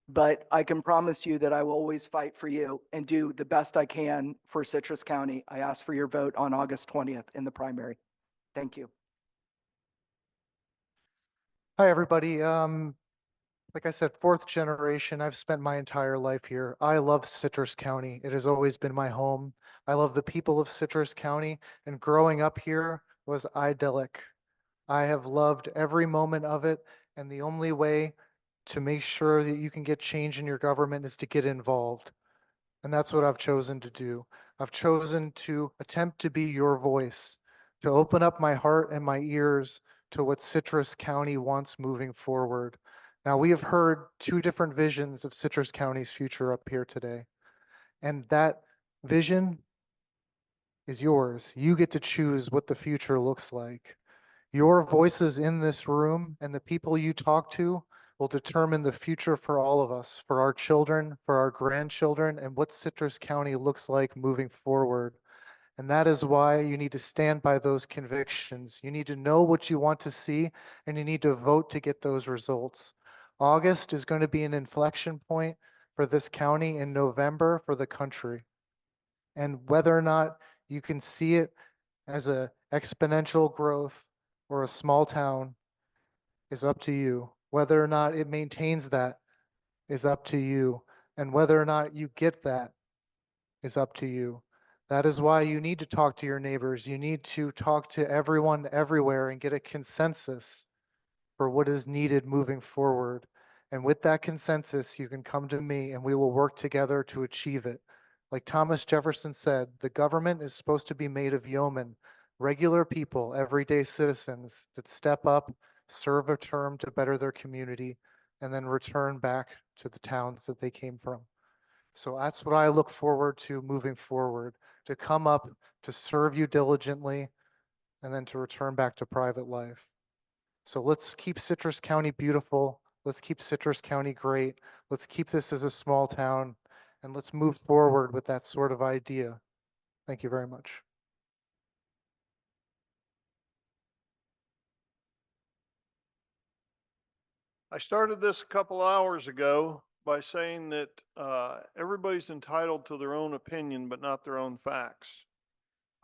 But I can promise you that I will always fight for you and do the best I can for Citrus County. I ask for your vote on August 20th in the primary. Thank you. Hi, everybody. Like I said, fourth generation. I've spent my entire life here. I love Citrus County. It has always been my home. I love the people of Citrus County, and growing up here was idyllic. I have loved every moment of it, and the only way to make sure that you can get change in your government is to get involved. And that's what I've chosen to do. I've chosen to attempt to be your voice, to open up my heart and my ears to what Citrus County wants moving forward. Now, we have heard two different visions of Citrus County's future up here today. And that vision is yours. You get to choose what the future looks like. Your voices in this room and the people you talk to will determine the future for all of us, for our children, for our grandchildren, and what Citrus County looks like moving forward. And that is why you need to stand by those convictions. You need to know what you want to see, and you need to vote to get those results. August is going to be an inflection point for this county, in November for the country. And whether or not you can see it as an exponential growth or a small town is up to you. Whether or not it maintains that is up to you. And whether or not you get that is up to you. That is why you need to talk to your neighbors. You need to talk to everyone everywhere and get a consensus for what is needed moving forward. And with that consensus, you can come to me and we will work together to achieve it. Like Thomas Jefferson said, the government is supposed to be made of yeomen, regular people, everyday citizens that step up, serve a term to better their community, and then return back to the towns that they came from. So that's what I look forward to moving forward, to come up, to serve you diligently, and then to return back to private life. So let's keep Citrus County beautiful. Let's keep Citrus County great. Let's keep this as a small town, and let's move forward with that sort of idea. Thank you very much. I started this a couple hours ago by saying that everybody's entitled to their own opinion, but not their own facts.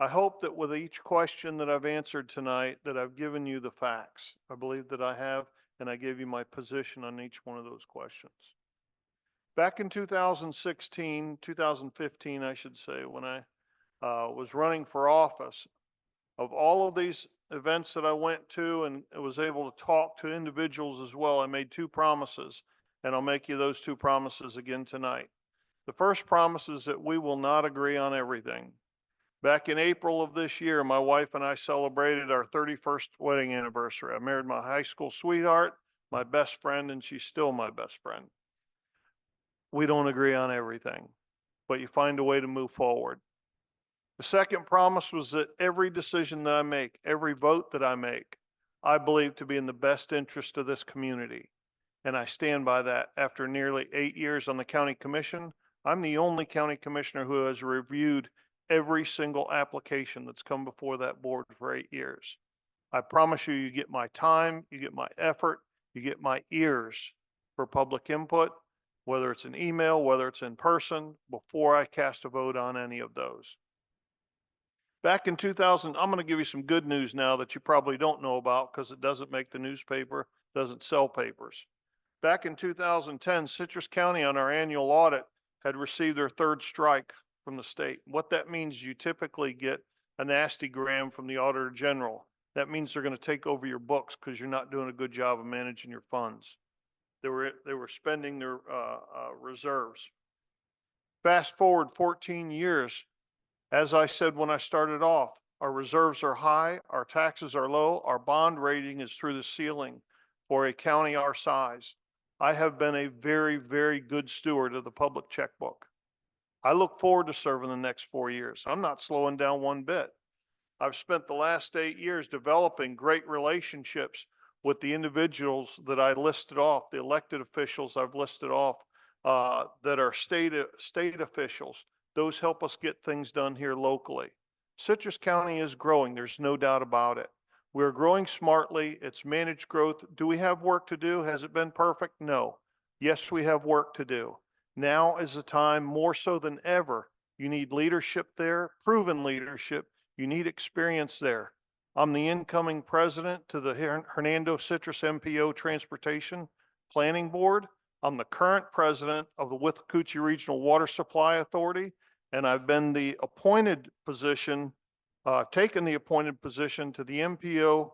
I hope that with each question that I've answered tonight, that I've given you the facts. I believe that I have, and I gave you my position on each one of those questions. Back in 2016, 2015, I should say, when I was running for office, of all of these events that I went to and was able to talk to individuals as well, I made two promises, and I'll make you those two promises again tonight. The first promise is that we will not agree on everything. Back in April of this year, my wife and I celebrated our 31st wedding anniversary. I married my high school sweetheart, my best friend, and she's still my best friend. We don't agree on everything, but you find a way to move forward. The second promise was that every decision that I make, every vote that I make, I believe to be in the best interest of this community. And I stand by that. After nearly 8 years on the county commission, I'm the only county commissioner who has reviewed every single application that's come before that board for 8 years. I promise you, you get my time, you get my effort, you get my ears for public input, whether it's an email, whether it's in person, before I cast a vote on any of those. Back in 2000, I'm going to give you some good news now that you probably don't know about because it doesn't make the newspaper, doesn't sell papers. Back in 2010, Citrus County on our annual audit had received their third strike from the state. What that means, you typically get a nasty gram from the Auditor General. That means they're going to take over your books because you're not doing a good job of managing your funds. They were spending their reserves. Fast forward 14 years, as I said when I started off, our reserves are high, our taxes are low, our bond rating is through the ceiling for a county our size. I have been a very, very good steward of the public checkbook. I look forward to serving the next 4 years. I'm not slowing down one bit. I've spent the last 8 years developing great relationships with the individuals that I listed off, the elected officials I've listed off, that are state officials. Those help us get things done here locally. Citrus County is growing. There's no doubt about it. We're growing smartly. It's managed growth. Do we have work to do? Has it been perfect? No. Yes, we have work to do. Now is the time, more so than ever. You need leadership there, proven leadership. You need experience there. I'm the incoming president to the Hernando Citrus MPO Transportation Planning Board. I'm the current president of the Withlacoochee Regional Water Supply Authority, and I've been the appointed position, taken the appointed position to the MPO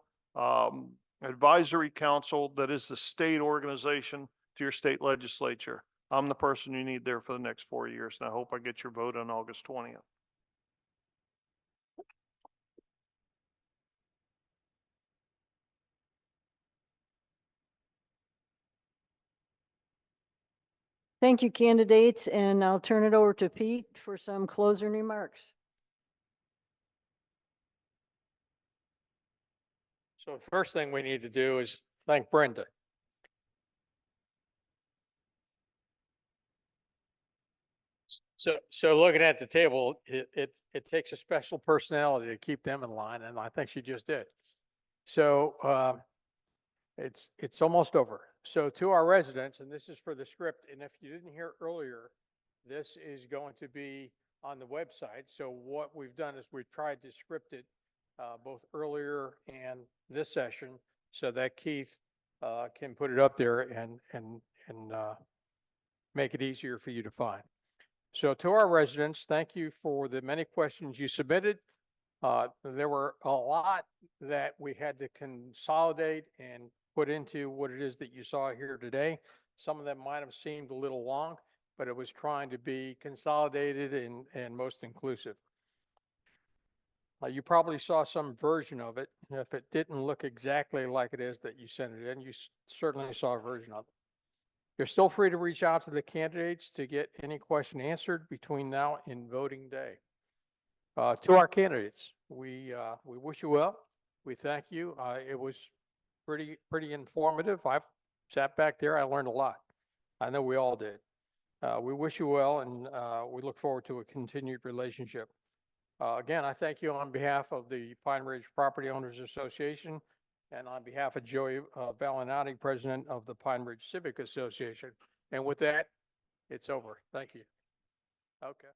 Advisory Council that is the state organization to your state legislature. I'm the person you need there for the next 4 years, and I hope I get your vote on August 20th. Thank you, candidates, and I'll turn it over to Pete for some closing remarks. So the first thing we need to do is thank Brenda. So looking at the table, it takes a special personality to keep them in line, and I think she just did. So it's almost over. So to our residents, and this is for the script, and if you didn't hear earlier, this is going to be on the website. So what we've done is we've tried to script it both earlier and this session so that Keith can put it up there and make it easier for you to find. So to our residents, thank you for the many questions you submitted. There were a lot that we had to consolidate and put into what it is that you saw here today. Some of them might have seemed a little long, but it was trying to be consolidated and most inclusive. You probably saw some version of it. If it didn't look exactly like it is that you sent it in, you certainly saw a version of it. You're still free to reach out to the candidates to get any question answered between now and voting day. To our candidates, we wish you well. We thank you. It was pretty informative. I've sat back there. I learned a lot. I know we all did. We wish you well, and we look forward to a continued relationship. Again, I thank you on behalf of the Pine Ridge Property Owners Association and on behalf of Joey Valinotti, president of the Pine Ridge Civic Association. And with that, it's over. Thank you. Okay.